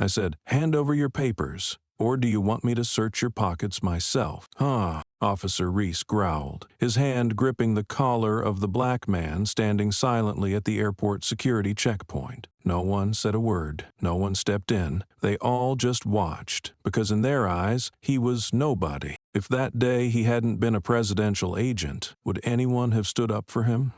I said, "Hand over your papers. Or do you want me to search your pockets myself?" "Huh," Officer Reese growled, his hand gripping the collar of the black man standing silently at the airport security checkpoint. No one said a word. No one stepped in. They all just watched, because in their eyes, he was nobody. If that day he hadn't been a presidential agent, would anyone have stood up for him?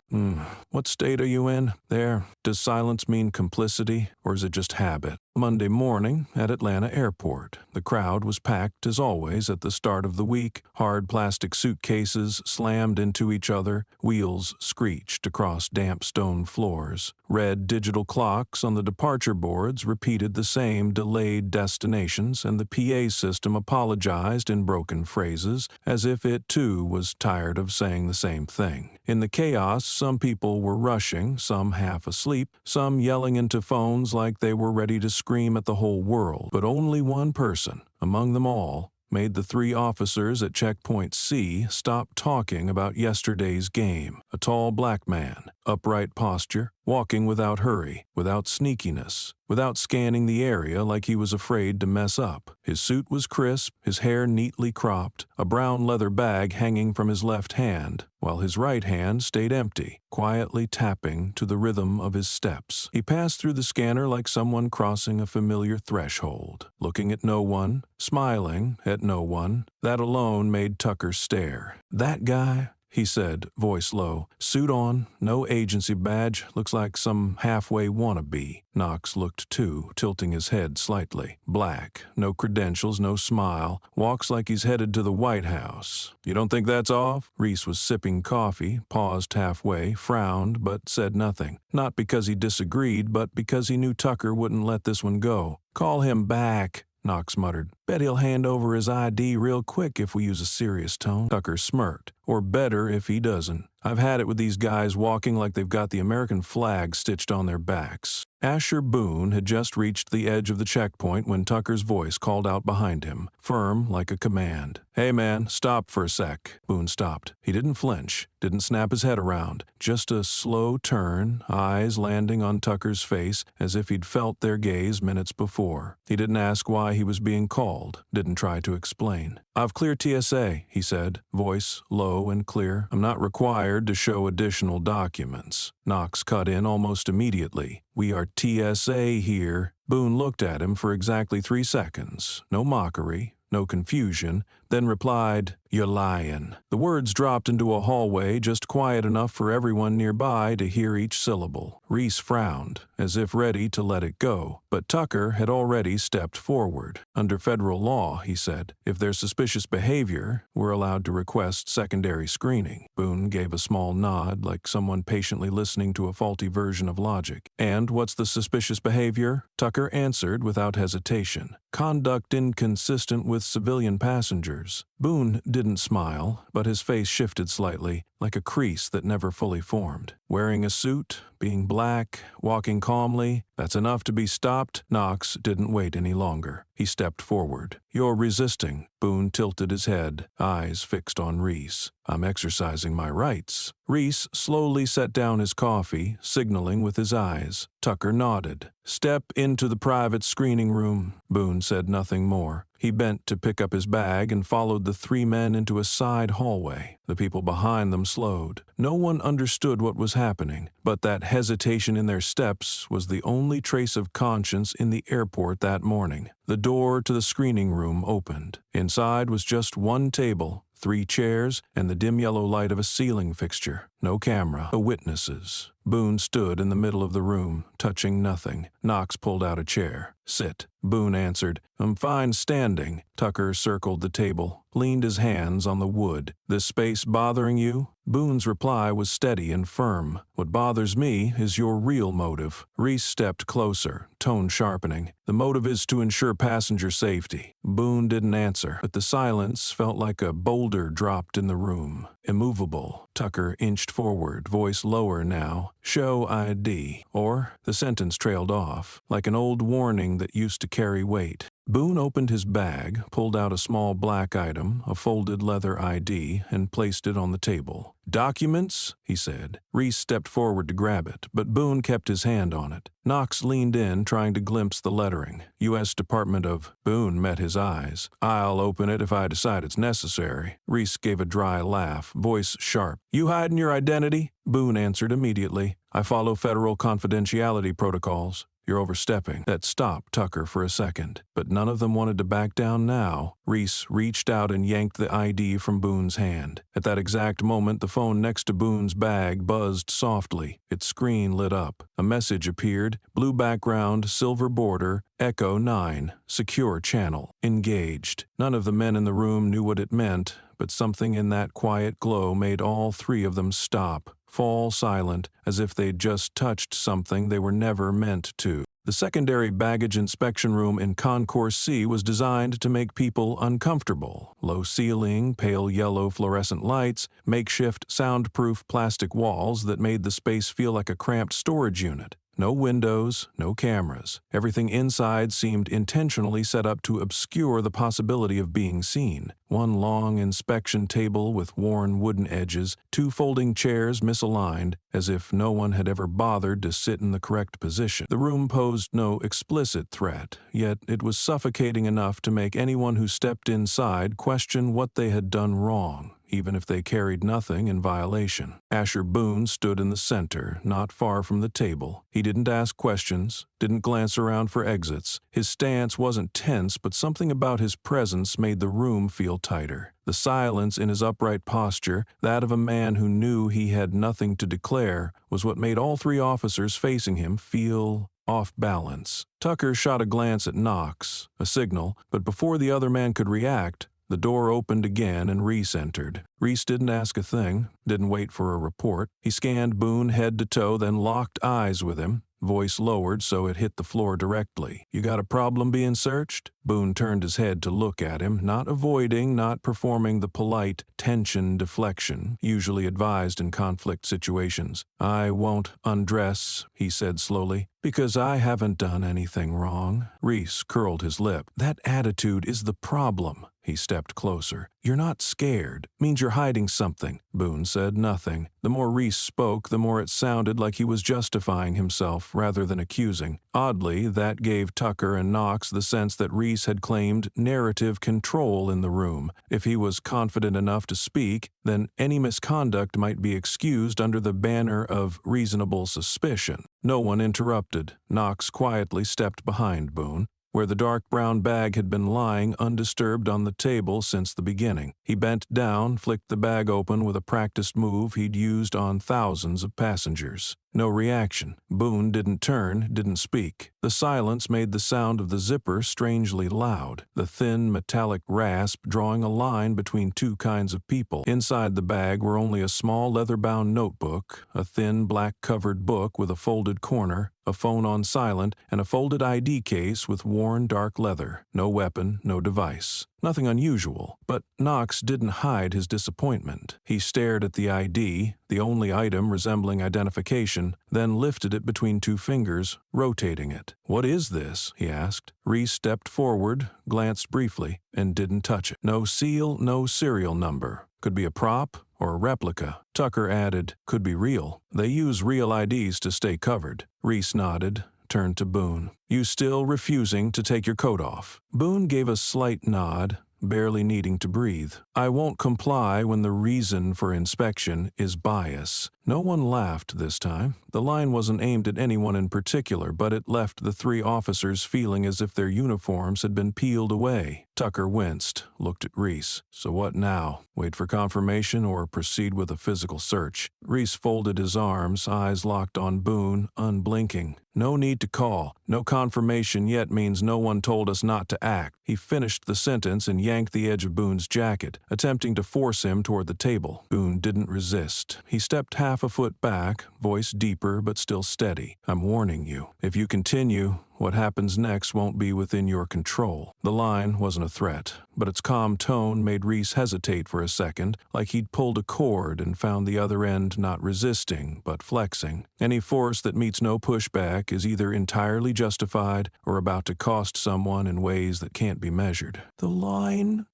What state are you in? There. Does silence mean complicity, or is it just habit? Monday morning at Atlanta Airport. The crowd was packed as always at the start of the week. Hard plastic suitcases slammed into each other. Wheels screeched across damp stone floors. Red digital clocks on the departure boards repeated the same delayed destinations, and the PA system apologized in broken phrases, as if it too was tired of saying the same thing. In the chaos, some people were rushing, some half asleep, some yelling into phones like they were ready to scream at the whole world. But only one person, among them all, made the 3 officers at Checkpoint C stop talking about yesterday's game. A tall black man, upright posture, walking without hurry, without sneakiness, without scanning the area like he was afraid to mess up. His suit was crisp, his hair neatly cropped, a brown leather bag hanging from his left hand, while his right hand stayed empty, quietly tapping to the rhythm of his steps. He passed through the scanner like someone crossing a familiar threshold, looking at no one, smiling at no one. That alone made Tucker stare. "That guy?" he said, voice low. "Suit on, no agency badge, looks like some halfway wannabe." Knox looked too, tilting his head slightly. Black, no credentials, no smile, walks like he's headed to the White House. "You don't think that's off?" Reese was sipping coffee, paused halfway, frowned, but said nothing. Not because he disagreed, but because he knew Tucker wouldn't let this one go. "Call him back," Knox muttered. "Bet he'll hand over his ID real quick if we use a serious tone." Tucker smirked. "Or better if he doesn't. I've had it with these guys walking like they've got the American flag stitched on their backs." Asher Boone had just reached the edge of the checkpoint when Tucker's voice called out behind him, firm like a command. "Hey man, stop for a sec." Boone stopped. He didn't flinch, didn't snap his head around. Just a slow turn, eyes landing on Tucker's face as if he'd felt their gaze minutes before. He didn't ask why he was being called, didn't try to explain. "I've cleared TSA," he said, voice low and clear. "I'm not required to show additional documents." Knox cut in almost immediately. "We are TSA here." Boone looked at him for exactly 3 seconds. No mockery, no confusion, then replied, "You're lying." The words dropped into a hallway just quiet enough for everyone nearby to hear each syllable. Reese frowned, as if ready to let it go, but Tucker had already stepped forward. "Under federal law," he said, "if there's suspicious behavior, we're allowed to request secondary screening." Boone gave a small nod, like someone patiently listening to a faulty version of logic. "And what's the suspicious behavior?" Tucker answered without hesitation. "Conduct inconsistent with civilian passengers." Boone didn't smile, but his face shifted slightly, like a crease that never fully formed. "Wearing a suit, being black, walking calmly, that's enough to be stopped." Knox didn't wait any longer. He stepped forward. "You're resisting." Boone tilted his head, eyes fixed on Reese. "I'm exercising my rights." Reese slowly set down his coffee, signaling with his eyes. Tucker nodded. "Step into the private screening room." Boone said nothing more. He bent to pick up his bag and followed the 3 men into a side hallway. The people behind them slowed. No one understood what was happening, but that hesitation in their steps was the only trace of conscience in the airport that morning. The door to the screening room opened. Inside was just one table, 3 chairs, and the dim yellow light of a ceiling fixture. No camera, no witnesses. Boone stood in the middle of the room, touching nothing. Knox pulled out a chair. "Sit." Boone answered. "I'm fine standing." Tucker circled the table, leaned his hands on the wood. "This space bothering you?" Boone's reply was steady and firm. "What bothers me is your real motive." Reese stepped closer, tone sharpening. "The motive is to ensure passenger safety." Boone didn't answer, but the silence felt like a boulder dropped in the room. Immovable, Tucker inched forward, voice lower now. "Show ID." Or the sentence trailed off, like an old warning that used to carry weight. Boone opened his bag, pulled out a small black item, a folded leather ID, and placed it on the table. "Documents?" he said. Reese stepped forward to grab it, but Boone kept his hand on it. Knox leaned in, trying to glimpse the lettering. U.S. Department of... Boone met his eyes. "I'll open it if I decide it's necessary." Reese gave a dry laugh, voice sharp. "You hiding your identity?" Boone answered immediately. "I follow federal confidentiality protocols." "You're overstepping." That stopped Tucker for a second, but none of them wanted to back down now. Reese reached out and yanked the ID from Boone's hand. At that exact moment, the phone next to Boone's bag buzzed softly. Its screen lit up. A message appeared, blue background, silver border, Echo 9, secure channel, engaged. None of the men in the room knew what it meant, but something in that quiet glow made all three of them stop, fall silent, as if they'd just touched something they were never meant to. The secondary baggage inspection room in Concourse C was designed to make people uncomfortable. Low ceiling, pale yellow fluorescent lights, makeshift soundproof plastic walls that made the space feel like a cramped storage unit. No windows, no cameras. Everything inside seemed intentionally set up to obscure the possibility of being seen. One long inspection table with worn wooden edges, two folding chairs misaligned, as if no one had ever bothered to sit in the correct position. The room posed no explicit threat, yet it was suffocating enough to make anyone who stepped inside question what they had done wrong, even if they carried nothing in violation. Asher Boone stood in the center, not far from the table. He didn't ask questions, didn't glance around for exits. His stance wasn't tense, but something about his presence made the room feel tighter. The silence in his upright posture, that of a man who knew he had nothing to declare, was what made all three officers facing him feel off balance. Tucker shot a glance at Knox, a signal, but before the other man could react, the door opened again and Reese entered. Reese didn't ask a thing, didn't wait for a report. He scanned Boone head to toe, then locked eyes with him, voice lowered so it hit the floor directly. "You got a problem being searched?" Boone turned his head to look at him, not avoiding, not performing the polite tension deflection usually advised in conflict situations. "I won't undress," he said slowly, "because I haven't done anything wrong." Reese curled his lip. "That attitude is the problem." He stepped closer. "You're not scared. Means you're hiding something." Boone said nothing. The more Reese spoke, the more it sounded like he was justifying himself rather than accusing. Oddly, that gave Tucker and Knox the sense that Reese had claimed narrative control in the room. If he was confident enough to speak, then any misconduct might be excused under the banner of reasonable suspicion. No one interrupted. Knox quietly stepped behind Boone, where the dark brown bag had been lying undisturbed on the table since the beginning. He bent down, flicked the bag open with a practiced move he'd used on thousands of passengers. No reaction. Boone didn't turn, didn't speak. The silence made the sound of the zipper strangely loud, the thin metallic rasp drawing a line between two kinds of people. Inside the bag were only a small leather-bound notebook, a thin black-covered book with a folded corner, a phone on silent, and a folded ID case with worn dark leather. No weapon, no device. Nothing unusual, but Knox didn't hide his disappointment. He stared at the ID, the only item resembling identification, then lifted it between two fingers, rotating it. "What is this?" he asked. Reese stepped forward, glanced briefly, and didn't touch it. No seal, no serial number. Could be a prop or a replica. Tucker added, "Could be real. They use real IDs to stay covered." Reese nodded, turned to Boone. "You still refusing to take your coat off?" Boone gave a slight nod, barely needing to breathe. "I won't comply when the reason for inspection is bias." No one laughed this time. The line wasn't aimed at anyone in particular, but it left the three officers feeling as if their uniforms had been peeled away. Tucker winced, looked at Reese. "So what now? Wait for confirmation or proceed with a physical search?" Reese folded his arms, eyes locked on Boone, unblinking. "No need to call. No confirmation yet means no one told us not to act." He finished the sentence and yanked the edge of Boone's jacket, attempting to force him toward the table. Boone didn't resist. He stepped half a foot back, voice deeper but still steady. "I'm warning you. If you continue, What happens next won't be within your control." The line wasn't a threat, but its calm tone made Reese hesitate for a second, like he'd pulled a cord and found the other end not resisting, but flexing. Any force that meets no pushback is either entirely justified or about to cost someone in ways that can't be measured. The line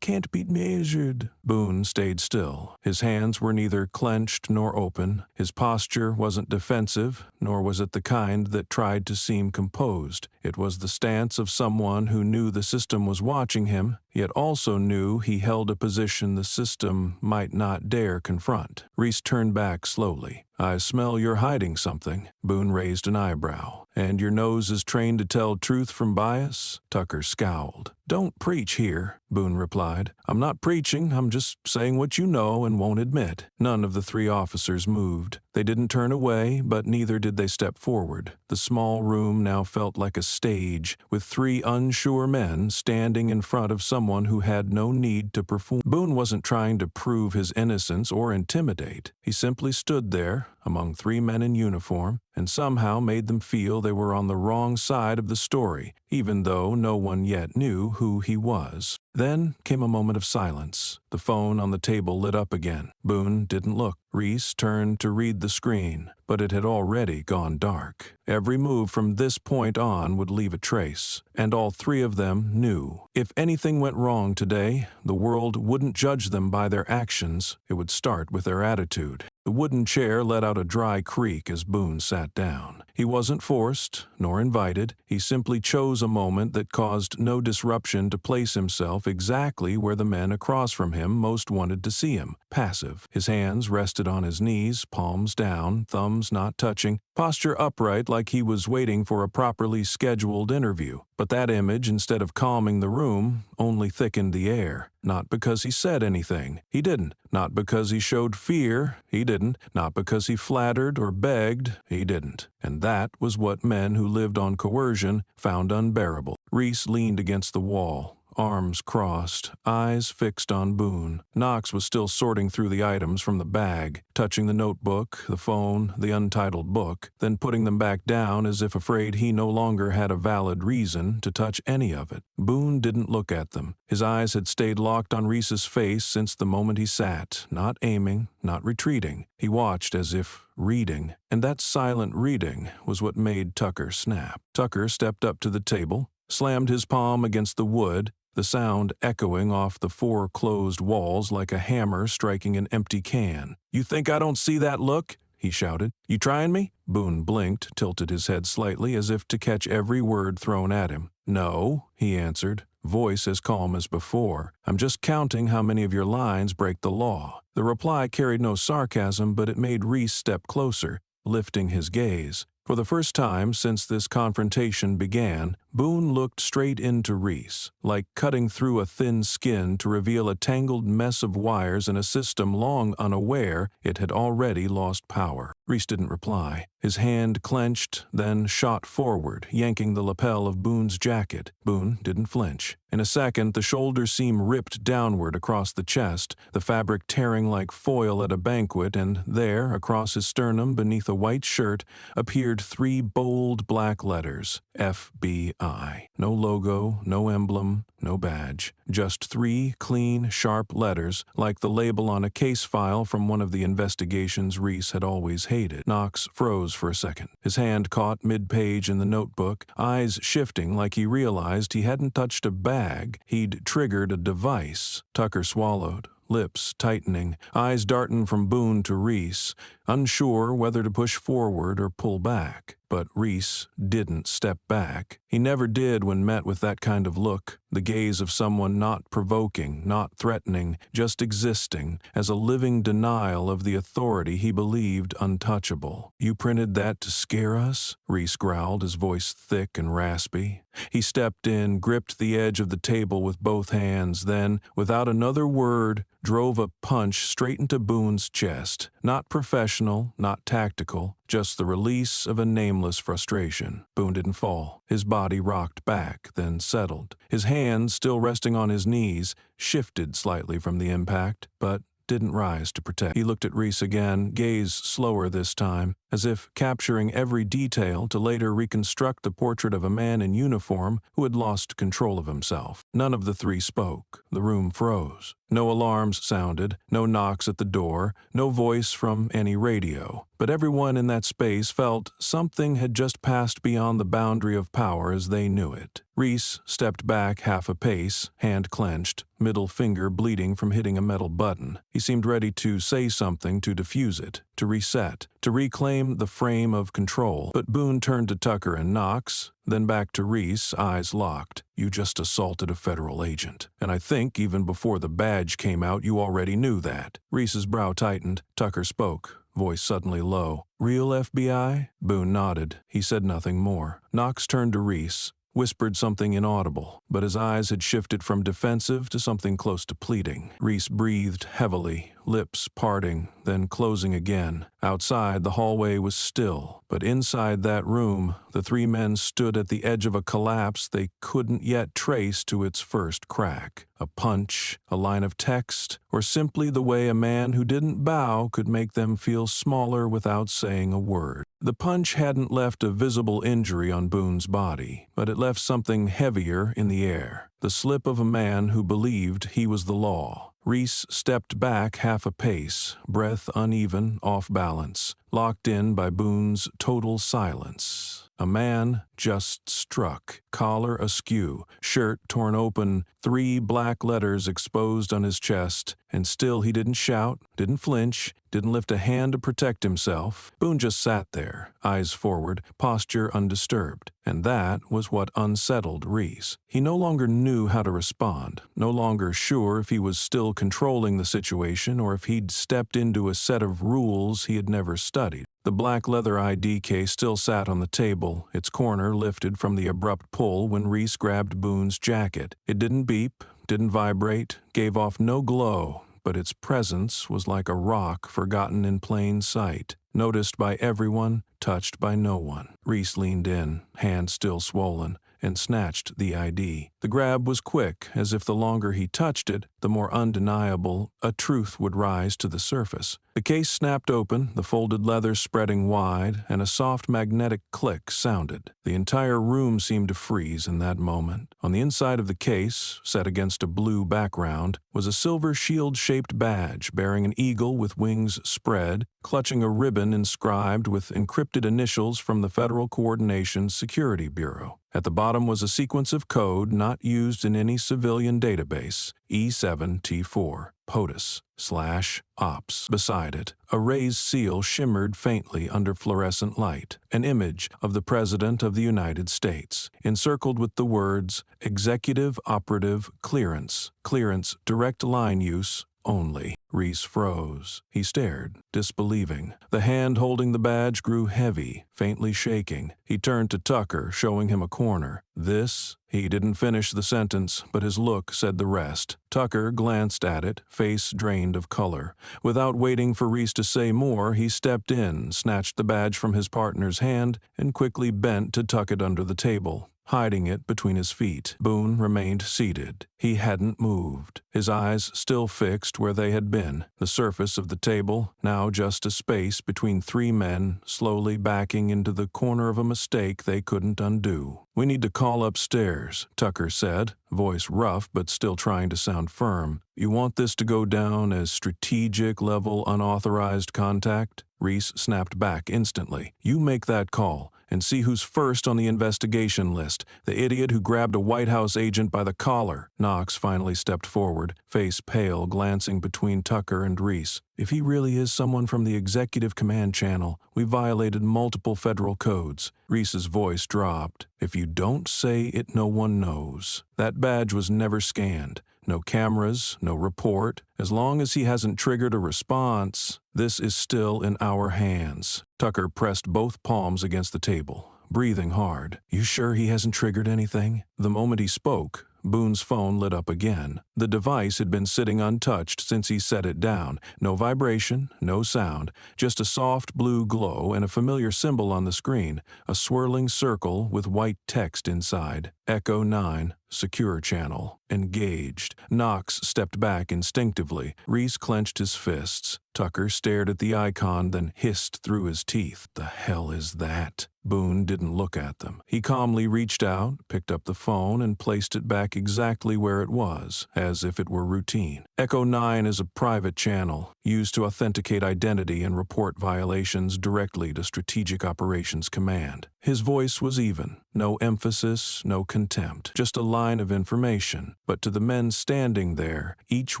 can't be measured." Boone stayed still. His hands were neither clenched nor open. His posture wasn't defensive, nor was it the kind that tried to seem composed. It was the stance of someone who knew the system was watching him, yet also knew he held a position the system might not dare confront. Reese turned back slowly. "I smell you're hiding something." Boone raised an eyebrow. "And your nose is trained to tell truth from bias?" Tucker scowled. "Don't preach here," Boone replied. "I'm not preaching, I'm just saying what you know and won't admit." None of the three officers moved. They didn't turn away, but neither did they step forward. The small room now felt like a stage, with three unsure men standing in front of someone who had no need to perform. Boone wasn't trying to prove his innocence or intimidate. He simply stood there, among three men in uniform, and somehow made them feel they were on the wrong side of the story, even though no one yet knew who he was. Then came a moment of silence. The phone on the table lit up again. Boone didn't look. Reese turned to read the screen, but it had already gone dark. Every move from this point on would leave a trace, and all three of them knew. If anything went wrong today, the world wouldn't judge them by their actions. It would start with their attitude. The wooden chair let out a dry creak as Boone sat down. He wasn't forced, nor invited. He simply chose a moment that caused no disruption to place himself exactly where the men across from him most wanted to see him, passive. His hands rested on his knees, palms down, thumbs not touching, posture upright like he was waiting for a properly scheduled interview. But that image, instead of calming the room, only thickened the air. Not because he said anything. He didn't. Not because he showed fear. He didn't. Not because he flattered or begged. He didn't. And that was what men who lived on coercion found unbearable. Reese leaned against the wall, arms crossed, eyes fixed on Boone. Knox was still sorting through the items from the bag, touching the notebook, the phone, the untitled book, then putting them back down as if afraid he no longer had a valid reason to touch any of it. Boone didn't look at them. His eyes had stayed locked on Reese's face since the moment he sat, not aiming, not retreating. He watched as if reading, and that silent reading was what made Tucker snap. Tucker stepped up to the table, slammed his palm against the wood, the sound echoing off the four closed walls like a hammer striking an empty can. "You think I don't see that look?" he shouted. "You trying me?" Boone blinked, tilted his head slightly as if to catch every word thrown at him. "No," he answered, voice as calm as before. "I'm just counting how many of your lines break the law." The reply carried no sarcasm, but it made Reese step closer, lifting his gaze. For the first time since this confrontation began, Boone looked straight into Reese, like cutting through a thin skin to reveal a tangled mess of wires in a system long unaware it had already lost power. Reese didn't reply. His hand clenched, then shot forward, yanking the lapel of Boone's jacket. Boone didn't flinch. In a second, the shoulder seam ripped downward across the chest, the fabric tearing like foil at a banquet, and there, across his sternum beneath a white shirt, appeared three bold black letters, FBI. No logo, no emblem, no badge. Just three clean, sharp letters, like the label on a case file from one of the investigations Reese had always hated. Knox froze for a second. His hand caught mid-page in the notebook, eyes shifting like he realized he hadn't touched a bag, he'd triggered a device. Tucker swallowed, lips tightening, eyes darting from Boone to Reese, unsure whether to push forward or pull back. But Reese didn't step back. He never did when met with that kind of look, the gaze of someone not provoking, not threatening, just existing, as a living denial of the authority he believed untouchable. "You printed that to scare us?" Reese growled, his voice thick and raspy. He stepped in, gripped the edge of the table with both hands, then, without another word, drove a punch straight into Boone's chest. Not professional, not tactical, just the release of a nameless frustration. Boone didn't fall. His body rocked back, then settled. His hands, still resting on his knees, shifted slightly from the impact, but didn't rise to protect. He looked at Reese again, gaze slower this time, as if capturing every detail to later reconstruct the portrait of a man in uniform who had lost control of himself. None of the three spoke. The room froze. No alarms sounded, no knocks at the door, no voice from any radio. But everyone in that space felt something had just passed beyond the boundary of power as they knew it. Reese stepped back half a pace, hand clenched, middle finger bleeding from hitting a metal button. He seemed ready to say something to defuse it, to reset, to reclaim the frame of control. But Boone turned to Tucker and Knox, then back to Reese, eyes locked. "You just assaulted a federal agent. And I think even before the badge came out, you already knew that." Reese's brow tightened. Tucker spoke, voice suddenly low. "Real FBI?" Boone nodded. He said nothing more. Knox turned to Reese, whispered something inaudible, but his eyes had shifted from defensive to something close to pleading. Reese breathed heavily, lips parting, then closing again. Outside, the hallway was still, but inside that room, the three men stood at the edge of a collapse they couldn't yet trace to its first crack. A punch, a line of text, or simply the way a man who didn't bow could make them feel smaller without saying a word. The punch hadn't left a visible injury on Boone's body, but it left something heavier in the air. The slip of a man who believed he was the law. Reese stepped back half a pace, breath uneven, off balance, locked in by Boone's total silence. A man just struck, collar askew, shirt torn open, 3 black letters exposed on his chest, and still he didn't shout, didn't flinch, didn't lift a hand to protect himself. Boone just sat there, eyes forward, posture undisturbed, and that was what unsettled Reese. He no longer knew how to respond, no longer sure if he was still controlling the situation or if he'd stepped into a set of rules he had never studied. The black leather ID case still sat on the table, its corner lifted from the abrupt pull when Reese grabbed Boone's jacket. It didn't beep, didn't vibrate, gave off no glow, but its presence was like a rock forgotten in plain sight, noticed by everyone, touched by no one. Reese leaned in, hand still swollen, and snatched the ID. The grab was quick, as if the longer he touched it, the more undeniable a truth would rise to the surface. The case snapped open, the folded leather spreading wide, and a soft magnetic click sounded. The entire room seemed to freeze in that moment. On the inside of the case, set against a blue background, was a silver shield-shaped badge bearing an eagle with wings spread, clutching a ribbon inscribed with encrypted initials from the Federal Coordination Security Bureau. At the bottom was a sequence of code not used in any civilian database, E7T4, POTUS/OPS. Beside it, a raised seal shimmered faintly under fluorescent light, an image of the President of the United States, encircled with the words, Executive Operative Clearance, Clearance Direct Line Use Only. Reese froze. He stared, disbelieving. The hand holding the badge grew heavy, faintly shaking. He turned to Tucker, showing him a corner. "This?" He didn't finish the sentence, but his look said the rest. Tucker glanced at it, face drained of color. Without waiting for Reese to say more, he stepped in, snatched the badge from his partner's hand, and quickly bent to tuck it under the table, hiding it between his feet. Boone remained seated. He hadn't moved, his eyes still fixed where they had been, the surface of the table, now just a space between 3 men slowly backing into the corner of a mistake they couldn't undo. "We need to call upstairs," Tucker said, voice rough but still trying to sound firm. "You want this to go down as strategic-level unauthorized contact?" Reese snapped back instantly. "You make that call, and see who's first on the investigation list, the idiot who grabbed a White House agent by the collar." Knox finally stepped forward, face pale, glancing between Tucker and Reese. "If he really is someone from the Executive Command Channel, we violated multiple federal codes." Reese's voice dropped. "If you don't say it, no one knows. That badge was never scanned. No cameras, no report. As long as he hasn't triggered a response, this is still in our hands." Tucker pressed both palms against the table, breathing hard. "You sure he hasn't triggered anything?" The moment he spoke, Boone's phone lit up again. The device had been sitting untouched since he set it down. No vibration, no sound, just a soft blue glow and a familiar symbol on the screen, a swirling circle with white text inside. Echo 9, Secure channel. Engaged. Knox stepped back instinctively. Reese clenched his fists. Tucker stared at the icon, then hissed through his teeth. "The hell is that?" Boone didn't look at them. He calmly reached out, picked up the phone, and placed it back exactly where it was, as if it were routine. Echo 9 is a private channel, used to authenticate identity and report violations directly to Strategic Operations Command. His voice was even. No emphasis, no contempt, just a line of information. But to the men standing there, each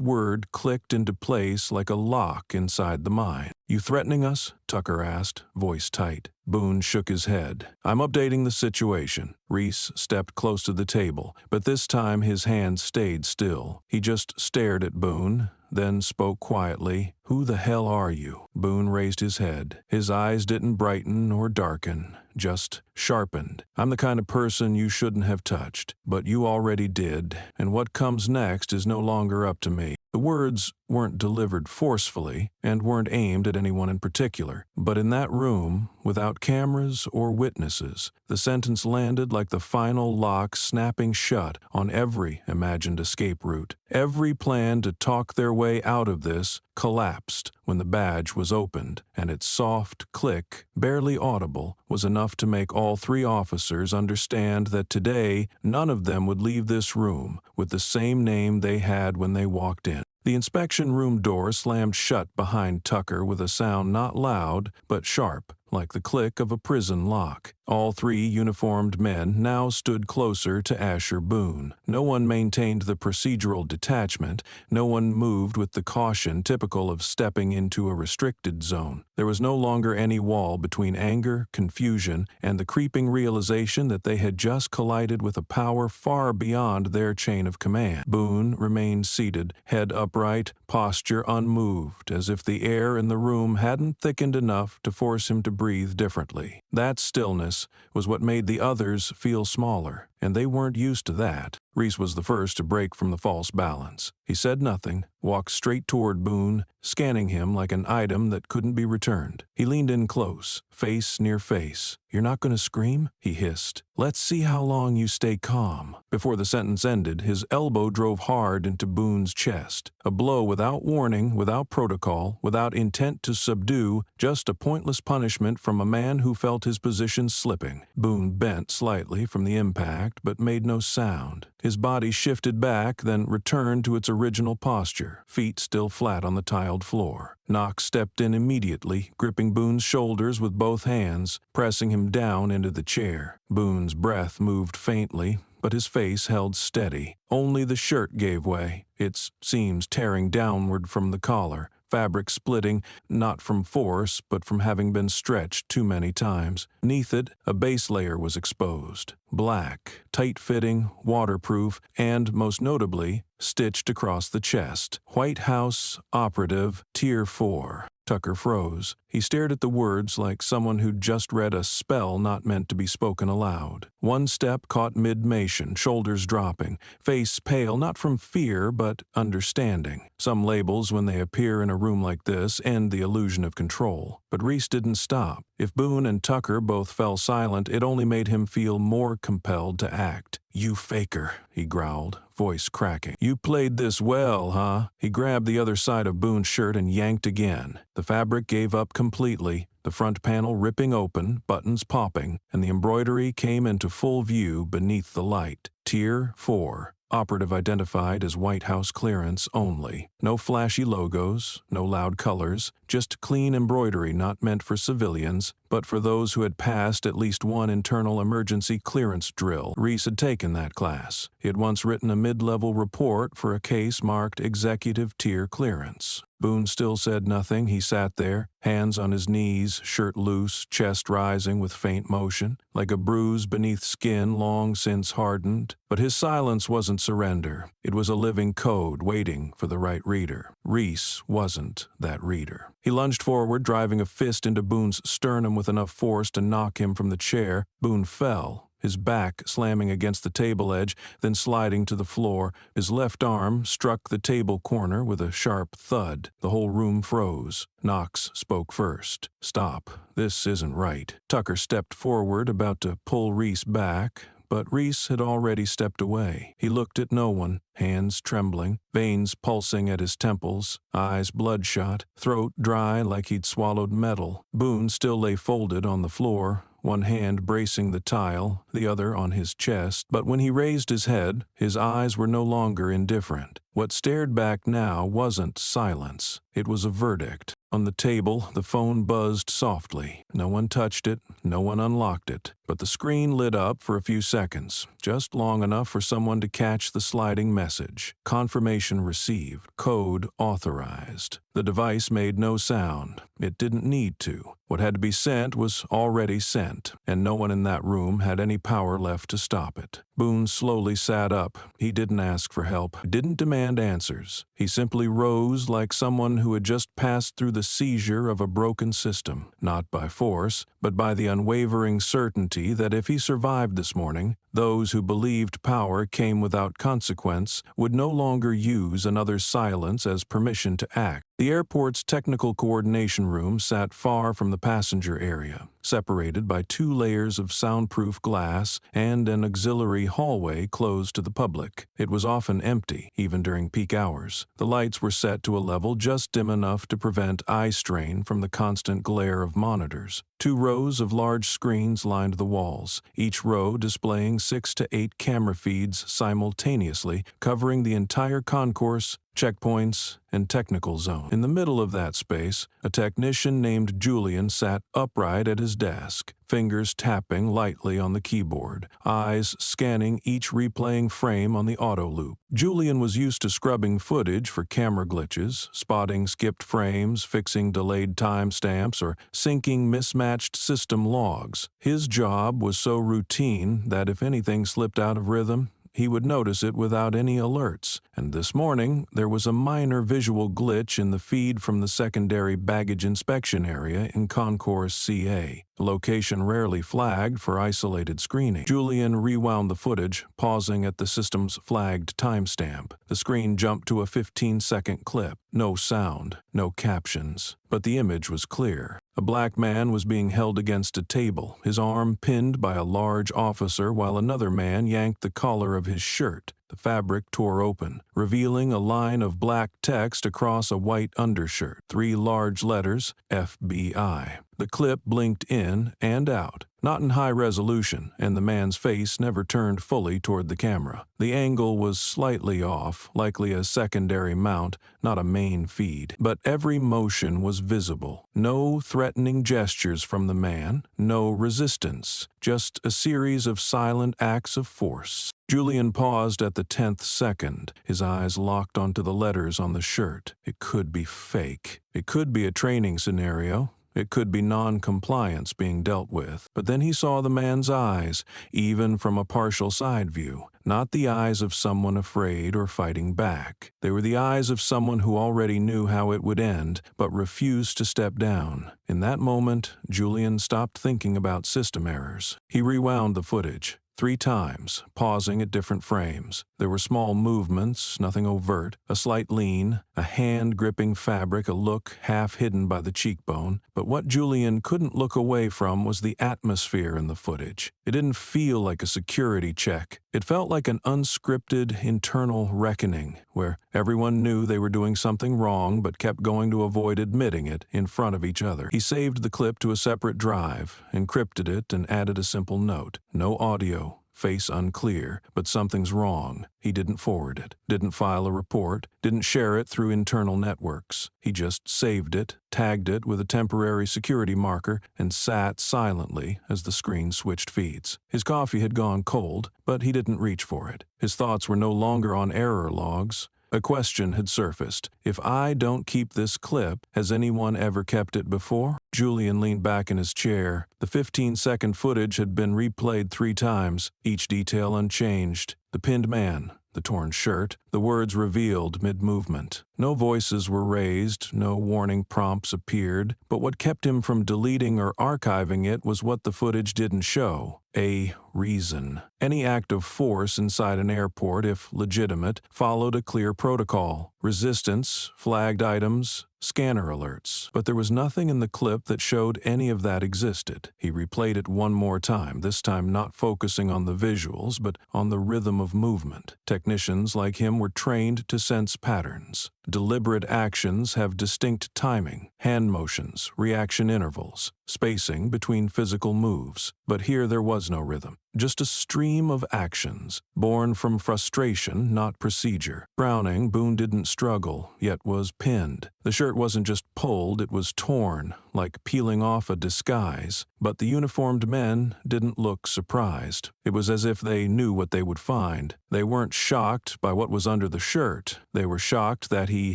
word clicked into place like a lock inside the mind. "You threatening us?" Tucker asked, voice tight. Boone shook his head. "I'm updating the situation." Reese stepped close to the table, but this time his hands stayed still. He just stared at Boone, then spoke quietly. "Who the hell are you?" Boone raised his head. His eyes didn't brighten or darken, just sharpened. "I'm the kind of person you shouldn't have touched, but you already did, and what comes next is no longer up to me." The words weren't delivered forcefully and weren't aimed at anyone in particular, but in that room, without cameras or witnesses, the sentence landed like the final lock snapping shut on every imagined escape route. Every plan to talk their way out of this collapsed when the badge was opened, and its soft click, barely audible, was enough to make all three officers understand that today none of them would leave this room with the same name they had when they walked in. The inspection room door slammed shut behind Tucker with a sound not loud, but sharp, like the click of a prison lock. All three uniformed men now stood closer to Asher Boone. No one maintained the procedural detachment. No one moved with the caution typical of stepping into a restricted zone. There was no longer any wall between anger, confusion, and the creeping realization that they had just collided with a power far beyond their chain of command. Boone remained seated, head upright, posture unmoved, as if the air in the room hadn't thickened enough to force him to breathe differently. That stillness was what made the others feel smaller, and they weren't used to that. Reese was the first to break from the false balance. He said nothing, walked straight toward Boone, scanning him like an item that couldn't be returned. He leaned in close, face near face. "You're not going to scream?" he hissed. "Let's see how long you stay calm." Before the sentence ended, his elbow drove hard into Boone's chest. A blow without warning, without protocol, without intent to subdue, just a pointless punishment from a man who felt his position slipping. Boone bent slightly from the impact, but made no sound. His body shifted back, then returned to its original posture, feet still flat on the tiled floor. Knox stepped in immediately, gripping Boone's shoulders with both hands, pressing him down into the chair. Boone's breath moved faintly, but his face held steady. Only the shirt gave way, its seams tearing downward from the collar, fabric splitting, not from force, but from having been stretched too many times. Beneath it, a base layer was exposed. Black, tight-fitting, waterproof, and, most notably, stitched across the chest. White House Operative Tier 4. Tucker froze. He stared at the words like someone who'd just read a spell not meant to be spoken aloud. One step caught mid-mation, shoulders dropping, face pale not from fear but understanding. Some labels, when they appear in a room like this, end the illusion of control. But Reese didn't stop. If Boone and Tucker both fell silent, it only made him feel more compelled to act. "You faker," he growled, voice cracking. "You played this well, huh?" He grabbed the other side of Boone's shirt and yanked again. The fabric gave up completely, the front panel ripping open, buttons popping, and the embroidery came into full view beneath the light. Tier 4. Operative identified as White House clearance only. No flashy logos, no loud colors, just clean embroidery not meant for civilians, but for those who had passed at least one internal emergency clearance drill. Reese had taken that class. He had once written a mid-level report for a case marked Executive Tier Clearance. Boone still said nothing. He sat there, hands on his knees, shirt loose, chest rising with faint motion, like a bruise beneath skin long since hardened. But his silence wasn't surrender. It was a living code waiting for the right reader. Reese wasn't that reader. He lunged forward, driving a fist into Boone's sternum with enough force to knock him from the chair. Boone fell, his back slamming against the table edge, then sliding to the floor. His left arm struck the table corner with a sharp thud. The whole room froze. Knox spoke first. "Stop. This isn't right." Tucker stepped forward, about to pull Reese back, but Reese had already stepped away. He looked at no one, hands trembling, veins pulsing at his temples, eyes bloodshot, throat dry like he'd swallowed metal. Boone still lay folded on the floor, one hand bracing the tile, the other on his chest, but when he raised his head, his eyes were no longer indifferent. What stared back now wasn't silence. It was a verdict. On the table, the phone buzzed softly. No one touched it, no one unlocked it, but the screen lit up for a few seconds, just long enough for someone to catch the sliding message. Confirmation received. Code authorized. The device made no sound. It didn't need to. What had to be sent was already sent, and no one in that room had any power left to stop it. Boone slowly sat up. He didn't ask for help, didn't demand answers. He simply rose like someone who had just passed through the seizure of a broken system, not by force, but by the unwavering certainty that if he survived this morning, those who believed power came without consequence would no longer use another's silence as permission to act. The airport's technical coordination room sat far from the passenger area, separated by 2 layers of soundproof glass and an auxiliary hallway closed to the public. It was often empty, even during peak hours. The lights were set to a level just dim enough to prevent eye strain from the constant glare of monitors. 2 rows of large screens lined the walls, each row displaying 6 to 8 camera feeds simultaneously, covering the entire concourse, checkpoints, and technical zone. In the middle of that space, a technician named Julian sat upright at his desk, fingers tapping lightly on the keyboard, eyes scanning each replaying frame on the auto loop. Julian was used to scrubbing footage for camera glitches, spotting skipped frames, fixing delayed timestamps, or syncing mismatched system logs. His job was so routine that if anything slipped out of rhythm, he would notice it without any alerts, and this morning there was a minor visual glitch in the feed from the secondary baggage inspection area in Concourse CA, a location rarely flagged for isolated screening. Julian rewound the footage, pausing at the system's flagged timestamp. The screen jumped to a 15-second clip. No sound, no captions, but the image was clear. A black man was being held against a table, his arm pinned by a large officer while another man yanked the collar of his shirt. The fabric tore open, revealing a line of black text across a white undershirt. 3 large letters, FBI. The clip blinked in and out, not in high resolution, and the man's face never turned fully toward the camera. The angle was slightly off, likely a secondary mount, not a main feed, but every motion was visible. No threatening gestures from the man, no resistance, just a series of silent acts of force. Julian paused at the 10th second, his eyes locked onto the letters on the shirt. It could be fake. It could be a training scenario. It could be non-compliance being dealt with. But then he saw the man's eyes, even from a partial side view. Not the eyes of someone afraid or fighting back. They were the eyes of someone who already knew how it would end, but refused to step down. In that moment, Julian stopped thinking about system errors. He rewound the footage. 3 times, pausing at different frames. There were small movements, nothing overt, a slight lean, a hand gripping fabric, a look half hidden by the cheekbone. But what Julian couldn't look away from was the atmosphere in the footage. It didn't feel like a security check. It felt like an unscripted internal reckoning, where everyone knew they were doing something wrong but kept going to avoid admitting it in front of each other. He saved the clip to a separate drive, encrypted it, and added a simple note. No audio. Face unclear, but something's wrong. He didn't forward it, didn't file a report, didn't share it through internal networks. He just saved it, tagged it with a temporary security marker, and sat silently as the screen switched feeds. His coffee had gone cold, but he didn't reach for it. His thoughts were no longer on error logs. A question had surfaced. If I don't keep this clip, has anyone ever kept it before? Julian leaned back in his chair. The 15-second footage had been replayed 3 times, each detail unchanged. The pinned man, the torn shirt, the words revealed mid-movement. No voices were raised, no warning prompts appeared, but what kept him from deleting or archiving it was what the footage didn't show: a reason. Any act of force inside an airport, if legitimate, followed a clear protocol: resistance, flagged items, scanner alerts. But there was nothing in the clip that showed any of that existed. He replayed it one more time, this time not focusing on the visuals, but on the rhythm of movement. Technicians like him were trained to sense patterns. Deliberate actions have distinct timing, hand motions, reaction intervals, spacing between physical moves. But here there was no rhythm, just a stream of actions, born from frustration, not procedure. Browning, Boone didn't struggle, yet was pinned. The shirt wasn't just pulled, it was torn, like peeling off a disguise. But the uniformed men didn't look surprised. It was as if they knew what they would find. They weren't shocked by what was under the shirt. They were shocked that he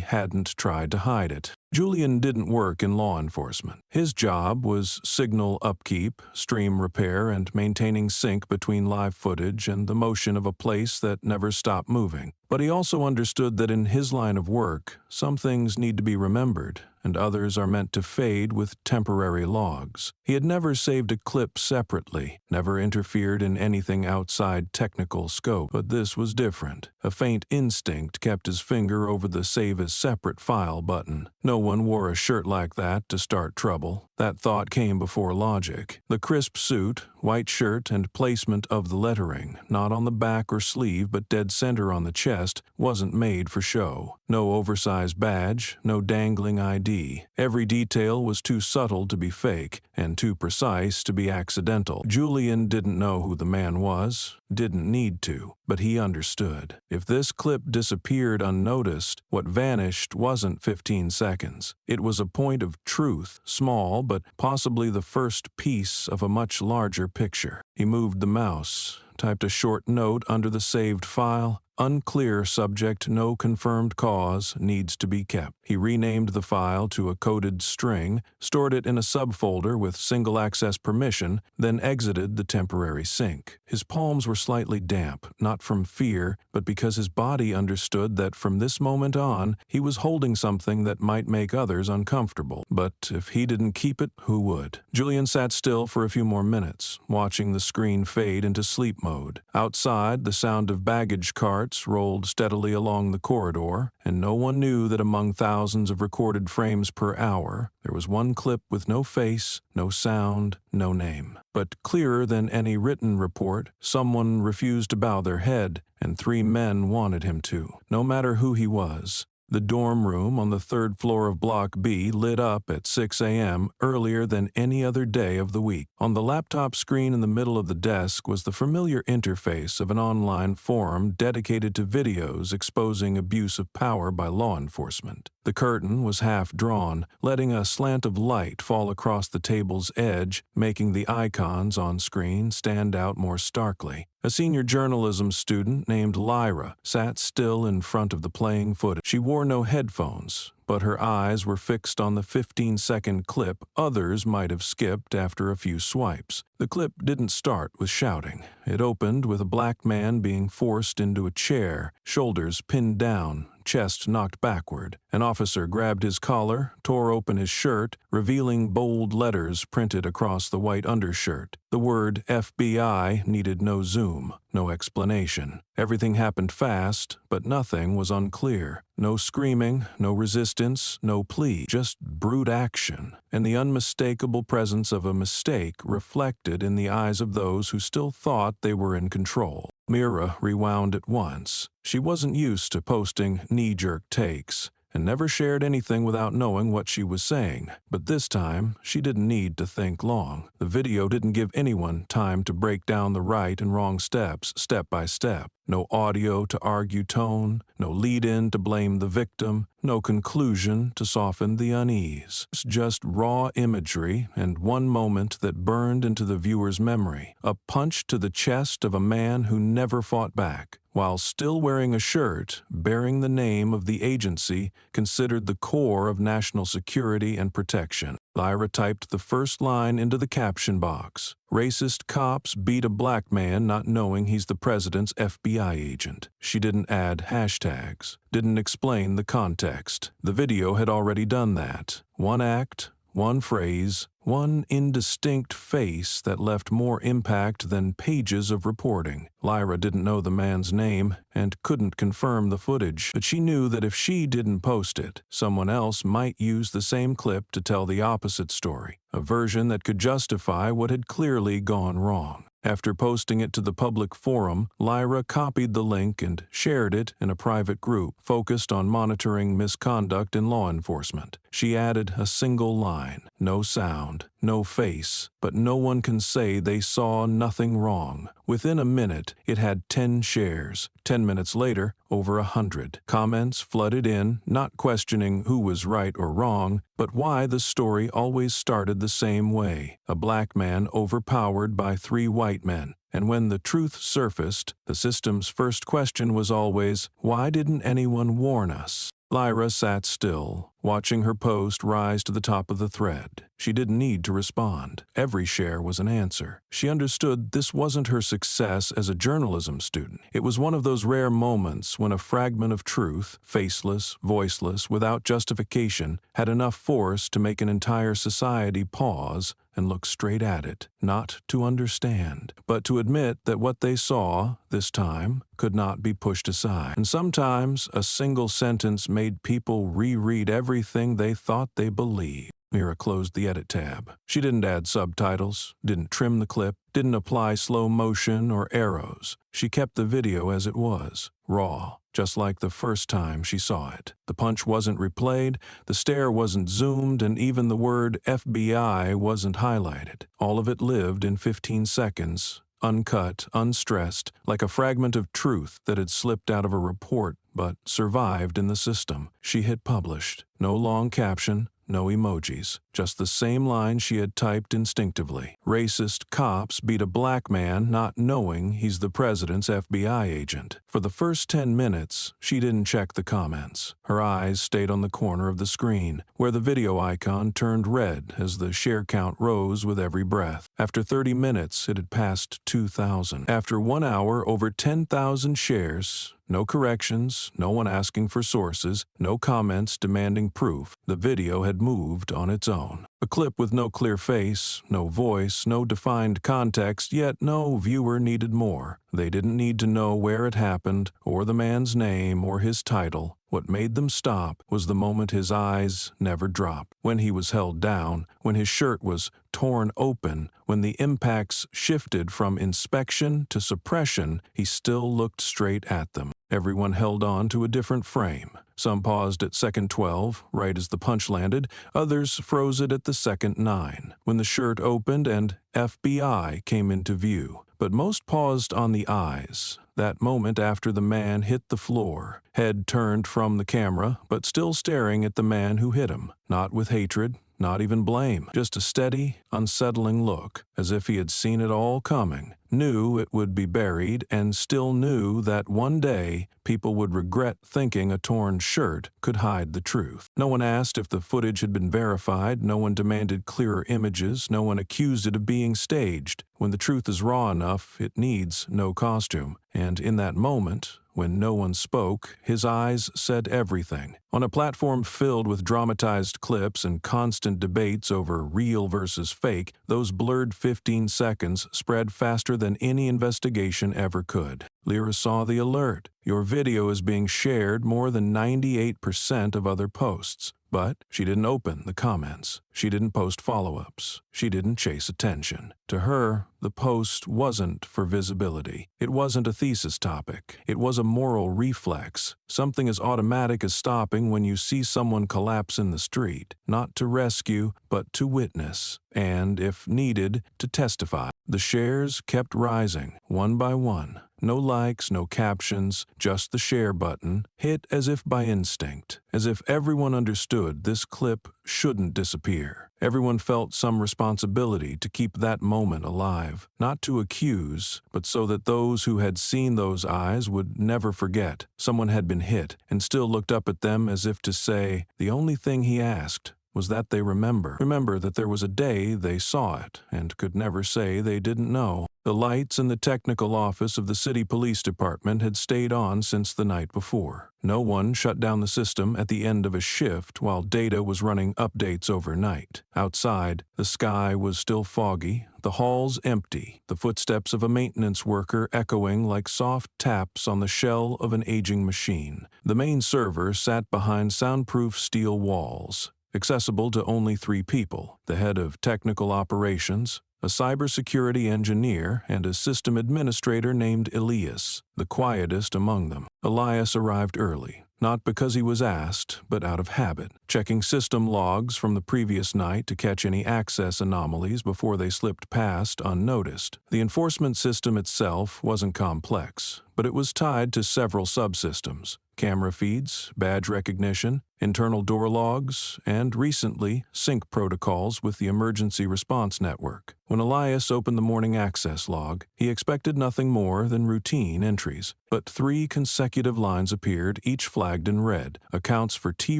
hadn't tried to hide it. Julian didn't work in law enforcement. His job was signal upkeep, stream repair, and maintaining sync between live footage and the motion of a place that never stopped moving. But he also understood that in his line of work, some things need to be remembered, and others are meant to fade with temporary logs. He had never saved a clip separately, never interfered in anything outside technical scope, but this was different. A faint instinct kept his finger over the Save as Separate file button. No one wore a shirt like that to start trouble. That thought came before logic. The crisp suit, white shirt, and placement of the lettering, not on the back or sleeve but dead center on the chest, wasn't made for show. No oversized badge, no dangling ID. Every detail was too subtle to be fake, and too precise to be accidental. Julian didn't know who the man was, didn't need to, but he understood. If this clip disappeared unnoticed, what vanished wasn't 15 seconds. It was a point of truth, small, but possibly the first piece of a much larger picture. He moved the mouse, typed a short note under the saved file: unclear subject, no confirmed cause, needs to be kept. He renamed the file to a coded string, stored it in a subfolder with single access permission, then exited the temporary sync. His palms were slightly damp, not from fear, but because his body understood that from this moment on, he was holding something that might make others uncomfortable. But if he didn't keep it, who would? Julian sat still for a few more minutes, watching the screen fade into sleep mode. Outside, the sound of baggage carts rolled steadily along the corridor, and no one knew that among thousands of recorded frames per hour, there was one clip with no face, no sound, no name. But clearer than any written report, someone refused to bow their head, and 3 men wanted him to, no matter who he was. The dorm room on the 3rd floor of Block B lit up at 6 a.m. earlier than any other day of the week. On the laptop screen in the middle of the desk was the familiar interface of an online forum dedicated to videos exposing abuse of power by law enforcement. The curtain was half drawn, letting a slant of light fall across the table's edge, making the icons on screen stand out more starkly. A senior journalism student named Lyra sat still in front of the playing footage. She wore no headphones, but her eyes were fixed on the 15-second clip others might have skipped after a few swipes. The clip didn't start with shouting. It opened with a black man being forced into a chair, shoulders pinned down, chest knocked backward. An officer grabbed his collar, tore open his shirt, revealing bold letters printed across the white undershirt. The word FBI needed no zoom, no explanation. Everything happened fast, but nothing was unclear. No screaming, no resistance, no plea, just brute action, and the unmistakable presence of a mistake reflected in the eyes of those who still thought they were in control. Mira rewound at once. She wasn't used to posting knee-jerk takes, and never shared anything without knowing what she was saying. But this time, she didn't need to think long. The video didn't give anyone time to break down the right and wrong steps, step by step. No audio to argue tone, no lead-in to blame the victim, no conclusion to soften the unease. Just raw imagery and one moment that burned into the viewer's memory. A punch to the chest of a man who never fought back. while still wearing a shirt bearing the name of the agency considered the core of national security and protection. Lyra typed the first line into the caption box. Racist cops beat a black man not knowing he's the president's FBI agent. She didn't add hashtags, didn't explain the context. The video had already done that. One act, one phrase, one indistinct face that left more impact than pages of reporting. Lyra didn't know the man's name and couldn't confirm the footage, but she knew that if she didn't post it, someone else might use the same clip to tell the opposite story, a version that could justify what had clearly gone wrong. After posting it to the public forum, Lyra copied the link and shared it in a private group focused on monitoring misconduct in law enforcement. She added a single line, no sound, no face, but no one can say they saw nothing wrong. Within a minute, it had 10 shares. 10 minutes later, over 100. Comments flooded in, not questioning who was right or wrong, but why the story always started the same way. A black man overpowered by 3 white men. And when the truth surfaced, the system's first question was always, why didn't anyone warn us? Lyra sat still, watching her post rise to the top of the thread. She didn't need to respond. Every share was an answer. She understood this wasn't her success as a journalism student. It was one of those rare moments when a fragment of truth, faceless, voiceless, without justification, had enough force to make an entire society pause and look straight at it, not to understand, but to admit that what they saw, this time, could not be pushed aside. And sometimes a single sentence made people reread everything they thought they believed. Mira closed the edit tab. She didn't add subtitles, didn't trim the clip, didn't apply slow motion or arrows. She kept the video as it was, raw, just like the first time she saw it. The punch wasn't replayed, the stare wasn't zoomed, and even the word FBI wasn't highlighted. All of it lived in 15 seconds, uncut, unstressed, like a fragment of truth that had slipped out of a report but survived in the system. She hit published. No long caption, no emojis, just the same line she had typed instinctively. Racist cops beat a black man not knowing he's the president's FBI agent. For the first 10 minutes, she didn't check the comments. Her eyes stayed on the corner of the screen, where the video icon turned red as the share count rose with every breath. After 30 minutes, it had passed 2,000. After 1 hour, over 10,000 shares. No corrections, no one asking for sources, no comments demanding proof. The video had moved on its own. A clip with no clear face, no voice, no defined context, yet no viewer needed more. They didn't need to know where it happened, or the man's name, or his title. What made them stop was the moment his eyes never dropped. When he was held down, when his shirt was torn open, when the impacts shifted from inspection to suppression, he still looked straight at them. Everyone held on to a different frame. Some paused at second 12, right as the punch landed. Others froze it at the second 9, when the shirt opened and FBI came into view. But most paused on the eyes, that moment after the man hit the floor, head turned from the camera, but still staring at the man who hit him, not with hatred, not even blame, just a steady, unsettling look, as if he had seen it all coming, knew it would be buried, and still knew that one day people would regret thinking a torn shirt could hide the truth. No one asked if the footage had been verified, no one demanded clearer images, no one accused it of being staged. When the truth is raw enough, it needs no costume. And in that moment, when no one spoke, his eyes said everything. On a platform filled with dramatized clips and constant debates over real versus fake, those blurred 15 seconds spread faster than any investigation ever could. Lyra saw the alert. Your video is being shared more than 98% of other posts. But she didn't open the comments. She didn't post follow-ups. She didn't chase attention. To her, the post wasn't for visibility. It wasn't a thesis topic. It was a moral reflex, something as automatic as stopping when you see someone collapse in the street, not to rescue, but to witness, and, if needed, to testify. The shares kept rising, one by one. No likes, no captions, just the share button, hit as if by instinct, as if everyone understood this clip shouldn't disappear. Everyone felt some responsibility to keep that moment alive, not to accuse, but so that those who had seen those eyes would never forget someone had been hit and still looked up at them as if to say, the only thing he asked was that they remember that there was a day they saw it and could never say they didn't know. The lights in the technical office of the city police department had stayed on since the night before. No one shut down the system at the end of a shift while data was running updates overnight. Outside, the sky was still foggy, the halls empty, the footsteps of a maintenance worker echoing like soft taps on the shell of an aging machine. The main server sat behind soundproof steel walls, accessible to only 3 people: the head of technical operations, a cybersecurity engineer, and a system administrator named Elias, the quietest among them. Elias arrived early, not because he was asked, but out of habit, checking system logs from the previous night to catch any access anomalies before they slipped past unnoticed. The enforcement system itself wasn't complex, but it was tied to several subsystems: camera feeds, badge recognition, internal door logs, and recently, sync protocols with the emergency response network. When Elias opened the morning access log, he expected nothing more than routine entries. But 3 consecutive lines appeared, each flagged in red. Accounts for T.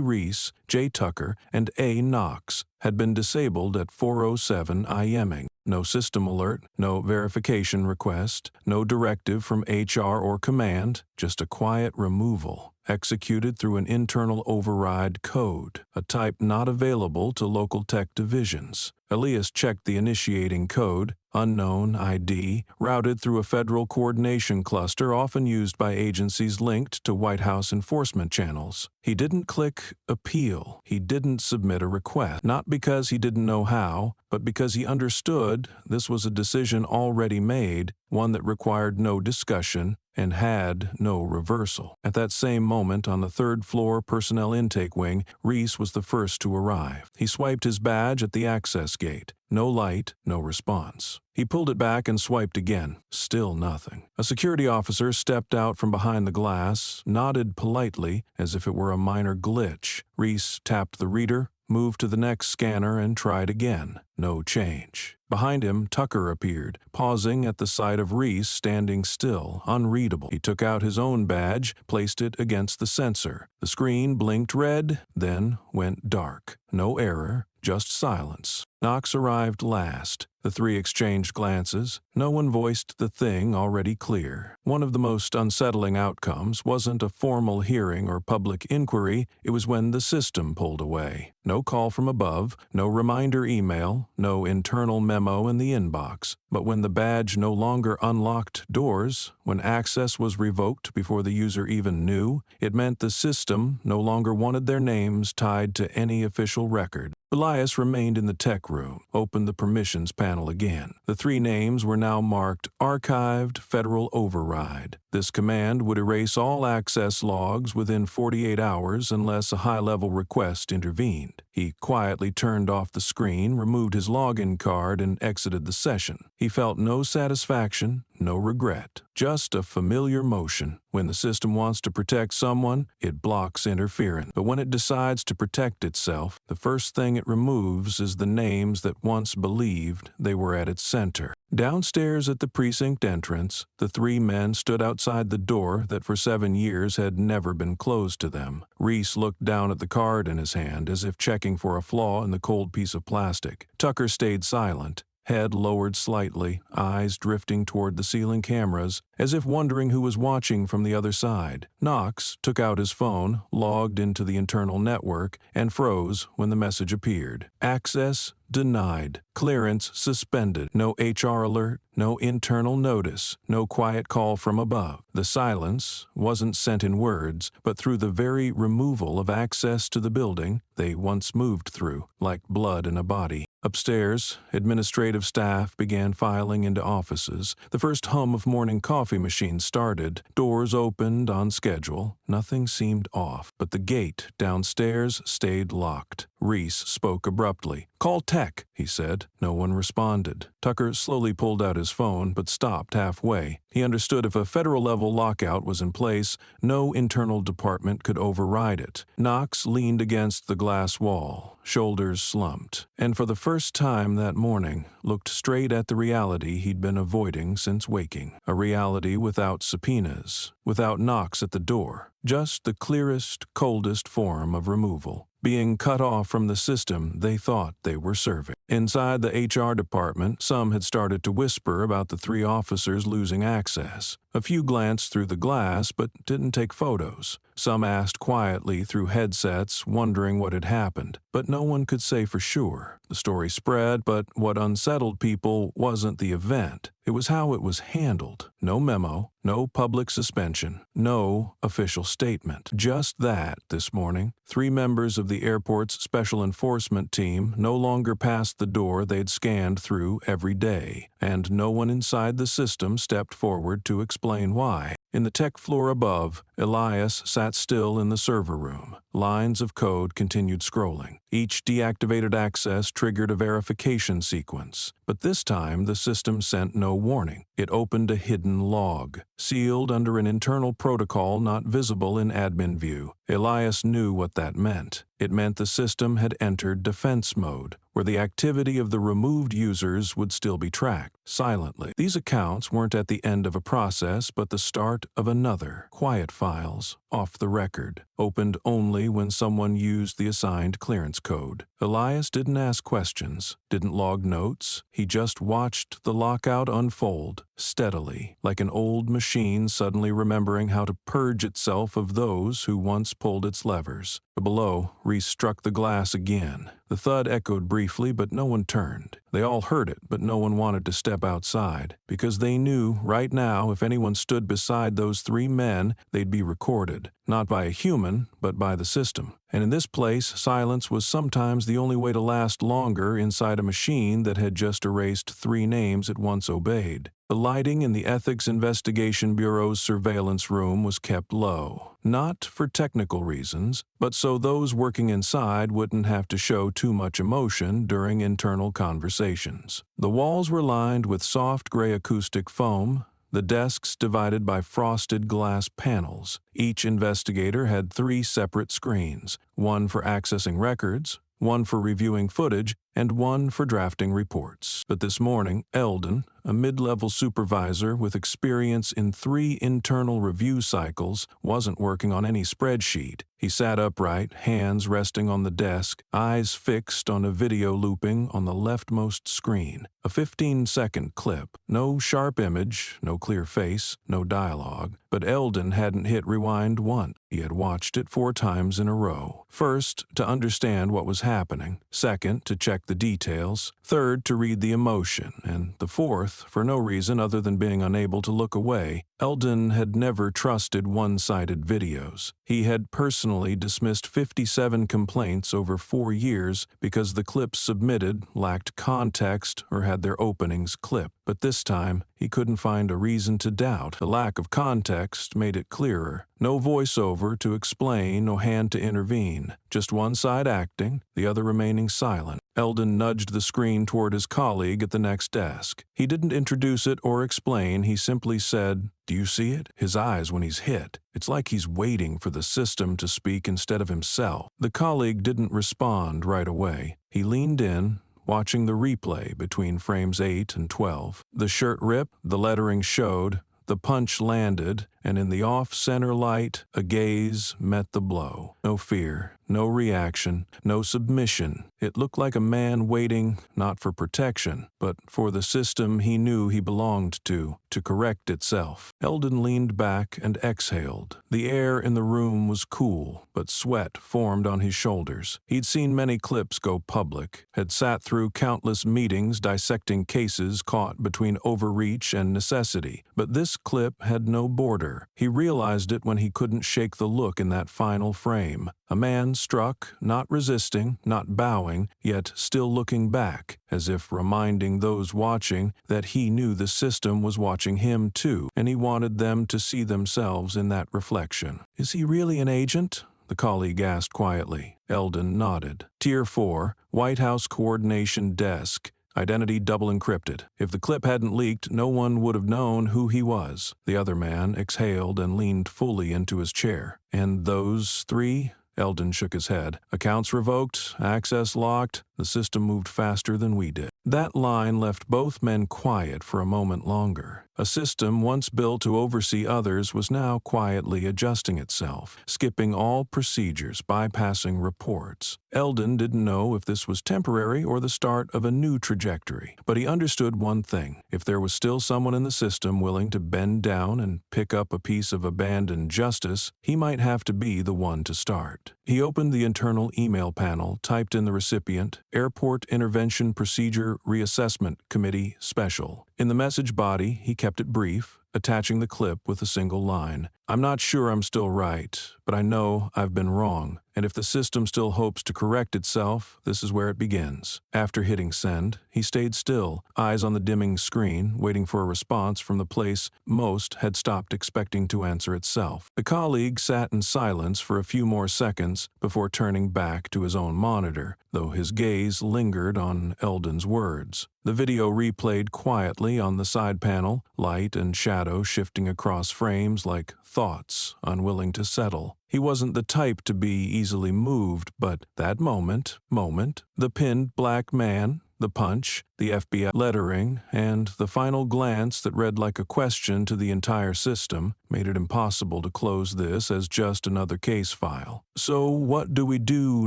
Reese, J. Tucker, and A. Knox had been disabled at 4:07 IMing. No system alert, no verification request, no directive from HR or command, just a quiet removal, executed through an internal override code, a type not available to local tech divisions. Elias checked the initiating code, unknown ID, routed through a federal coordination cluster often used by agencies linked to White House enforcement channels. He didn't click appeal. He didn't submit a request, not because he didn't know how, but because he understood this was a decision already made, one that required no discussion and had no reversal. At that same moment, on the 3rd floor personnel intake wing, Reese was the first to arrive. He swiped his badge at the access gate. No light, no response. He pulled it back and swiped again. Still nothing. A security officer stepped out from behind the glass, nodded politely as if it were a minor glitch. Reese tapped the reader, moved to the next scanner, and tried again. No change. Behind him, Tucker appeared, pausing at the sight of Reese standing still, unreadable. He took out his own badge, placed it against the sensor. The screen blinked red, then went dark. No error, just silence. Knox arrived last. The 3 exchanged glances. No one voiced the thing already clear. One of the most unsettling outcomes wasn't a formal hearing or public inquiry, it was when the system pulled away. No call from above, no reminder email, no internal memo in the inbox. But when the badge no longer unlocked doors, when access was revoked before the user even knew, it meant the system no longer wanted their names tied to any official record. Elias remained in the tech room, opened the permissions panel again. The 3 names were now marked Archived Federal Override. This command would erase all access logs within 48 hours unless a high-level request intervened. He quietly turned off the screen, removed his login card, and exited the session. He felt no satisfaction, no regret, just a familiar motion. When the system wants to protect someone, it blocks interference. But when it decides to protect itself, the first thing it removes is the names that once believed they were at its center. Downstairs at the precinct entrance, the 3 men stood outside the door that for 7 years had never been closed to them. Reese looked down at the card in his hand as if checking for a flaw in the cold piece of plastic. Tucker stayed silent, head lowered slightly, eyes drifting toward the ceiling cameras, as if wondering who was watching from the other side. Knox took out his phone, logged into the internal network, and froze when the message appeared. Access denied. Clearance suspended. No HR alert, no internal notice, no quiet call from above. The silence wasn't sent in words, but through the very removal of access to the building they once moved through, like blood in a body. Upstairs, administrative staff began filing into offices. The first hum of morning coffee machines started. Doors opened on schedule. Nothing seemed off, but the gate downstairs stayed locked. Reese spoke abruptly. "Call tech," he said. No one responded. Tucker slowly pulled out his phone, but stopped halfway. He understood if a federal-level lockout was in place, no internal department could override it. Knox leaned against the glass wall, shoulders slumped, and for the first time that morning looked straight at the reality he'd been avoiding since waking. A reality without subpoenas, without knocks at the door, just the clearest, coldest form of removal. Being cut off from the system they thought they were serving. Inside the HR department, some had started to whisper about the 3 officers losing access. A few glanced through the glass but didn't take photos. Some asked quietly through headsets, wondering what had happened. But no one could say for sure. The story spread, but what unsettled people wasn't the event. It was how it was handled. No memo, no public suspension, no official statement. Just that, this morning, 3 members of the airport's special enforcement team no longer passed the door they'd scanned through every day, and no one inside the system stepped forward to explain why. In the tech floor above, Elias sat still in the server room. Lines of code continued scrolling. Each deactivated access triggered a verification sequence. But this time, the system sent no warning. It opened a hidden log, sealed under an internal protocol not visible in admin view. Elias knew what that meant. It meant the system had entered defense mode, where the activity of the removed users would still be tracked, silently. These accounts weren't at the end of a process, but the start of another. Quiet files, off the record, opened only when someone used the assigned clearance code. Elias didn't ask questions, didn't log notes. He just watched the lockout unfold, steadily, like an old machine suddenly remembering how to purge itself of those who once pulled its levers. Below, Reese struck the glass again. The thud echoed briefly, but no one turned. They all heard it, but no one wanted to step outside, because they knew right now if anyone stood beside those 3 men, they'd be recorded, not by a human, but by the system. And in this place, silence was sometimes the only way to last longer inside a machine that had just erased 3 names it once obeyed. The lighting in the Ethics Investigation Bureau's surveillance room was kept low, not for technical reasons, but so those working inside wouldn't have to show too much emotion during internal conversations. The walls were lined with soft gray acoustic foam, the desks divided by frosted glass panels. Each investigator had 3 separate screens, one for accessing records, one for reviewing footage, and one for drafting reports. But this morning, Eldon, a mid-level supervisor with experience in 3 internal review cycles, wasn't working on any spreadsheet. He sat upright, hands resting on the desk, eyes fixed on a video looping on the leftmost screen. A 15-second clip. No sharp image, no clear face, no dialogue. But Eldon hadn't hit rewind once. He had watched it 4 times in a row. First, to understand what was happening. Second, to check the details. Third, to read the emotion. And the fourth, for no reason other than being unable to look away. Eldon had never trusted one-sided videos. He had personally dismissed 57 complaints over 4 years because the clips submitted lacked context or had their openings clipped. But this time, he couldn't find a reason to doubt. The lack of context made it clearer. No voiceover to explain, no hand to intervene. Just one side acting, the other remaining silent. Eldon nudged the screen toward his colleague at the next desk. He didn't introduce it or explain, he simply said, "Do you see it? His eyes when he's hit. It's like he's waiting for the system to speak instead of himself." The colleague didn't respond right away. He leaned in, watching the replay between frames 8 and 12. The shirt rip, the lettering showed, the punch landed, and in the off-center light, a gaze met the blow. No fear, no reaction, no submission. It looked like a man waiting, not for protection, but for the system he knew he belonged to correct itself. Eldon leaned back and exhaled. The air in the room was cool, but sweat formed on his shoulders. He'd seen many clips go public, had sat through countless meetings dissecting cases caught between overreach and necessity, but this clip had no border. other. He realized it when he couldn't shake the look in that final frame. A man struck, not resisting, not bowing, yet still looking back, as if reminding those watching that he knew the system was watching him too, and he wanted them to see themselves in that reflection. "Is he really an agent?" the colleague asked quietly. Eldon nodded. Tier 4, White House Coordination Desk. Identity double encrypted. If the clip hadn't leaked, no one would have known who he was. The other man exhaled and leaned fully into his chair. "And those three?" Eldon shook his head. "Accounts revoked, access locked. The system moved faster than we did." That line left both men quiet for a moment longer. A system once built to oversee others was now quietly adjusting itself, skipping all procedures, bypassing reports. Eldon didn't know if this was temporary or the start of a new trajectory, but he understood one thing. If there was still someone in the system willing to bend down and pick up a piece of abandoned justice, he might have to be the one to start. He opened the internal email panel, typed in the recipient, Airport Intervention Procedure Reassessment Committee Special. In the message body, he kept it brief, attaching the clip with a single line. "I'm not sure I'm still right, but I know I've been wrong, and if the system still hopes to correct itself, this is where it begins." After hitting send, he stayed still, eyes on the dimming screen, waiting for a response from the place most had stopped expecting to answer itself. The colleague sat in silence for a few more seconds before turning back to his own monitor, though his gaze lingered on Eldon's words. The video replayed quietly on the side panel, light and shadow shifting across frames like thoughts unwilling to settle. He wasn't the type to be easily moved, but that moment, the pinned black man, the punch, the FBI lettering, and the final glance that read like a question to the entire system made it impossible to close this as just another case file. "So what do we do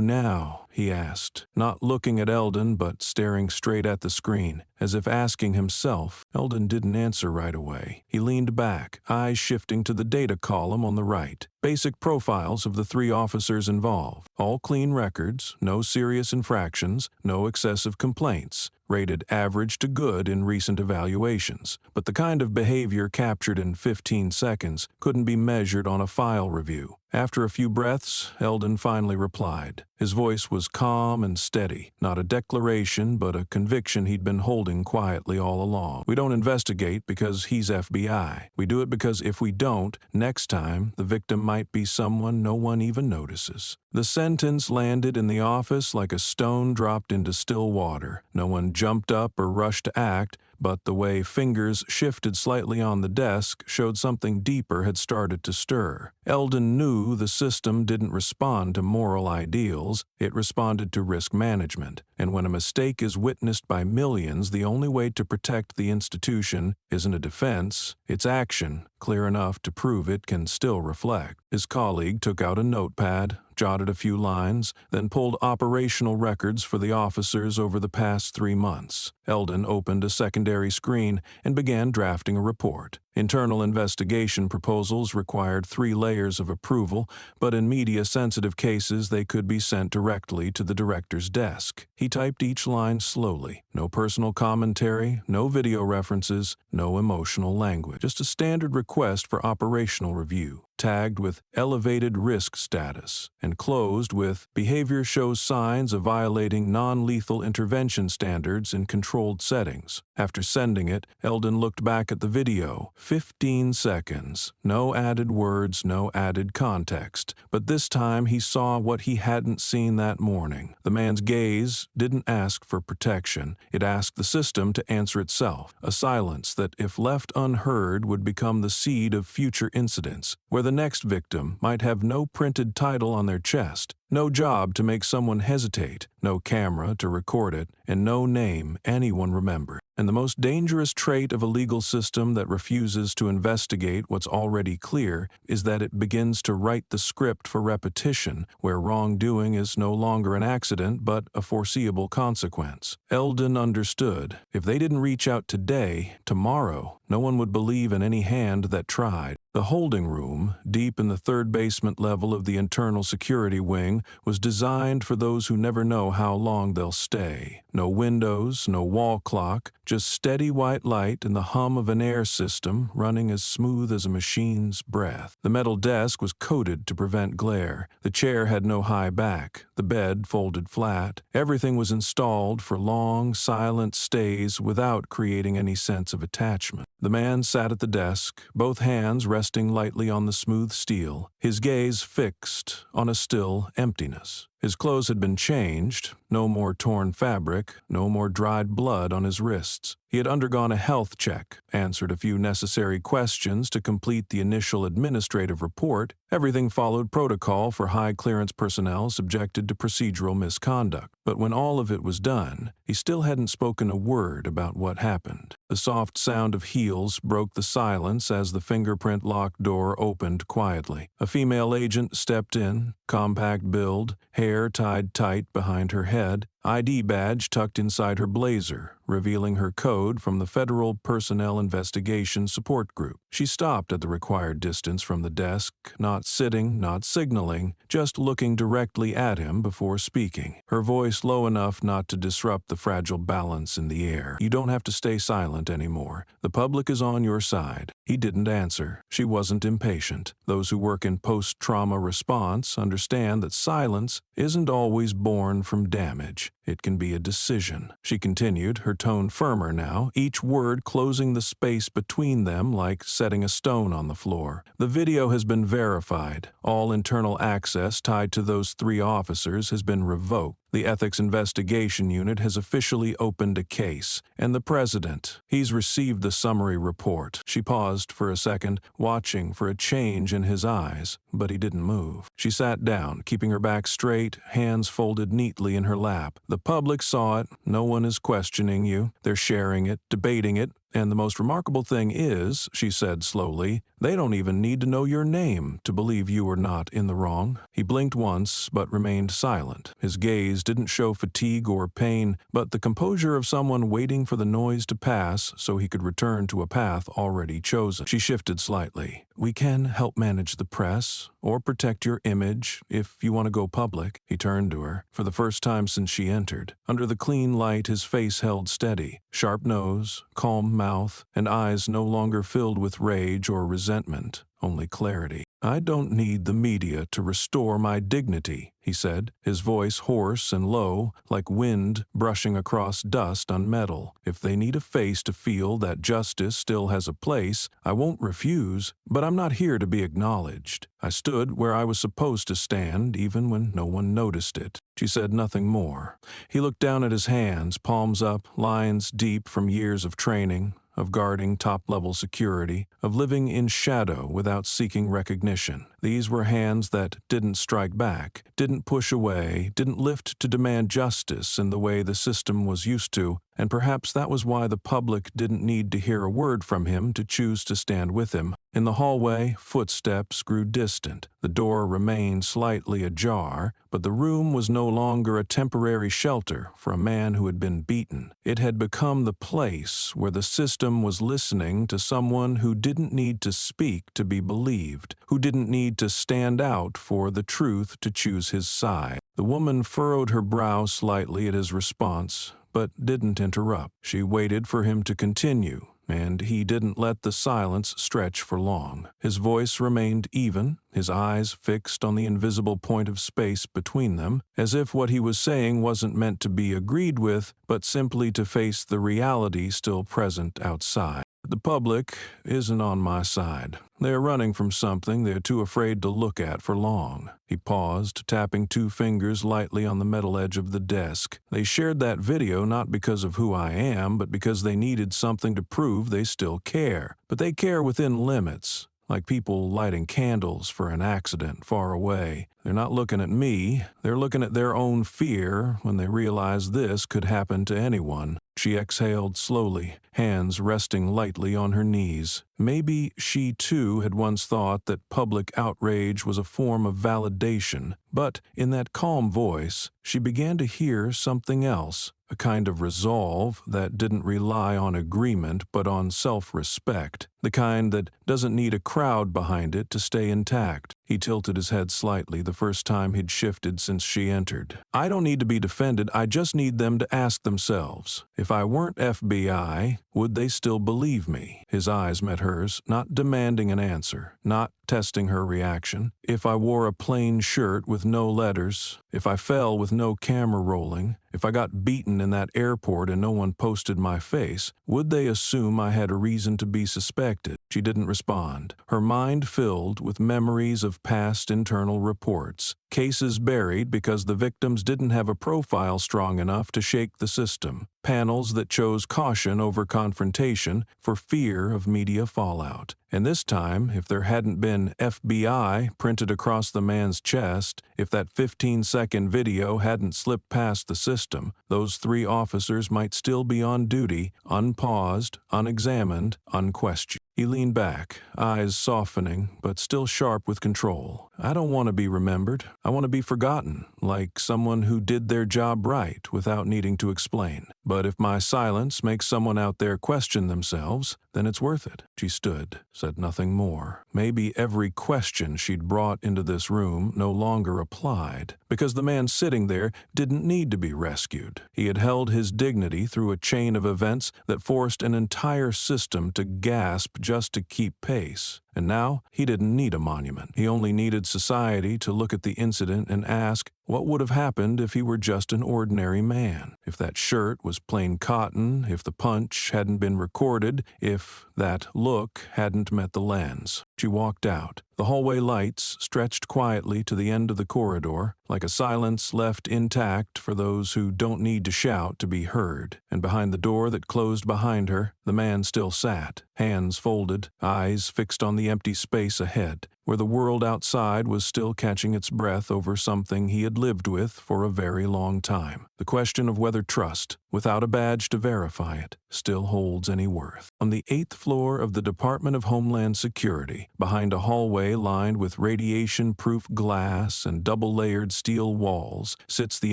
now?" he asked, not looking at Eldon but staring straight at the screen, as if asking himself. Eldon didn't answer right away. He leaned back, eyes shifting to the data column on the right. Basic profiles of the three officers involved. All clean records, no serious infractions, no excessive complaints. Rated average to good in recent evaluations, but the kind of behavior captured in 15 seconds couldn't be measured on a file review. After a few breaths, Eldon finally replied. His voice was calm and steady, not a declaration but a conviction he'd been holding quietly all along. "We don't investigate because he's FBI. We do it because if we don't, next time the victim might be someone no one even notices." The sentence landed in the office like a stone dropped into still water. No one jumped up or rushed to act, but the way fingers shifted slightly on the desk showed something deeper had started to stir. Eldon knew the system didn't respond to moral ideals, it responded to risk management. And when a mistake is witnessed by millions, the only way to protect the institution isn't a defense, it's action, clear enough to prove it can still reflect. His colleague took out a notepad, jotted a few lines, then pulled operational records for the officers over the past 3 months. Eldon opened a secondary screen and began drafting a report. Internal investigation proposals required 3 layers of approval, but in media-sensitive cases they could be sent directly to the director's desk. He typed each line slowly. No personal commentary, no video references, no emotional language. Just a standard request for operational review, tagged with elevated risk status, and closed with behavior shows signs of violating non-lethal intervention standards in controlled settings. After sending it, Eldon looked back at the video. 15 seconds. No added words, no added context. But this time he saw what he hadn't seen that morning. The man's gaze didn't ask for protection. It asked the system to answer itself. A silence that, if left unheard, would become the seed of future incidents, where the next victim might have no printed title on their chest, no job to make someone hesitate, no camera to record it, and no name anyone remembered. And the most dangerous trait of a legal system that refuses to investigate what's already clear is that it begins to write the script for repetition, where wrongdoing is no longer an accident but a foreseeable consequence. Eldon understood. If they didn't reach out today, tomorrow, no one would believe in any hand that tried. The holding room, deep in the third basement level of the internal security wing, was designed for those who never know how long they'll stay. No windows, no wall clock, just steady white light and the hum of an air system running as smooth as a machine's breath. The metal desk was coated to prevent glare. The chair had no high back. The bed folded flat. Everything was installed for long, silent stays without creating any sense of attachment. The man sat at the desk, both hands resting lightly on the smooth steel, his gaze fixed on a still emptiness. His clothes had been changed, no more torn fabric, no more dried blood on his wrists. He had undergone a health check, answered a few necessary questions to complete the initial administrative report. Everything followed protocol for high-clearance personnel subjected to procedural misconduct. But when all of it was done, he still hadn't spoken a word about what happened. The soft sound of heels broke the silence as the fingerprint lock door opened quietly. A female agent stepped in, compact build, hair tied tight behind her head, ID badge tucked inside her blazer, revealing her code from the Federal Personnel Investigation Support Group. She stopped at the required distance from the desk, not sitting, not signaling, just looking directly at him before speaking, her voice low enough not to disrupt the fragile balance in the air. "You don't have to stay silent anymore. The public is on your side." He didn't answer. She wasn't impatient. Those who work in post-trauma response understand that silence isn't always born from damage. It can be a decision. She continued, her tone firmer now, each word closing the space between them like setting a stone on the floor. "The video has been verified. All internal access tied to those 3 officers has been revoked. The Ethics Investigation Unit has officially opened a case, and the President, he's received the summary report." She paused for a second, watching for a change in his eyes, but he didn't move. She sat down, keeping her back straight, hands folded neatly in her lap. "The public saw it. No one is questioning you. They're sharing it, debating it. And the most remarkable thing is," she said slowly, "they don't even need to know your name to believe you were not in the wrong." He blinked once, but remained silent. His gaze didn't show fatigue or pain, but the composure of someone waiting for the noise to pass so he could return to a path already chosen. She shifted slightly. "We can help manage the press, or protect your image if you want to go public." He turned to her, for the first time since she entered. Under the clean light, his face held steady. Sharp nose, calm mouth, and eyes no longer filled with rage or resentment, only clarity. "I don't need the media to restore my dignity," he said, his voice hoarse and low, like wind brushing across dust on metal. "If they need a face to feel that justice still has a place, I won't refuse, but I'm not here to be acknowledged. I stood where I was supposed to stand, even when no one noticed it." She said nothing more. He looked down at his hands, palms up, lines deep from years of training, of guarding top-level security, of living in shadow without seeking recognition. These were hands that didn't strike back, didn't push away, didn't lift to demand justice in the way the system was used to, and perhaps that was why the public didn't need to hear a word from him to choose to stand with him. In the hallway, footsteps grew distant. The door remained slightly ajar, but the room was no longer a temporary shelter for a man who had been beaten. It had become the place where the system was listening to someone who didn't need to speak to be believed, who didn't need to stand out for the truth to choose his side. The woman furrowed her brow slightly at his response, but didn't interrupt. She waited for him to continue, and he didn't let the silence stretch for long. His voice remained even, his eyes fixed on the invisible point of space between them, as if what he was saying wasn't meant to be agreed with, but simply to face the reality still present outside. "The public isn't on my side. They're running from something they're too afraid to look at for long." He paused, tapping 2 fingers lightly on the metal edge of the desk. "They shared that video not because of who I am, but because they needed something to prove they still care. But they care within limits, like people lighting candles for an accident far away. They're not looking at me, they're looking at their own fear when they realize this could happen to anyone." She exhaled slowly, hands resting lightly on her knees. Maybe she too had once thought that public outrage was a form of validation, but in that calm voice, she began to hear something else, a kind of resolve that didn't rely on agreement but on self-respect, the kind that doesn't need a crowd behind it to stay intact. He tilted his head slightly the first time he'd shifted since she entered. I don't need to be defended, I just need them to ask themselves. If I weren't FBI, would they still believe me? His eyes met hers, not demanding an answer, not testing her reaction. If I wore a plain shirt with no letters, if I fell with no camera rolling, if I got beaten in that airport and no one posted my face, would they assume I had a reason to be suspected? She didn't respond, her mind filled with memories of past internal reports, cases buried because the victims didn't have a profile strong enough to shake the system, panels that chose caution over confrontation for fear of media fallout. And this time, if there hadn't been FBI printed across the man's chest, if that 15-second video hadn't slipped past the system, those 3 officers might still be on duty, unpaused, unexamined, unquestioned. He leaned back, eyes softening, but still sharp with control. I don't want to be remembered. I want to be forgotten, like someone who did their job right without needing to explain. But if my silence makes someone out there question themselves, then it's worth it. She stood, said nothing more. Maybe every question she'd brought into this room no longer applied, because the man sitting there didn't need to be rescued. He had held his dignity through a chain of events that forced an entire system to gasp just to keep pace. And now, he didn't need a monument. He only needed society to look at the incident and ask, what would have happened if he were just an ordinary man? If that shirt was plain cotton, if the punch hadn't been recorded, if that look hadn't met the lens. She walked out. The hallway lights stretched quietly to the end of the corridor, like a silence left intact for those who don't need to shout to be heard. And behind the door that closed behind her, the man still sat, hands folded, eyes fixed on the empty space ahead, where the world outside was still catching its breath over something he had lived with for a very long time. The question of whether trust, without a badge to verify it, still holds any worth. On the 8th floor of the Department of Homeland Security, behind a hallway lined with radiation-proof glass and double-layered steel walls, sits the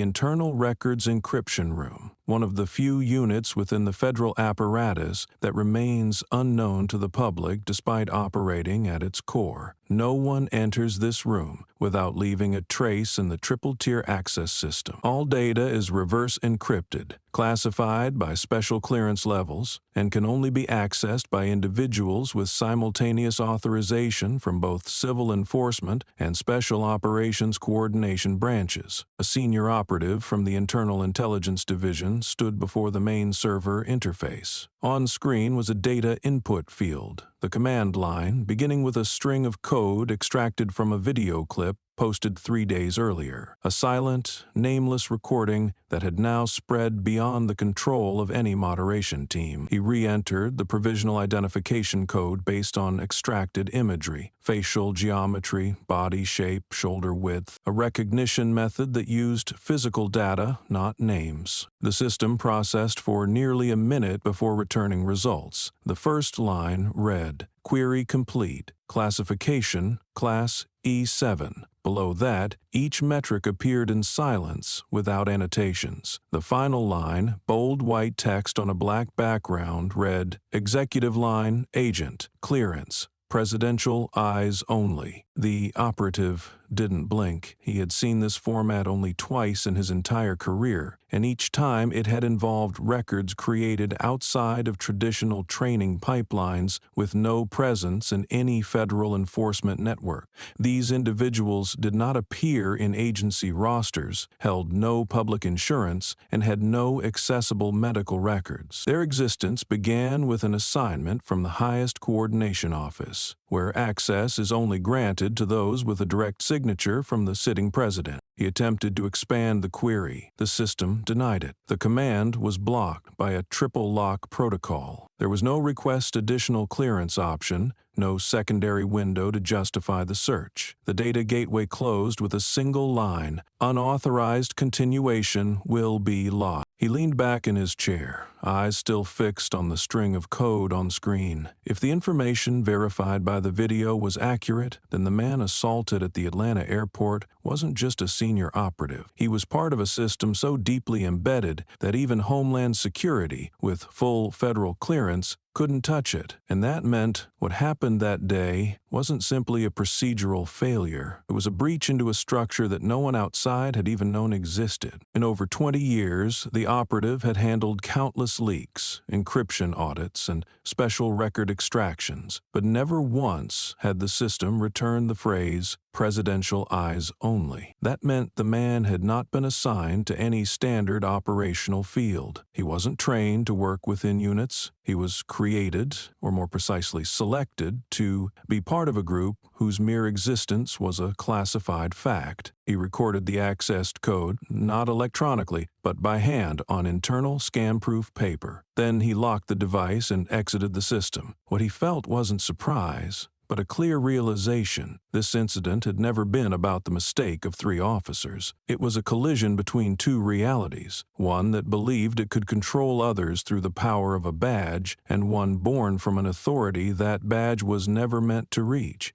Internal Records Encryption Room, one of the few units within the federal apparatus that remains unknown to the public despite operating at its core. No one enters this room without leaving a trace in the triple-tier access system. All data is reverse encrypted, classified by special clearance levels, and can only be accessed by individuals with simultaneous authorization from both civil enforcement and special operations coordination branches. A senior operative from the Internal Intelligence Division stood before the main server interface. On screen was a data input field, the command line, beginning with a string of code extracted from a video clip posted 3 days earlier, a silent, nameless recording that had now spread beyond the control of any moderation team. He re-entered the provisional identification code based on extracted imagery, facial geometry, body shape, shoulder width, a recognition method that used physical data, not names. The system processed for nearly a minute before returning results. The first line read, "Query complete. Classification, Class E7. Below that, each metric appeared in silence without annotations. The final line, bold white text on a black background, read, Executive Line, Agent, Clearance, Presidential Eyes Only. The operative didn't blink. He had seen this format only twice in his entire career, and each time it had involved records created outside of traditional training pipelines with no presence in any federal enforcement network. These individuals did not appear in agency rosters, held no public insurance, and had no accessible medical records. Their existence began with an assignment from the highest coordination office, where access is only granted to those with a direct signature from the sitting president. He attempted to expand the query. The system denied it. The command was blocked by a triple lock protocol. There was no request additional clearance option, no secondary window to justify the search. The data gateway closed with a single line, unauthorized continuation will be locked. He leaned back in his chair, eyes still fixed on the string of code on screen. If the information verified by the video was accurate, then the man assaulted at the Atlanta airport wasn't just a senior operative. He was part of a system so deeply embedded that even Homeland Security, with full federal clearance, couldn't touch it. And that meant what happened that day wasn't simply a procedural failure. It was a breach into a structure that no one outside had even known existed. In over 20 years, the operative had handled countless leaks, encryption audits, and special record extractions, but never once had the system returned the phrase, "presidential eyes only." That meant the man had not been assigned to any standard operational field. He wasn't trained to work within units. He was created, or more precisely selected, to be part of a group whose mere existence was a classified fact. He recorded the accessed code, not electronically, but by hand on internal scam-proof paper. Then he locked the device and exited the system. What he felt wasn't surprise, but a clear realization. This incident had never been about the mistake of 3 officers. It was a collision between 2 realities, one that believed it could control others through the power of a badge, and one born from an authority that badge was never meant to reach,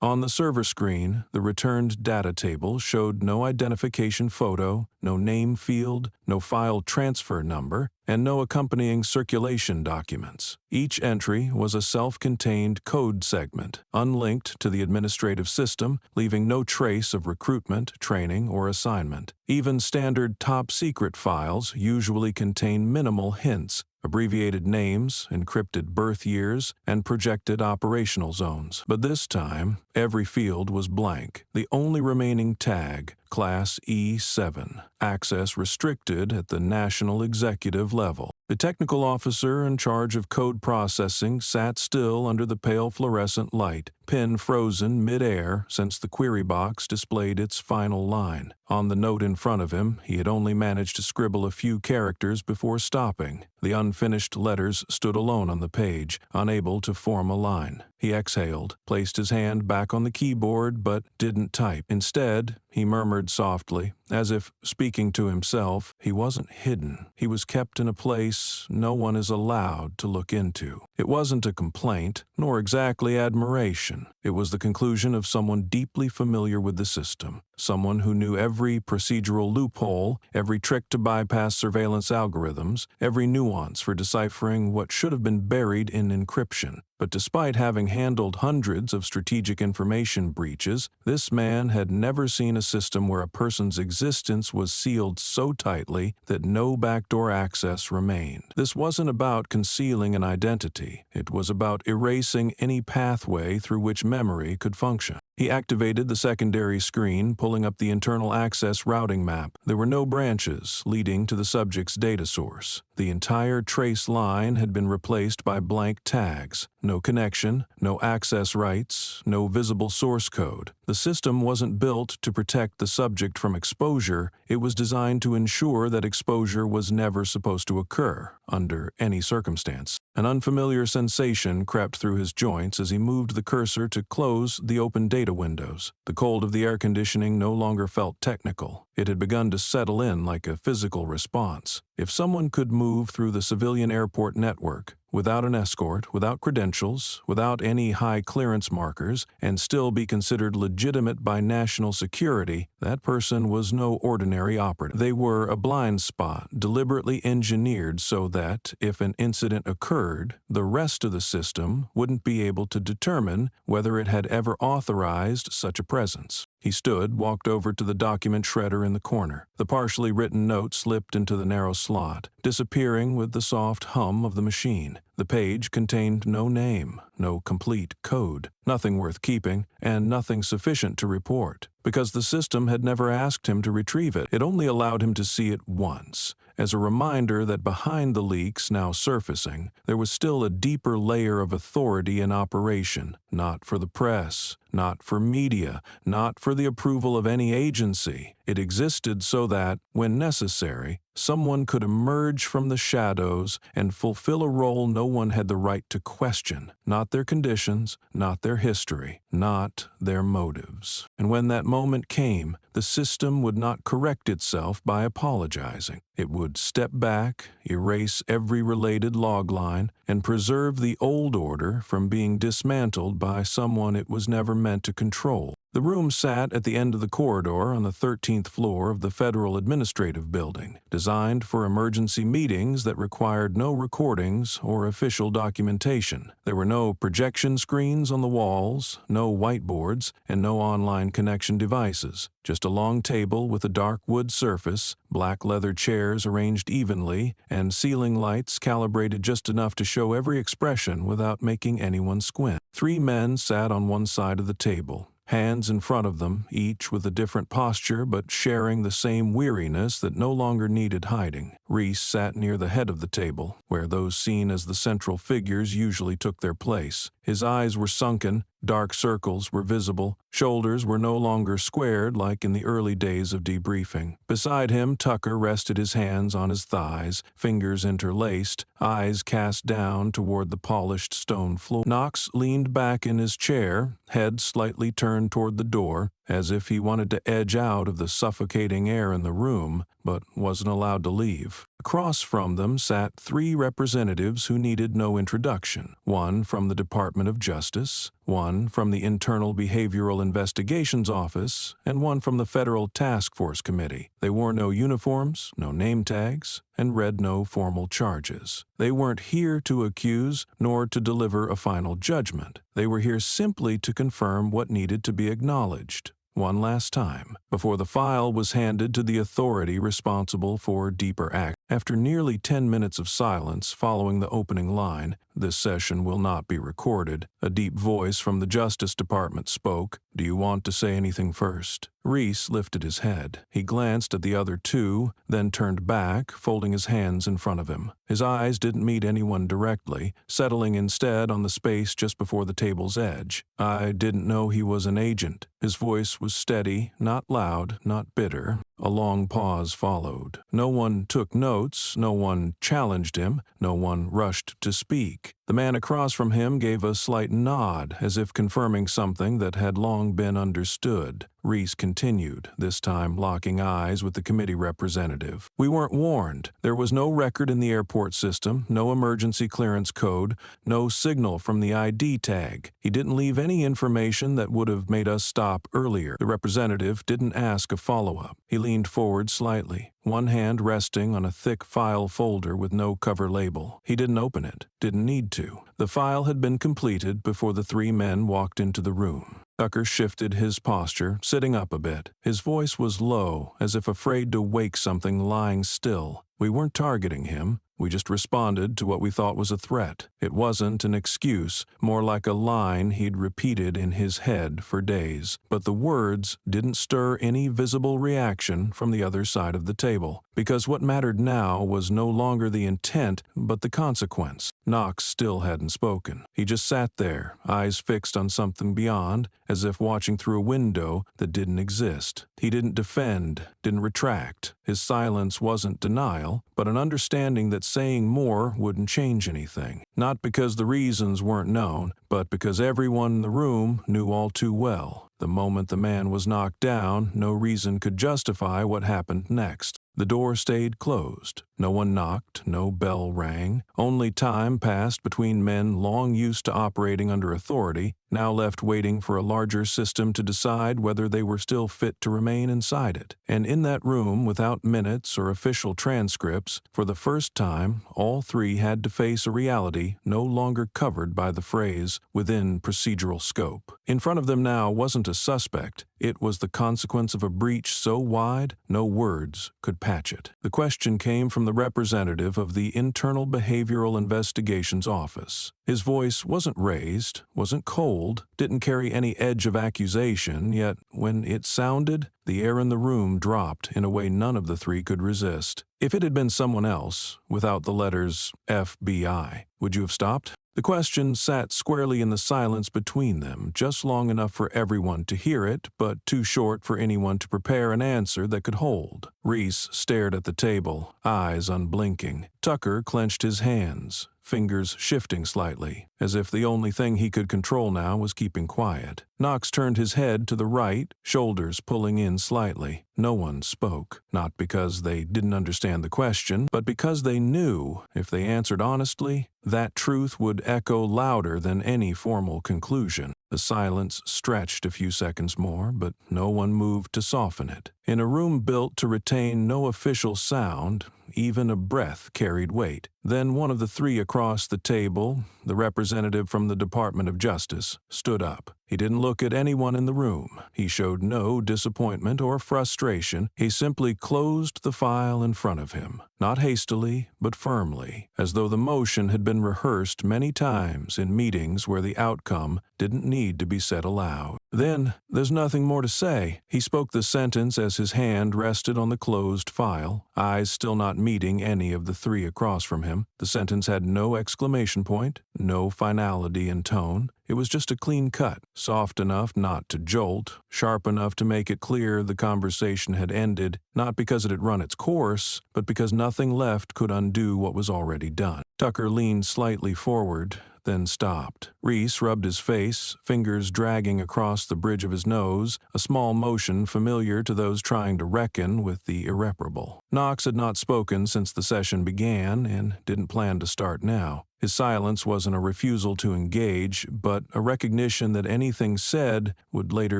On the server screen, the returned data table showed no identification photo, no name field, no file transfer number, and no accompanying circulation documents. Each entry was a self-contained code segment, unlinked to the administrative system, leaving no trace of recruitment, training, or assignment. Even standard top-secret files usually contain minimal hints, abbreviated names, encrypted birth years, and projected operational zones. But this time, every field was blank. The only remaining tag, Class E7, access restricted at the national executive level. The technical officer in charge of code processing sat still under the pale fluorescent light, pen frozen mid-air since the query box displayed its final line. On the note in front of him, he had only managed to scribble a few characters before stopping. The unfinished letters stood alone on the page, unable to form a line. He exhaled, placed his hand back on the keyboard, but didn't type. Instead, he murmured softly, as if speaking to himself. He wasn't hidden. He was kept in a place no one is allowed to look into. It wasn't a complaint, nor exactly admiration. It was the conclusion of someone deeply familiar with the system, someone who knew every procedural loophole, every trick to bypass surveillance algorithms, every nuance for deciphering what should have been buried in encryption. But despite having handled hundreds of strategic information breaches, this man had never seen a system where a person's existence was sealed so tightly that no backdoor access remained. This wasn't about concealing an identity. It was about erasing any pathway through which memory could function. He activated the secondary screen, pulling up the internal access routing map. There were no branches leading to the subject's data source. The entire trace line had been replaced by blank tags. No connection, no access rights, no visible source code. The system wasn't built to protect the subject from exposure. It was designed to ensure that exposure was never supposed to occur, under any circumstance. An unfamiliar sensation crept through his joints as he moved the cursor to close the open data windows. The cold of the air conditioning no longer felt technical. It had begun to settle in like a physical response. If someone could move through the civilian airport network, without an escort, without credentials, without any high clearance markers, and still be considered legitimate by national security, that person was no ordinary operative. They were a blind spot, deliberately engineered so that, if an incident occurred, the rest of the system wouldn't be able to determine whether it had ever authorized such a presence. He stood, walked over to the document shredder in the corner. The partially written note slipped into the narrow slot, disappearing with the soft hum of the machine. The page contained no name, no complete code, nothing worth keeping, and nothing sufficient to report. Because the system had never asked him to retrieve it, it only allowed him to see it once, as a reminder that behind the leaks now surfacing, there was still a deeper layer of authority in operation, not for the press, not for media, not for the approval of any agency. It existed so that, when necessary, someone could emerge from the shadows and fulfill a role no one had the right to question, not their conditions, not their history, not their motives. And when that moment came, the system would not correct itself by apologizing. It would step back, erase every related log line, and preserve the old order from being dismantled by someone it was never meant to control. The room sat at the end of the corridor on the 13th floor of the Federal Administrative Building, designed for emergency meetings that required no recordings or official documentation. There were no projection screens on the walls, no whiteboards, and no online connection devices. Just a long table with a dark wood surface, black leather chairs arranged evenly, and ceiling lights calibrated just enough to show every expression without making anyone squint. 3 men sat on one side of the table, hands in front of them, each with a different posture but sharing the same weariness that no longer needed hiding. Reese sat near the head of the table, where those seen as the central figures usually took their place. His eyes were sunken, dark circles were visible, shoulders were no longer squared like in the early days of debriefing. Beside him, Tucker rested his hands on his thighs, fingers interlaced, eyes cast down toward the polished stone floor. Knox leaned back in his chair, head slightly turned toward the door, as if he wanted to edge out of the suffocating air in the room, but wasn't allowed to leave. Across from them sat 3 representatives who needed no introduction, one from the Department of Justice, one from the Internal Behavioral Investigations Office, and one from the Federal Task Force Committee. They wore no uniforms, no name tags, and read no formal charges. They weren't here to accuse nor to deliver a final judgment. They were here simply to confirm what needed to be acknowledged one last time, before the file was handed to the authority responsible for deeper action. After nearly 10 minutes of silence following the opening line, "This session will not be recorded," a deep voice from the Justice Department spoke. "Do you want to say anything first?" Reese lifted his head. He glanced at the other 2, then turned back, folding his hands in front of him. His eyes didn't meet anyone directly, settling instead on the space just before the table's edge. "I didn't know he was an agent." His voice was steady, not loud, not bitter. A long pause followed. No one took notes, no one challenged him, no one rushed to speak. The man across from him gave a slight nod, as if confirming something that had long been understood. Reese continued, this time locking eyes with the committee representative. "We weren't warned. There was no record in the airport system, no emergency clearance code, no signal from the ID tag. He didn't leave any information that would have made us stop earlier." The representative didn't ask a follow-up. He leaned forward slightly, one hand resting on a thick file folder with no cover label. He didn't open it, didn't need to. The file had been completed before the 3 men walked into the room. Tucker shifted his posture, sitting up a bit. His voice was low, as if afraid to wake something lying still. "We weren't targeting him. We just responded to what we thought was a threat." It wasn't an excuse, more like a line he'd repeated in his head for days. But the words didn't stir any visible reaction from the other side of the table, because what mattered now was no longer the intent, but the consequence. Knox still hadn't spoken. He just sat there, eyes fixed on something beyond, as if watching through a window that didn't exist. He didn't defend, didn't retract. His silence wasn't denial, but an understanding that saying more wouldn't change anything. Not because the reasons weren't known, but because everyone in the room knew all too well. The moment the man was knocked down, no reason could justify what happened next. The door stayed closed. No one knocked, no bell rang. Only time passed between men long used to operating under authority, now left waiting for a larger system to decide whether they were still fit to remain inside it. And in that room, without minutes or official transcripts, for the first time, all 3 had to face a reality no longer covered by the phrase, "within procedural scope." In front of them now wasn't a suspect. It was the consequence of a breach so wide, no words could patch it. The question came from the representative of the Internal Behavioral Investigations Office. His voice wasn't raised, wasn't cold, didn't carry any edge of accusation, yet when it sounded, the air in the room dropped in a way none of the 3 could resist. "If it had been someone else, without the letters FBI, would you have stopped?" The question sat squarely in the silence between them, just long enough for everyone to hear it, but too short for anyone to prepare an answer that could hold. Reese stared at the table, eyes unblinking. Tucker clenched his hands, fingers shifting slightly, as if the only thing he could control now was keeping quiet. Knox turned his head to the right, shoulders pulling in slightly. No one spoke, not because they didn't understand the question, but because they knew, if they answered honestly, that truth would echo louder than any formal conclusion. The silence stretched a few seconds more, but no one moved to soften it. In a room built to retain no official sound, even a breath carried weight. Then one of the three across the table, the representative from the Department of Justice, stood up. He didn't look at anyone in the room. He showed no disappointment or frustration. He simply closed the file in front of him, not hastily, but firmly, as though the motion had been rehearsed many times in meetings where the outcome didn't need to be said aloud. Then, "There's nothing more to say." He spoke the sentence as his hand rested on the closed file, eyes still not meeting any of the three across from him. The sentence had no exclamation point, no finality in tone. It was just a clean cut, soft enough not to jolt, sharp enough to make it clear the conversation had ended, not because it had run its course, but because nothing left could undo what was already done. Tucker leaned slightly forward, then stopped. Reese rubbed his face, fingers dragging across the bridge of his nose, a small motion familiar to those trying to reckon with the irreparable. Knox had not spoken since the session began and didn't plan to start now. His silence wasn't a refusal to engage, but a recognition that anything said would later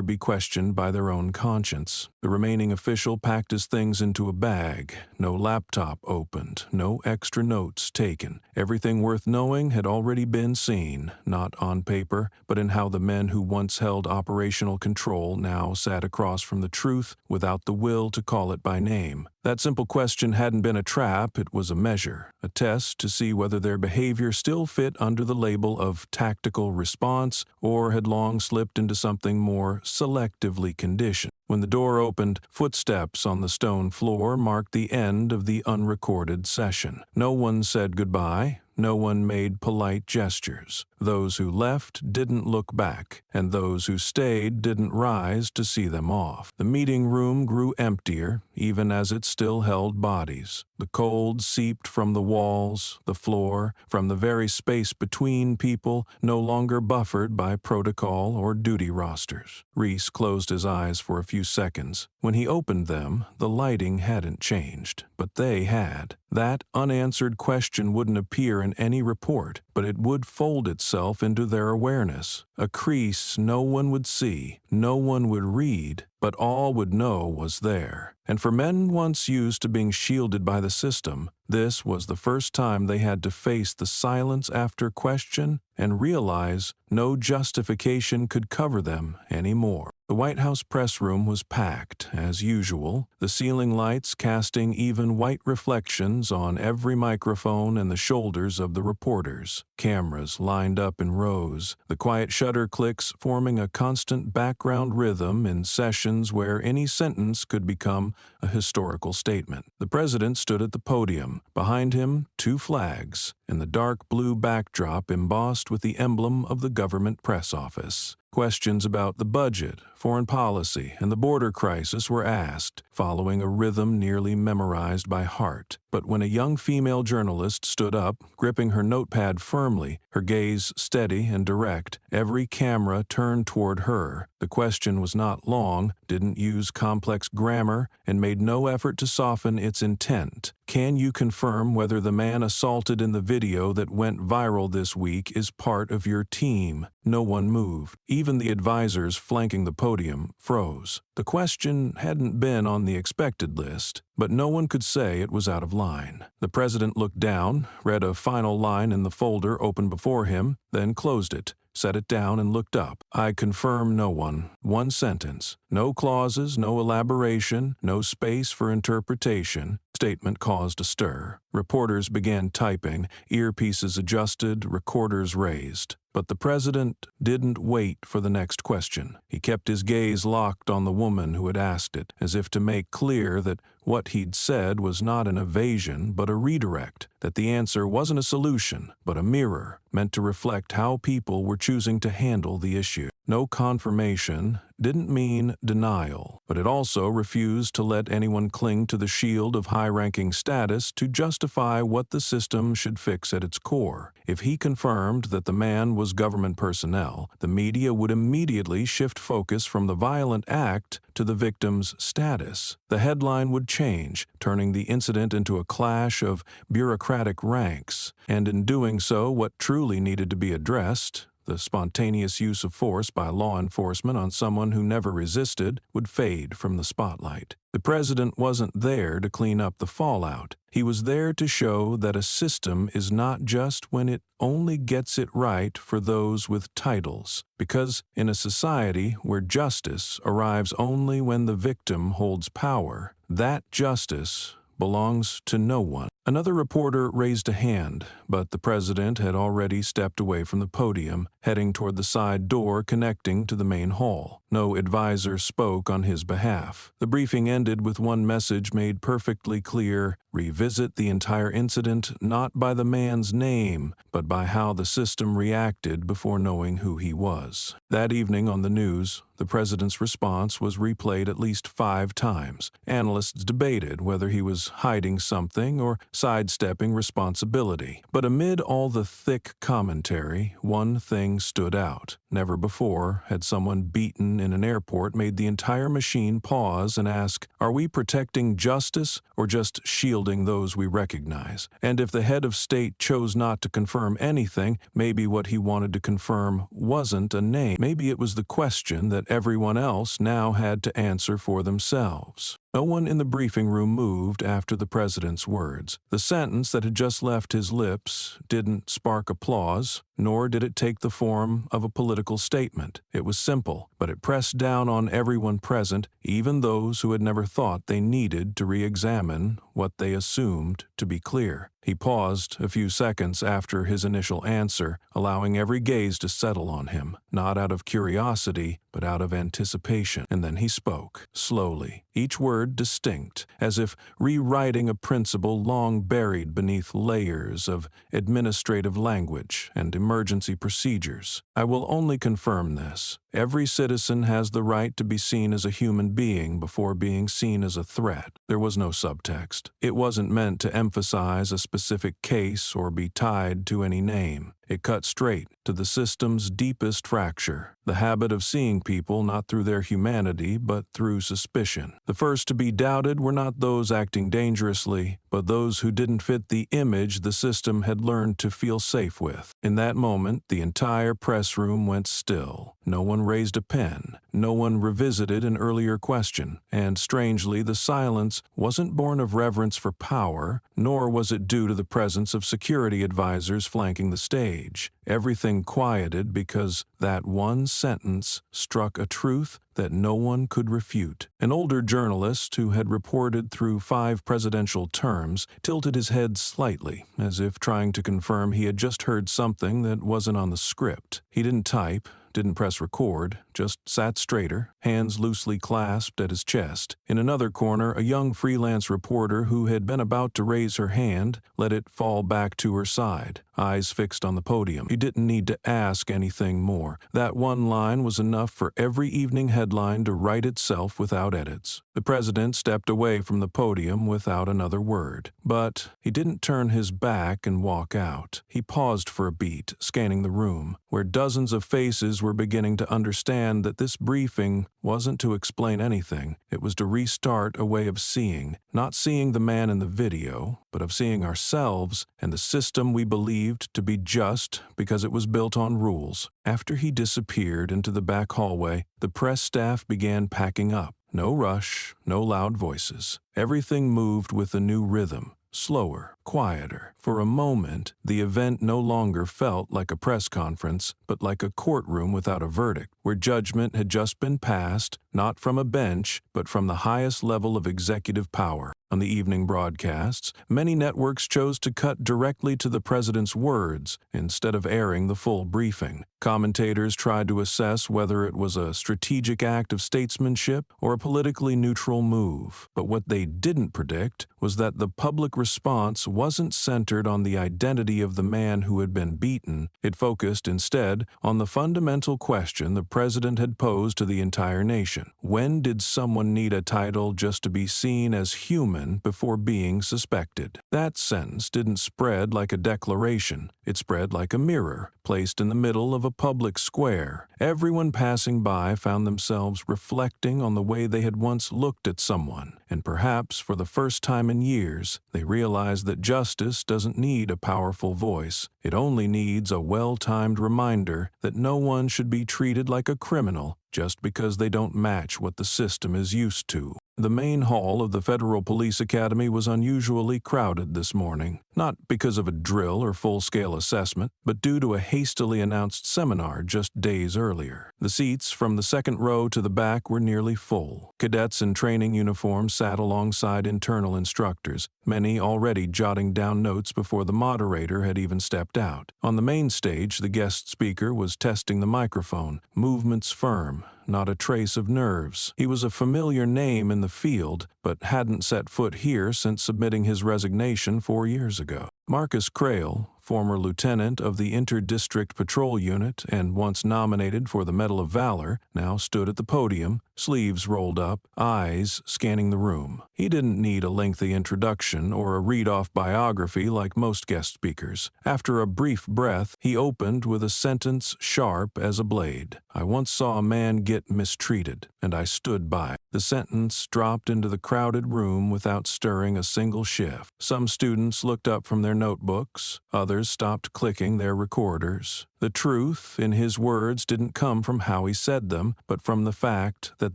be questioned by their own conscience. The remaining official packed his things into a bag. No laptop opened, no extra notes taken. Everything worth knowing had already been seen, not on paper, but in how the men who once held operational control now sat across from the truth without the will to call it by name. That simple question hadn't been a trap, it was a measure, a test to see whether their behavior still fit under the label of tactical response or had long slipped into something more selectively conditioned. When the door opened, footsteps on the stone floor marked the end of the unrecorded session. No one said goodbye. No one made polite gestures. Those who left didn't look back, and those who stayed didn't rise to see them off. The meeting room grew emptier, even as it still held bodies. The cold seeped from the walls, the floor, from the very space between people, no longer buffered by protocol or duty rosters. Reese closed his eyes for a few seconds. When he opened them, the lighting hadn't changed, but they had. That unanswered question wouldn't appear in any report, but it would fold itself into their awareness. A crease no one would see, no one would read, but all would know was there. And for men once used to being shielded by the system, this was the first time they had to face the silence after question and realize no justification could cover them anymore. The White House press room was packed, as usual, the ceiling lights casting even white reflections on every microphone and the shoulders of the reporters. Cameras lined up in rows, the quiet shutter clicks forming a constant background rhythm in sessions where any sentence could become a historical statement. The president stood at the podium. Behind him, two flags, and the dark blue backdrop embossed with the emblem of the government press office. Questions about the budget, foreign policy, and the border crisis were asked, following a rhythm nearly memorized by heart. But when a young female journalist stood up, gripping her notepad firmly, her gaze steady and direct, every camera turned toward her. The question was not long, didn't use complex grammar, and made no effort to soften its intent. Can you confirm whether the man assaulted in the video that went viral this week is part of your team? No one moved. Even the advisors flanking the podium froze. The question hadn't been on the expected list, but no one could say it was out of line. The president looked down, read a final line in the folder open before him, then closed it, set it down and looked up. "I confirm no one." One sentence. No clauses, no elaboration, no space for interpretation. Statement caused a stir. Reporters began typing, earpieces adjusted, recorders raised. But the president didn't wait for the next question. He kept his gaze locked on the woman who had asked it, as if to make clear that what he'd said was not an evasion but a redirect, that the answer wasn't a solution but a mirror, meant to reflect how people were choosing to handle the issue. No confirmation didn't mean denial, but it also refused to let anyone cling to the shield of high-ranking status to justify what the system should fix at its core. If he confirmed that the man was government personnel, the media would immediately shift focus from the violent act to the victim's status. The headline would change, turning the incident into a clash of bureaucratic ranks, and in doing so, what truly needed to be addressed, the spontaneous use of force by law enforcement on someone who never resisted, would fade from the spotlight. The president wasn't there to clean up the fallout. He was there to show that a system is not just when it only gets it right for those with titles. Because in a society where justice arrives only when the victim holds power, that justice belongs to no one. Another reporter raised a hand, but the president had already stepped away from the podium, heading toward the side door connecting to the main hall. No advisor spoke on his behalf. The briefing ended with one message made perfectly clear: revisit the entire incident not by the man's name, but by how the system reacted before knowing who he was. That evening on the news, the president's response was replayed at least 5 times. Analysts debated whether he was hiding something or sidestepping responsibility. But amid all the thick commentary, one thing stood out. Never before had someone beaten in an airport made the entire machine pause and ask, "Are we protecting justice or just shielding those we recognize?" And if the head of state chose not to confirm anything, maybe what he wanted to confirm wasn't a name. Maybe it was the question that everyone else now had to answer for themselves. No one in the briefing room moved after the president's words. The sentence that had just left his lips didn't spark applause, nor did it take the form of a political statement. It was simple, but it pressed down on everyone present, even those who had never thought they needed to re-examine what they assumed to be clear. He paused a few seconds after his initial answer, allowing every gaze to settle on him, not out of curiosity, but out of anticipation. And then he spoke, slowly, each word distinct, as if rewriting a principle long buried beneath layers of administrative language and emergency procedures. "I will only confirm this. Every citizen has the right to be seen as a human being before being seen as a threat." There was no subtext. It wasn't meant to emphasize a specific case or be tied to any name. It cut straight to the system's deepest fracture, the habit of seeing people not through their humanity but through suspicion. The first to be doubted were not those acting dangerously, but those who didn't fit the image the system had learned to feel safe with. In that moment, the entire press room went still. No one raised a pen. No one revisited an earlier question. And strangely, the silence wasn't born of reverence for power, nor was it due to the presence of security advisors flanking the stage. Everything quieted because that one sentence struck a truth that no one could refute. An older journalist who had reported through 5 presidential terms tilted his head slightly, as if trying to confirm he had just heard something that wasn't on the script. He didn't type, didn't press record, just sat straighter, hands loosely clasped at his chest. In another corner, a young freelance reporter who had been about to raise her hand let it fall back to her side, eyes fixed on the podium. He didn't need to ask anything more. That one line was enough for every evening headline to write itself without edits. The president stepped away from the podium without another word. But he didn't turn his back and walk out. He paused for a beat, scanning the room, where dozens of faces were beginning to understand that this briefing wasn't to explain anything. It was to restart a way of seeing, not seeing the man in the video, but of seeing ourselves and the system we believed to be just because it was built on rules. After he disappeared into the back hallway, the press staff began packing up. No rush, no loud voices. Everything moved with a new rhythm. Slower, quieter. For a moment, the event no longer felt like a press conference, but like a courtroom without a verdict, where judgment had just been passed, not from a bench, but from the highest level of executive power. On the evening broadcasts, many networks chose to cut directly to the president's words instead of airing the full briefing. Commentators tried to assess whether it was a strategic act of statesmanship or a politically neutral move. But what they didn't predict was that the public response wasn't centered on the identity of the man who had been beaten. It focused instead on the fundamental question the president had posed to the entire nation. When did someone need a title just to be seen as human before being suspected? That sentence didn't spread like a declaration. It spread like a mirror, placed in the middle of a public square. Everyone passing by found themselves reflecting on the way they had once looked at someone, and perhaps for the first time in years, they realized that justice doesn't need a powerful voice. It only needs a well-timed reminder that no one should be treated like a criminal just because they don't match what the system is used to. The main hall of the Federal Police Academy was unusually crowded this morning, not because of a drill or full-scale assessment, but due to a hastily announced seminar just days earlier. The seats from the second row to the back were nearly full. Cadets in training uniforms sat alongside internal instructors, many already jotting down notes before the moderator had even stepped out. On the main stage, the guest speaker was testing the microphone, movements firm, not a trace of nerves. He was a familiar name in the field, but hadn't set foot here since submitting his resignation 4 years ago. Marcus Crail, former lieutenant of the Inter-District Patrol Unit and once nominated for the Medal of Valor, now stood at the podium, sleeves rolled up, eyes scanning the room. He didn't need a lengthy introduction or a read-off biography like most guest speakers. After a brief breath, he opened with a sentence sharp as a blade. "I once saw a man get mistreated, and I stood by." The sentence dropped into the crowded room without stirring a single shift. Some students looked up from their notebooks, others stopped clicking their recorders. The truth in his words didn't come from how he said them, but from the fact that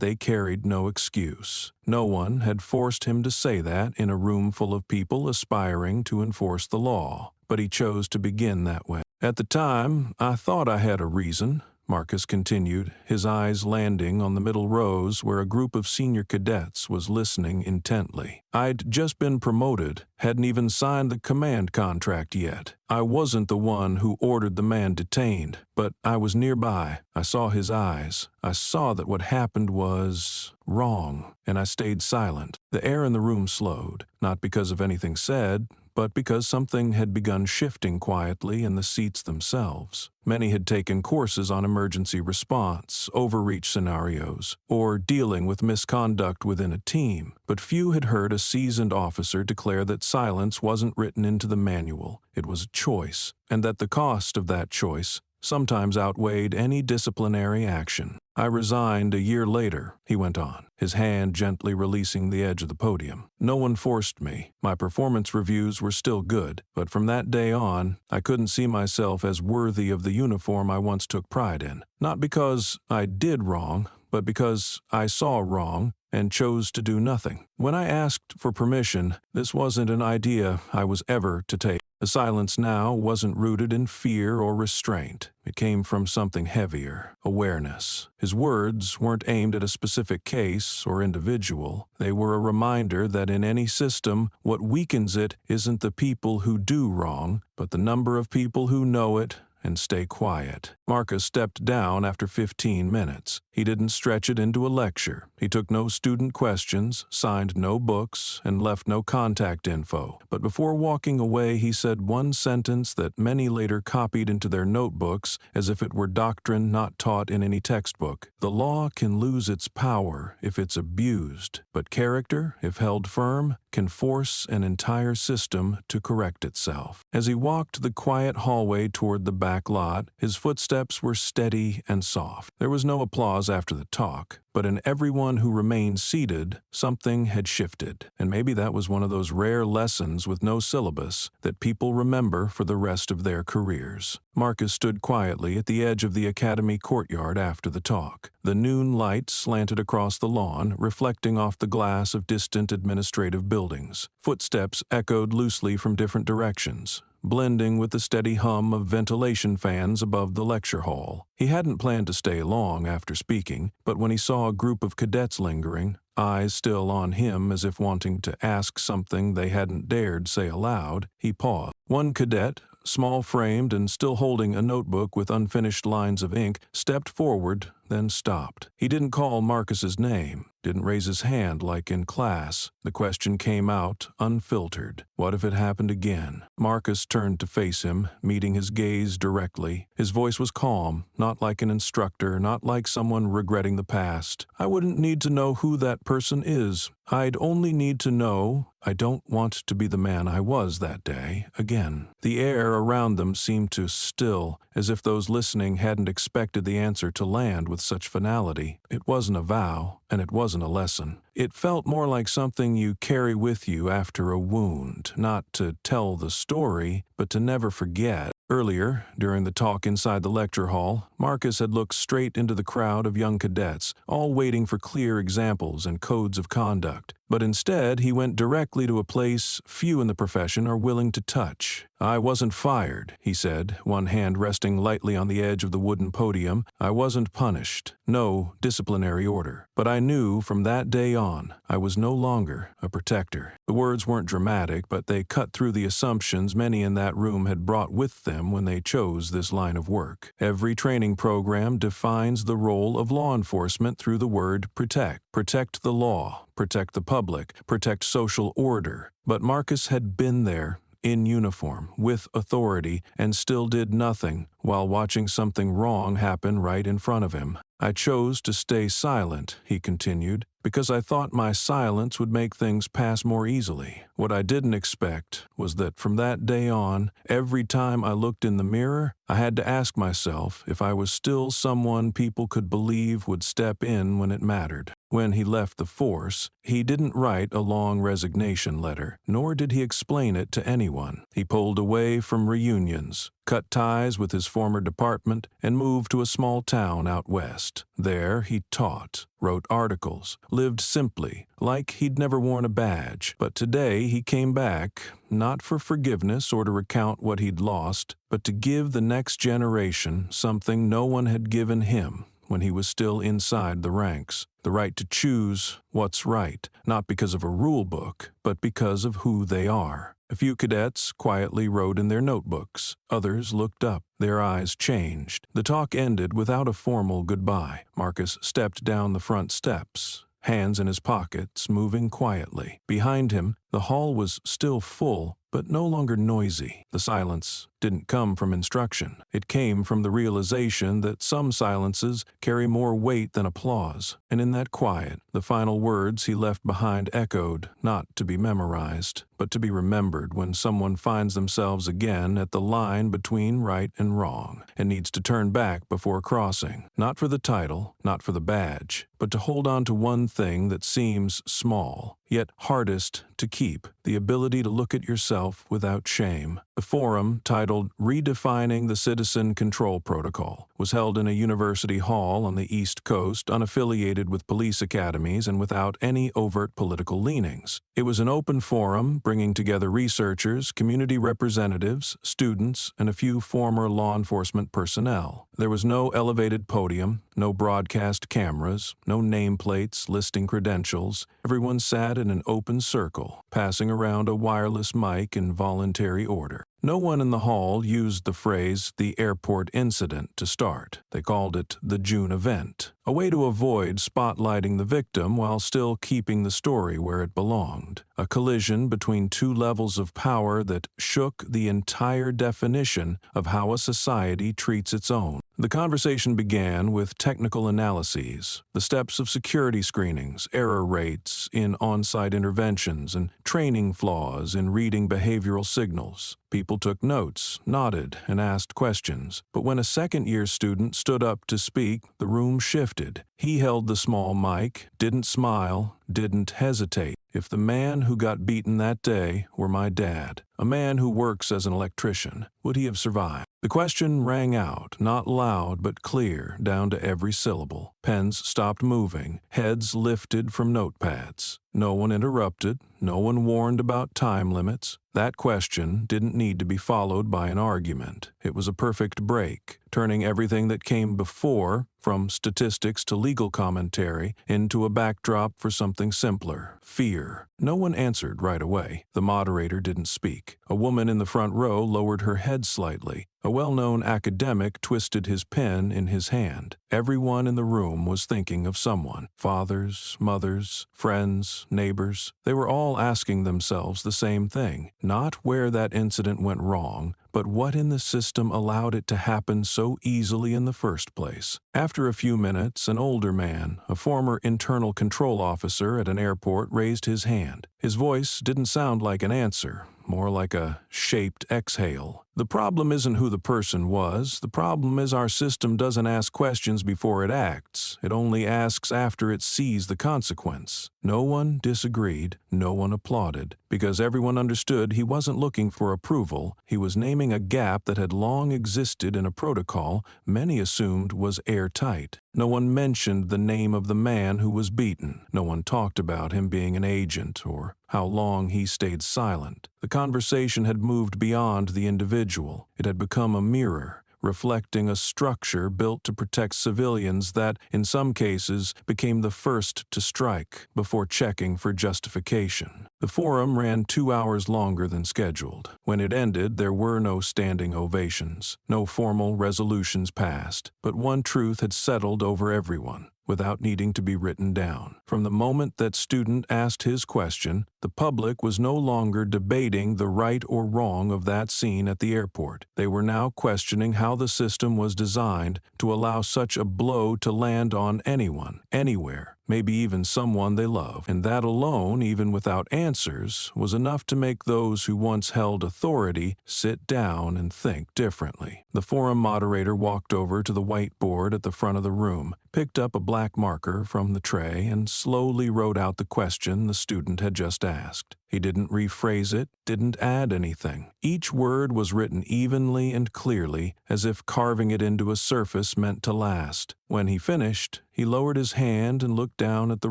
they carried no excuse. No one had forced him to say that in a room full of people aspiring to enforce the law, but he chose to begin that way. "At the time, I thought I had a reason," Marcus continued, his eyes landing on the middle rows where a group of senior cadets was listening intently. "I'd just been promoted, hadn't even signed the command contract yet. I wasn't the one who ordered the man detained, but I was nearby. I saw his eyes. I saw that what happened was wrong, and I stayed silent." The air in the room slowed, not because of anything said, but because something had begun shifting quietly in the seats themselves. Many had taken courses on emergency response, overreach scenarios, or dealing with misconduct within a team, but few had heard a seasoned officer declare that silence wasn't written into the manual, it was a choice, and that the cost of that choice sometimes outweighed any disciplinary action. "I resigned a year later," he went on, his hand gently releasing the edge of the podium. "No one forced me. My performance reviews were still good, but from that day on, I couldn't see myself as worthy of the uniform I once took pride in. Not because I did wrong, but because I saw wrong and chose to do nothing. When I asked for permission, this wasn't an idea I was ever to take. The silence now wasn't rooted in fear or restraint. It came from something heavier, awareness. His words weren't aimed at a specific case or individual. They were a reminder that in any system, what weakens it isn't the people who do wrong, but the number of people who know it and stay quiet. Marcus stepped down after 15 minutes. He didn't stretch it into a lecture. He took no student questions, signed no books, and left no contact info. But before walking away, he said one sentence that many later copied into their notebooks as if it were doctrine not taught in any textbook. "The law can lose its power if it's abused, but character, if held firm, can force an entire system to correct itself." As he walked the quiet hallway toward the back lot, his footsteps were steady and soft. There was no applause after the talk, but in everyone who remained seated, something had shifted. And maybe that was one of those rare lessons with no syllabus that people remember for the rest of their careers. Marcus stood quietly at the edge of the academy courtyard after the talk. The noon light slanted across the lawn, reflecting off the glass of distant administrative buildings. Footsteps echoed loosely from different directions, blending with the steady hum of ventilation fans above the lecture hall. He hadn't planned to stay long after speaking, but when he saw a group of cadets lingering, eyes still on him as if wanting to ask something they hadn't dared say aloud, he paused. One cadet, small-framed and still holding a notebook with unfinished lines of ink, stepped forward, then stopped. He didn't call Marcus's name, didn't raise his hand like in class. The question came out, unfiltered. What if it happened again? Marcus turned to face him, meeting his gaze directly. His voice was calm, not like an instructor, not like someone regretting the past. I wouldn't need to know who that person is. I'd only need to know I don't want to be the man I was that day again. The air around them seemed to still, as if those listening hadn't expected the answer to land with such finality. It wasn't a vow, and it wasn't a lesson. It felt more like something you carry with you after a wound, not to tell the story, but to never forget. Earlier, during the talk inside the lecture hall, Marcus had looked straight into the crowd of young cadets, all waiting for clear examples and codes of conduct. But instead, he went directly to a place few in the profession are willing to touch. I wasn't fired, he said, one hand resting lightly on the edge of the wooden podium. I wasn't punished. No disciplinary order. But I knew from that day on, I was no longer a protector. The words weren't dramatic, but they cut through the assumptions many in that room had brought with them when they chose this line of work. Every training program defines the role of law enforcement through the word protect. Protect the law, protect the public, protect social order. But Marcus had been there, in uniform, with authority, and still did nothing while watching something wrong happen right in front of him. I chose to stay silent, he continued, because I thought my silence would make things pass more easily. What I didn't expect was that from that day on, every time I looked in the mirror, I had to ask myself if I was still someone people could believe would step in when it mattered. When he left the force, he didn't write a long resignation letter, nor did he explain it to anyone. He pulled away from reunions, cut ties with his former department, and moved to a small town out west. There he taught, wrote articles, lived simply, like he'd never worn a badge. But today he came back, not for forgiveness or to recount what he'd lost, but to give the next generation something no one had given him when he was still inside the ranks. The right to choose what's right, not because of a rule book, but because of who they are. A few cadets quietly wrote in their notebooks. Others looked up. Their eyes changed. The talk ended without a formal goodbye. Marcus stepped down the front steps, hands in his pockets, moving quietly. Behind him, the hall was still full, but no longer noisy. The silence didn't come from instruction. It came from the realization that some silences carry more weight than applause. And in that quiet, the final words he left behind echoed, not to be memorized, but to be remembered when someone finds themselves again at the line between right and wrong, and needs to turn back before crossing. Not for the title, not for the badge, but to hold on to one thing that seems small, yet hardest to keep, the ability to look at yourself without shame. The forum, titled Redefining the Citizen Control Protocol, was held in a university hall on the East Coast, unaffiliated with police academies and without any overt political leanings. It was an open forum, bringing together researchers, community representatives, students, and a few former law enforcement personnel. There was no elevated podium, no broadcast cameras, no nameplates listing credentials. Everyone sat in an open circle, passing around a wireless mic in voluntary order. No one in the hall used the phrase "the airport incident" to start. They called it the June event, a way to avoid spotlighting the victim while still keeping the story where it belonged. A collision between two levels of power that shook the entire definition of how a society treats its own. The conversation began with technical analyses, the steps of security screenings, error rates in on-site interventions, and training flaws in reading behavioral signals. People took notes, nodded, and asked questions. But when a second-year student stood up to speak, the room shifted. He held the small mic, didn't smile, didn't hesitate. If the man who got beaten that day were my dad, a man who works as an electrician, would he have survived? The question rang out, not loud but clear, down to every syllable. Pens stopped moving, heads lifted from notepads. No one interrupted, no one warned about time limits. That question didn't need to be followed by an argument. It was a perfect break, turning everything that came before, from statistics to legal commentary, into a backdrop for something simpler: fear. No one answered right away. The moderator didn't speak. A woman in the front row lowered her head slightly. A well-known academic twisted his pen in his hand. Everyone in the room was thinking of someone. Fathers, mothers, friends, neighbors. They were all asking themselves the same thing. Not where that incident went wrong, but what in the system allowed it to happen so easily in the first place. After a few minutes, an older man, a former internal control officer at an airport, raised his hand. His voice didn't sound like an answer, more like a shaped exhale. The problem isn't who the person was. The problem is our system doesn't ask questions before it acts. It only asks after it sees the consequence. No one disagreed. No one applauded, because everyone understood he wasn't looking for approval. He was naming a gap that had long existed in a protocol many assumed was airtight. No one mentioned the name of the man who was beaten. No one talked about him being an agent or how long he stayed silent. The conversation had moved beyond the individual. It had become a mirror, reflecting a structure built to protect civilians that, in some cases, became the first to strike before checking for justification. The forum ran 2 hours longer than scheduled. When it ended, there were no standing ovations. No formal resolutions passed, but one truth had settled over everyone, without needing to be written down. From the moment that student asked his question, the public was no longer debating the right or wrong of that scene at the airport. They were now questioning how the system was designed to allow such a blow to land on anyone, anywhere, maybe even someone they love. And that alone, even without answers, was enough to make those who once held authority sit down and think differently. The forum moderator walked over to the whiteboard at the front of the room, picked up a black marker from the tray, and slowly wrote out the question the student had just asked. He didn't rephrase it, didn't add anything. Each word was written evenly and clearly, as if carving it into a surface meant to last. When he finished, he lowered his hand and looked down at the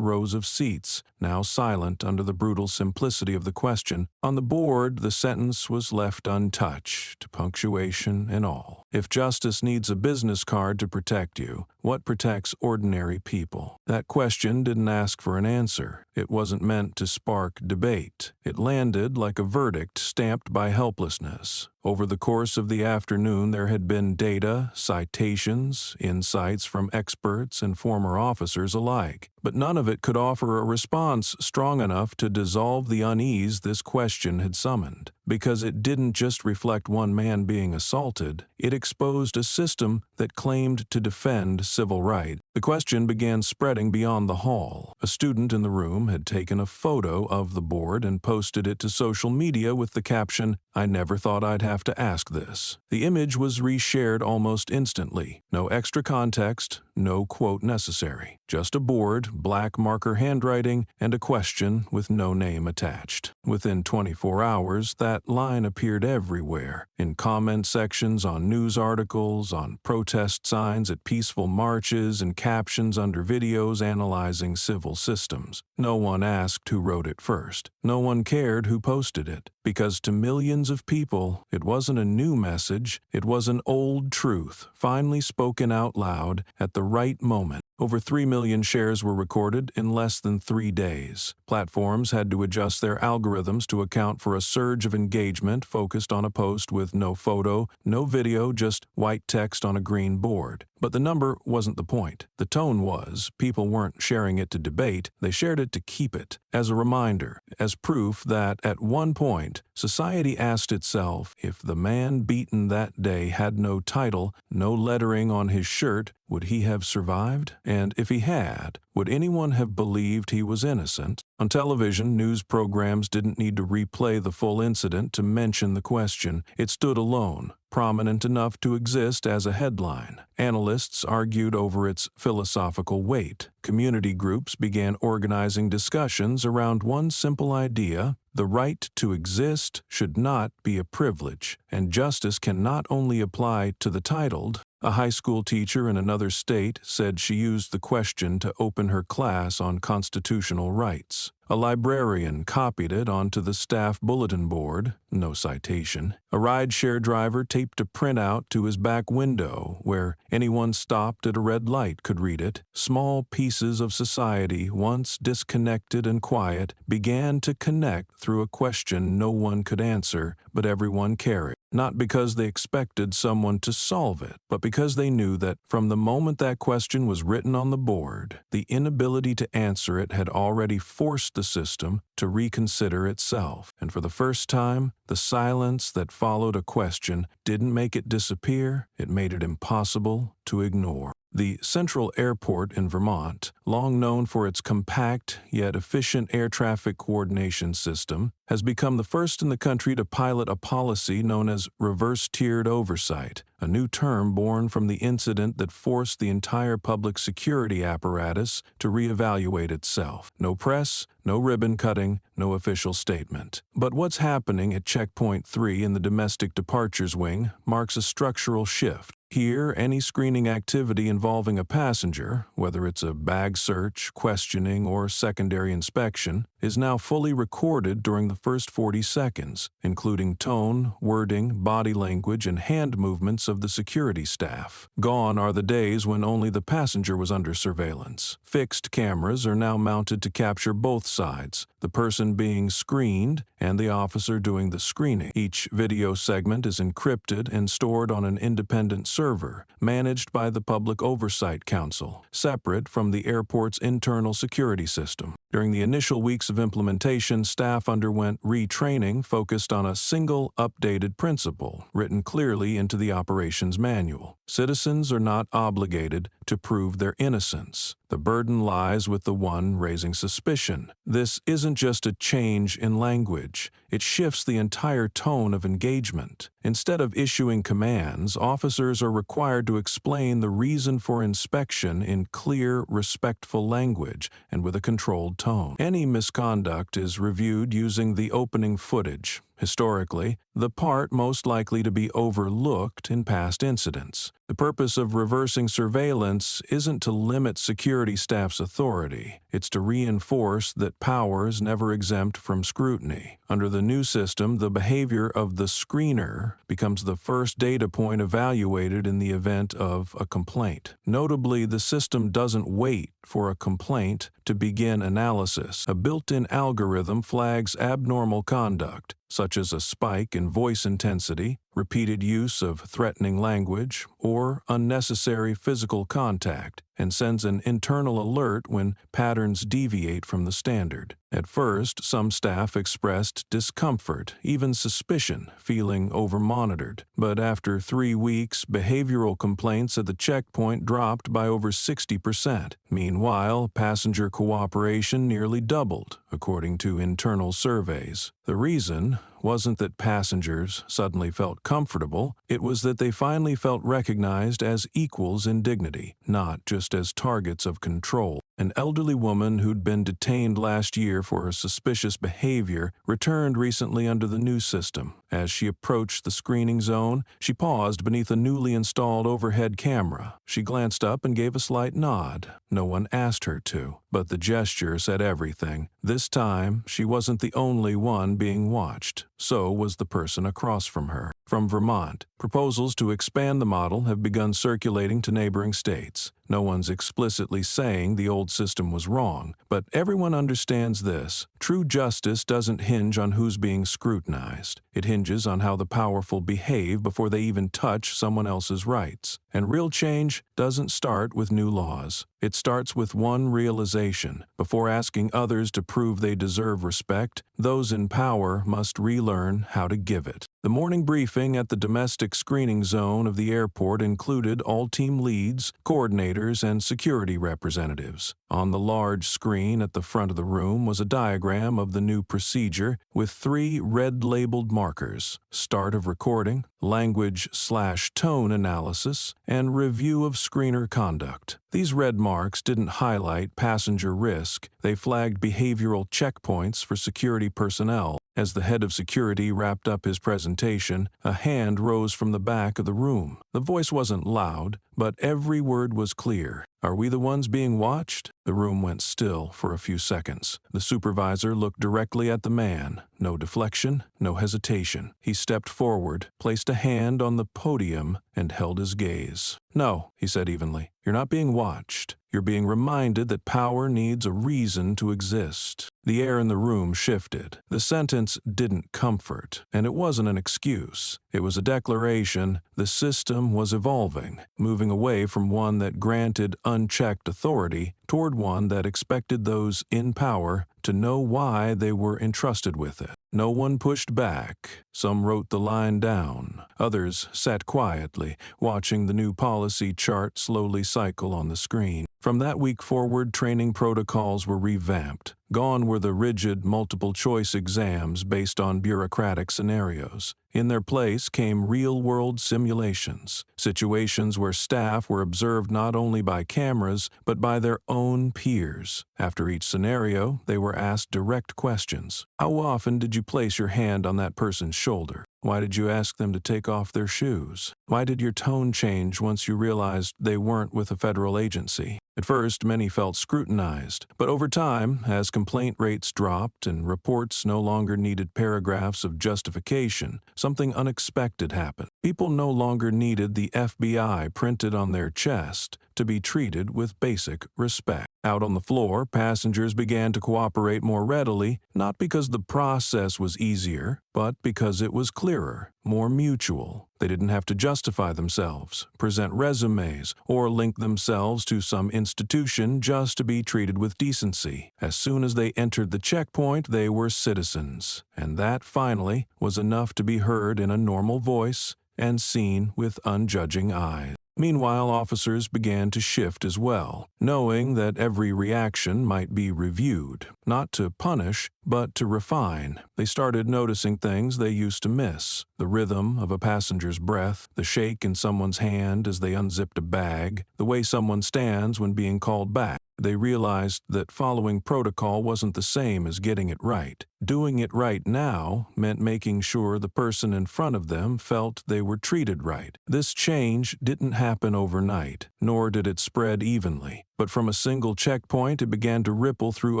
rows of seats, now silent under the brutal simplicity of the question. On the board, the sentence was left untouched, punctuation and all. If justice needs a business card to protect you, what protects ordinary people? That question didn't ask for an answer. It wasn't meant to spark debate. It landed like a verdict stamped by helplessness. Over the course of the afternoon, there had been data, citations, insights from experts and former officers alike, but none of it could offer a response strong enough to dissolve the unease this question had summoned. Because it didn't just reflect one man being assaulted, it exposed a system that claimed to defend civil rights. The question began spreading beyond the hall. A student in the room had taken a photo of the board and posted it to social media with the caption, "I never thought I'd have to ask this." The image was reshared almost instantly. No extra context, no quote necessary. Just a board, black marker handwriting, and a question with no name attached. Within 24 hours, that line appeared everywhere, in comment sections on news articles, on protest signs at peaceful marches, and captions under videos analyzing civil systems. No one asked who wrote it first. No one cared who posted it, because to millions of people, it wasn't a new message, it was an old truth, finally spoken out loud at the right moment. Over 3 million shares were recorded in less than 3 days. Platforms had to adjust their algorithms to account for a surge of engagement focused on a post with no photo, no video, just white text on a green board. But the number wasn't the point. The tone was, people weren't sharing it to debate, they shared it to keep it, as a reminder, as proof that, at one point, society asked itself if the man beaten that day had no title, no lettering on his shirt, would he have survived? And if he had, would anyone have believed he was innocent? On television, news programs didn't need to replay the full incident to mention the question. It stood alone, prominent enough to exist as a headline. Analysts argued over its philosophical weight. Community groups began organizing discussions around one simple idea: the right to exist should not be a privilege, and justice can not only apply to the titled, A high school teacher in another state said she used the question to open her class on constitutional rights. A librarian copied it onto the staff bulletin board, no citation. A rideshare driver taped a printout to his back window where anyone stopped at a red light could read it. Small pieces of society, once disconnected and quiet, began to connect through a question no one could answer, but everyone carried. Not because they expected someone to solve it, but because they knew that from the moment that question was written on the board, the inability to answer it had already forced the system to reconsider itself. And for the first time, the silence that followed a question didn't make it disappear, it made it impossible to ignore. The Central Airport in Vermont, long known for its compact yet efficient air traffic coordination system, has become the first in the country to pilot a policy known as reverse-tiered oversight, a new term born from the incident that forced the entire public security apparatus to reevaluate itself. No press, no ribbon cutting, no official statement. But what's happening at Checkpoint 3 in the Domestic Departures Wing marks a structural shift. Here, any screening activity involving a passenger, whether it's a bag search, questioning, or secondary inspection, is now fully recorded during the first 40 seconds, including tone, wording, body language, and hand movements of the security staff. Gone are the days when only the passenger was under surveillance. Fixed cameras are now mounted to capture both sides, the person being screened and the officer doing the screening. Each video segment is encrypted and stored on an independent server, managed by the Public Oversight Council, separate from the airport's internal security system. During the initial weeks of implementation, staff underwent retraining focused on a single updated principle written clearly into the operations manual. Citizens are not obligated to prove their innocence. The burden lies with the one raising suspicion. This isn't just a change in language. It shifts the entire tone of engagement. Instead of issuing commands, officers are required to explain the reason for inspection in clear, respectful language and with a controlled tone. Any misconduct is reviewed using the opening footage. Historically, the part most likely to be overlooked in past incidents. The purpose of reversing surveillance isn't to limit security staff's authority. It's to reinforce that power is never exempt from scrutiny. Under the new system, the behavior of the screener becomes the first data point evaluated in the event of a complaint. Notably, the system doesn't wait for a complaint to begin analysis. A built-in algorithm flags abnormal conduct, such as a spike in voice intensity, repeated use of threatening language, or unnecessary physical contact, and sends an internal alert when patterns deviate from the standard. At first, some staff expressed discomfort, even suspicion, feeling over-monitored. But after 3 weeks, behavioral complaints at the checkpoint dropped by over 60%. Meanwhile, passenger cooperation nearly doubled, according to internal surveys. The reason wasn't that passengers suddenly felt comfortable, it was that they finally felt recognized as equals in dignity, not just as targets of control. An elderly woman who'd been detained last year for her suspicious behavior returned recently under the new system. As she approached the screening zone, she paused beneath a newly installed overhead camera. She glanced up and gave a slight nod. No one asked her to, but the gesture said everything. This time, she wasn't the only one being watched. So was the person across from her. From Vermont, proposals to expand the model have begun circulating to neighboring states. No one's explicitly saying the old system was wrong, but everyone understands this. True justice doesn't hinge on who's being scrutinized. It hinges on how the powerful behave before they even touch someone else's rights. And real change doesn't start with new laws. It starts with one realization. Before asking others to prove they deserve respect, those in power must relearn how to give it. The morning briefing at the domestic screening zone of the airport included all team leads, coordinators, and security representatives. On the large screen at the front of the room was a diagram of the new procedure with 3 red-labeled markers: start of recording, language/tone analysis, and review of screener conduct. These red marks didn't highlight passenger risk, they flagged behavioral checkpoints for security personnel. As the head of security wrapped up his presentation, a hand rose from the back of the room. The voice wasn't loud, but every word was clear. "Are we the ones being watched?" The room went still for a few seconds. The supervisor looked directly at the man. No deflection, no hesitation. He stepped forward, placed a hand on the podium, and held his gaze. "No," he said evenly. "You're not being watched. You're being reminded that power needs a reason to exist." The air in the room shifted. The sentence didn't comfort, and it wasn't an excuse. It was a declaration. The system was evolving, moving away from one that granted unchecked authority toward one that expected those in power to know why they were entrusted with it. No one pushed back. Some wrote the line down. Others sat quietly, watching the new policy chart slowly cycle on the screen. From that week forward, training protocols were revamped. Gone were the rigid multiple-choice exams based on bureaucratic scenarios. In their place came real-world simulations, situations where staff were observed not only by cameras, but by their own peers. After each scenario, they were asked direct questions. How often did you place your hand on that person's shoulder? Why did you ask them to take off their shoes? Why did your tone change once you realized they weren't with a federal agency? At first, many felt scrutinized, but over time, as complaint rates dropped and reports no longer needed paragraphs of justification, something unexpected happened. People no longer needed the FBI printed on their chest to be treated with basic respect. Out on the floor, passengers began to cooperate more readily, not because the process was easier, but because it was clearer, more mutual. They didn't have to justify themselves, present resumes, or link themselves to some institution just to be treated with decency. As soon as they entered the checkpoint, they were citizens, and that, finally, was enough to be heard in a normal voice and seen with unjudging eyes. Meanwhile, officers began to shift as well, knowing that every reaction might be reviewed, not to punish, but to refine. They started noticing things they used to miss: the rhythm of a passenger's breath, the shake in someone's hand as they unzipped a bag, the way someone stands when being called back. They realized that following protocol wasn't the same as getting it right. Doing it right now meant making sure the person in front of them felt they were treated right. This change didn't happen overnight, nor did it spread evenly. But from a single checkpoint, it began to ripple through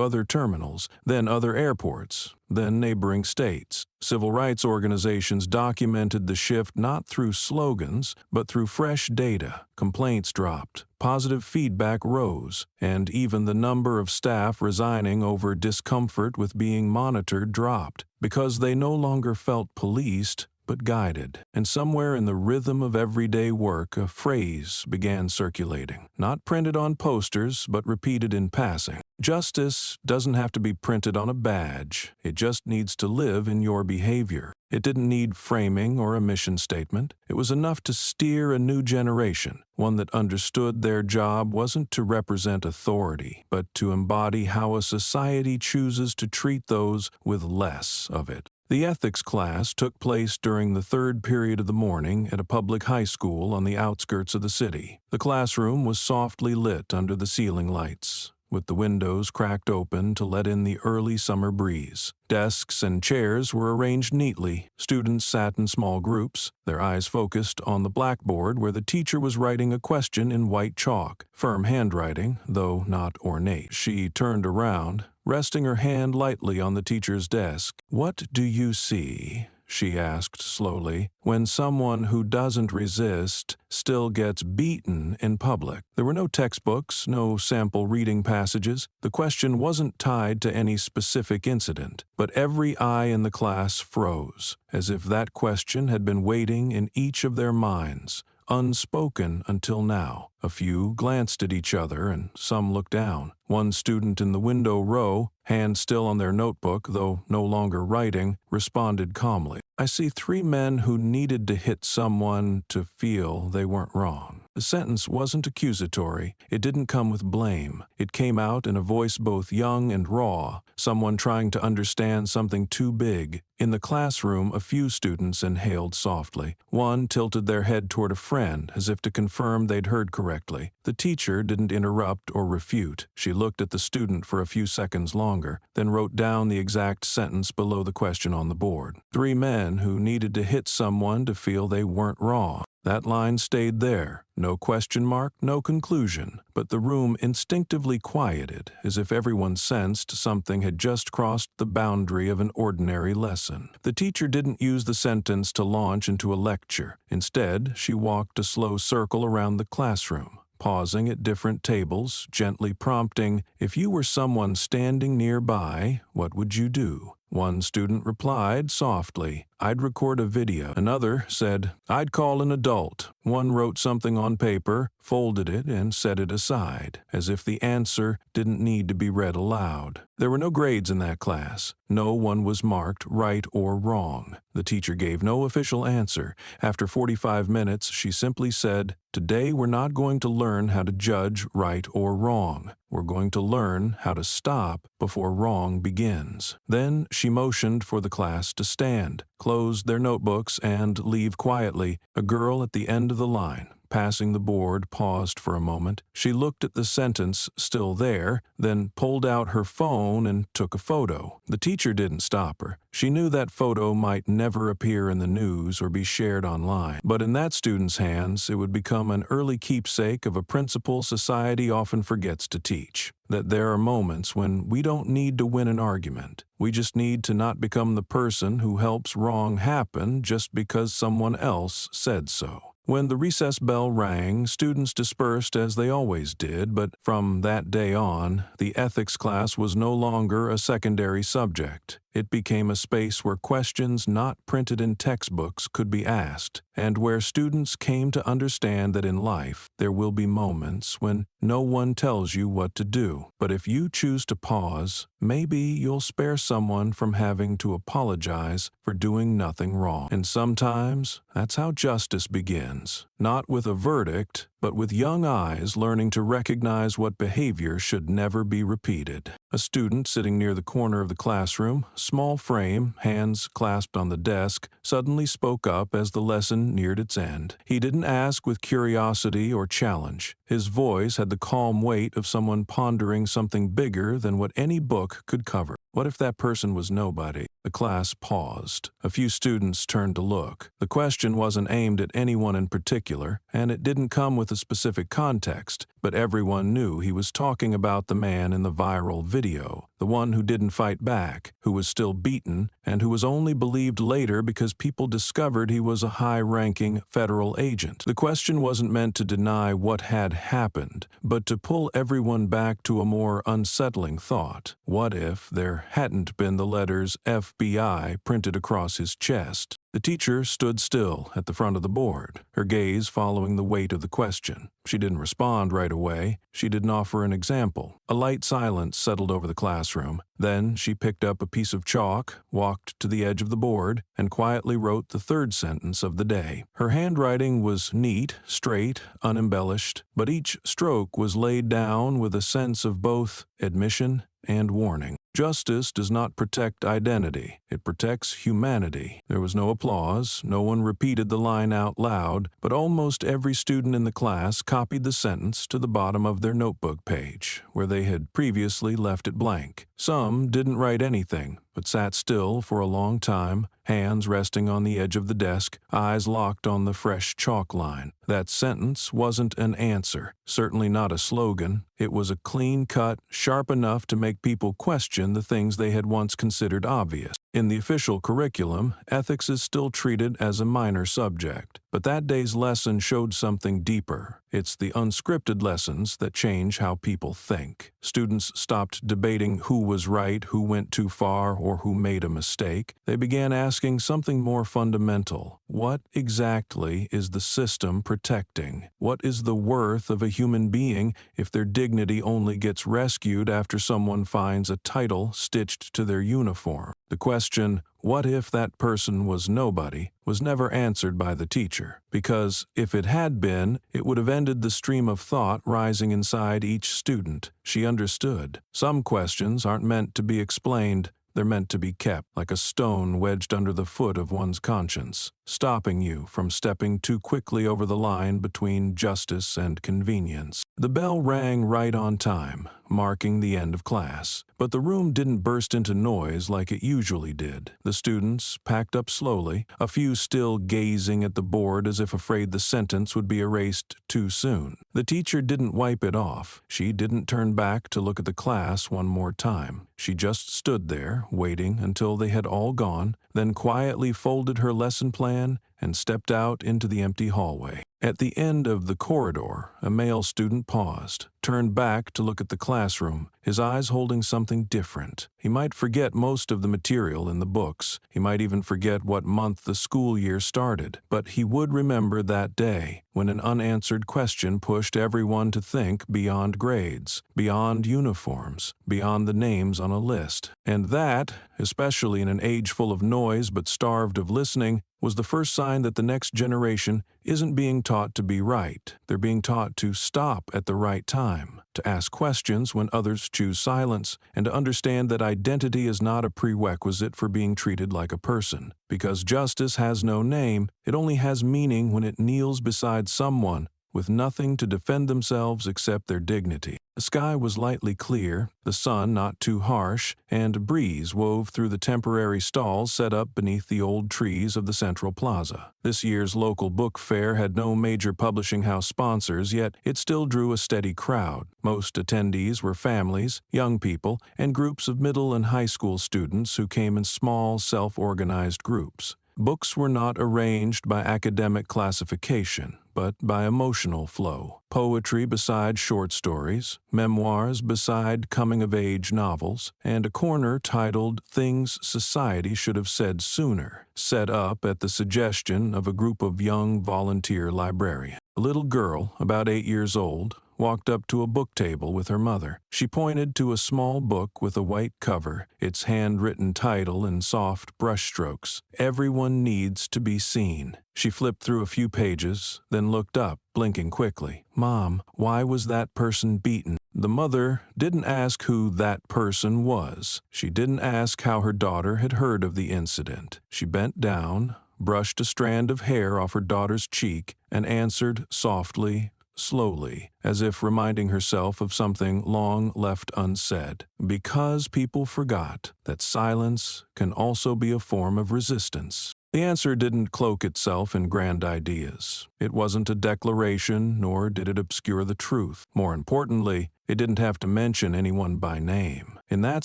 other terminals, then other airports, then neighboring states. Civil rights organizations documented the shift not through slogans, but through fresh data. Complaints dropped, positive feedback rose, and even the number of staff resigning over discomfort with being monitored dropped, because they no longer felt policed, but guided. And somewhere in the rhythm of everyday work, a phrase began circulating, not printed on posters, but repeated in passing. Justice doesn't have to be printed on a badge. It just needs to live in your behavior. It didn't need framing or a mission statement. It was enough to steer a new generation, one that understood their job wasn't to represent authority, but to embody how a society chooses to treat those with less of it. The ethics class took place during the third period of the morning at a public high school on the outskirts of the city. The classroom was softly lit under the ceiling lights, with the windows cracked open to let in the early summer breeze. Desks and chairs were arranged neatly. Students sat in small groups, their eyes focused on the blackboard where the teacher was writing a question in white chalk, firm handwriting, though not ornate. She turned around, resting her hand lightly on the teacher's desk. "What do you see?" she asked slowly, "when someone who doesn't resist still gets beaten in public?" There were no textbooks, no sample reading passages. The question wasn't tied to any specific incident, but every eye in the class froze, as if that question had been waiting in each of their minds, unspoken until now. A few glanced at each other, and some looked down. One student in the window row, hand still on their notebook, though no longer writing, responded calmly, "I see 3 men who needed to hit someone to feel they weren't wrong." The sentence wasn't accusatory. It didn't come with blame. It came out in a voice both young and raw, someone trying to understand something too big. In the classroom, a few students inhaled softly. One tilted their head toward a friend, as if to confirm they'd heard correctly. The teacher didn't interrupt or refute. She looked at the student for a few seconds longer, then wrote down the exact sentence below the question on the board. 3 men who needed to hit someone to feel they weren't wrong. That line stayed there. No question mark, no conclusion, but the room instinctively quieted, as if everyone sensed something had just crossed the boundary of an ordinary lesson. The teacher didn't use the sentence to launch into a lecture. Instead, she walked a slow circle around the classroom, pausing at different tables, gently prompting, "If you were someone standing nearby, what would you do?" One student replied softly, "I'd record a video." Another said, "I'd call an adult." One wrote something on paper, folded it, and set it aside, as if the answer didn't need to be read aloud. There were no grades in that class. No one was marked right or wrong. The teacher gave no official answer. After 45 minutes, she simply said, "Today we're not going to learn how to judge right or wrong. We're going to learn how to stop before wrong begins." Then she motioned for the class to stand, close their notebooks, and leave quietly. A girl at the end of the line, passing the board, paused for a moment. She looked at the sentence still there, then pulled out her phone and took a photo. The teacher didn't stop her. She knew that photo might never appear in the news or be shared online, but in that student's hands, it would become an early keepsake of a principle society often forgets to teach: that there are moments when we don't need to win an argument. We just need to not become the person who helps wrong happen just because someone else said so. When the recess bell rang, students dispersed as they always did, but from that day on, the ethics class was no longer a secondary subject. It became a space where questions not printed in textbooks could be asked, and where students came to understand that in life there will be moments when no one tells you what to do. But if you choose to pause, maybe you'll spare someone from having to apologize for doing nothing wrong. And sometimes that's how justice begins, not with a verdict, but with young eyes learning to recognize what behavior should never be repeated. A student sitting near the corner of the classroom, small frame, hands clasped on the desk, suddenly spoke up as the lesson neared its end. He didn't ask with curiosity or challenge. His voice had the calm weight of someone pondering something bigger than what any book could cover. What if that person was nobody? The class paused. A few students turned to look. The question wasn't aimed at anyone in particular, and it didn't come with a specific context, but everyone knew he was talking about the man in the viral video, the one who didn't fight back, who was still beaten, and who was only believed later because people discovered he was a high-ranking federal agent. The question wasn't meant to deny what had happened, but to pull everyone back to a more unsettling thought. What if there hadn't been the letters FBI printed across his chest? The teacher stood still at the front of the board, her gaze following the weight of the question. She didn't respond right away. She didn't offer an example. A light silence settled over the classroom. Then she picked up a piece of chalk, walked to the edge of the board, and quietly wrote the third sentence of the day. Her handwriting was neat, straight, unembellished, but each stroke was laid down with a sense of both admission and warning. Justice does not protect identity. It protects humanity. There was no applause. No one repeated the line out loud, but almost every student in the class copied the sentence to the bottom of their notebook page, where they had previously left it blank. Some didn't write anything, but sat still for a long time, hands resting on the edge of the desk, eyes locked on the fresh chalk line. That sentence wasn't an answer, certainly not a slogan. It was a clean cut, sharp enough to make people question the things they had once considered obvious. In the official curriculum, ethics is still treated as a minor subject, but that day's lesson showed something deeper. It's the unscripted lessons that change how people think. Students stopped debating who was right, who went too far, or who made a mistake. They began asking something more fundamental. What exactly is the system protecting? What is the worth of a human being if their dignity only gets rescued after someone finds a title stitched to their uniform? The question question, what if that person was nobody, was never answered by the teacher, because if it had been, it would have ended the stream of thought rising inside each student. She understood. Some questions aren't meant to be explained. They're meant to be kept, like a stone wedged under the foot of one's conscience, stopping you from stepping too quickly over the line between justice and convenience. The bell rang right on time, marking the end of class. But the room didn't burst into noise like it usually did. The students packed up slowly, a few still gazing at the board as if afraid the sentence would be erased too soon. The teacher didn't wipe it off. She didn't turn back to look at the class one more time. She just stood there, waiting until they had all gone, then quietly folded her lesson plan and stepped out into the empty hallway. At the end of the corridor, a male student paused, turned back to look at the classroom, his eyes holding something different. He might forget most of the material in the books. He might even forget what month the school year started. But he would remember that day when an unanswered question pushed everyone to think beyond grades, beyond uniforms, beyond the names on a list. And that, especially in an age full of noise but starved of listening, was the first sign that the next generation isn't being taught to be right. They're being taught to stop at the right time, to ask questions when others choose silence, and to understand that identity is not a prerequisite for being treated like a person. Because justice has no name, it only has meaning when it kneels beside someone with nothing to defend themselves except their dignity. The sky was lightly clear, the sun not too harsh, and a breeze wove through the temporary stalls set up beneath the old trees of the central plaza. This year's local book fair had no major publishing house sponsors, yet it still drew a steady crowd. Most attendees were families, young people, and groups of middle and high school students who came in small, self-organized groups. Books were not arranged by academic classification, but by emotional flow. Poetry beside short stories, memoirs beside coming-of-age novels, and a corner titled Things Society Should Have Said Sooner, set up at the suggestion of a group of young volunteer librarians. A little girl, about 8 years old, walked up to a book table with her mother. She pointed to a small book with a white cover, its handwritten title in soft brushstrokes. Everyone needs to be seen. She flipped through a few pages, then looked up, blinking quickly. Mom, why was that person beaten? The mother didn't ask who that person was. She didn't ask how her daughter had heard of the incident. She bent down, brushed a strand of hair off her daughter's cheek, and answered softly, slowly, as if reminding herself of something long left unsaid. Because people forgot that silence can also be a form of resistance. The answer didn't cloak itself in grand ideas. It wasn't a declaration, nor did it obscure the truth. More importantly, it didn't have to mention anyone by name. In that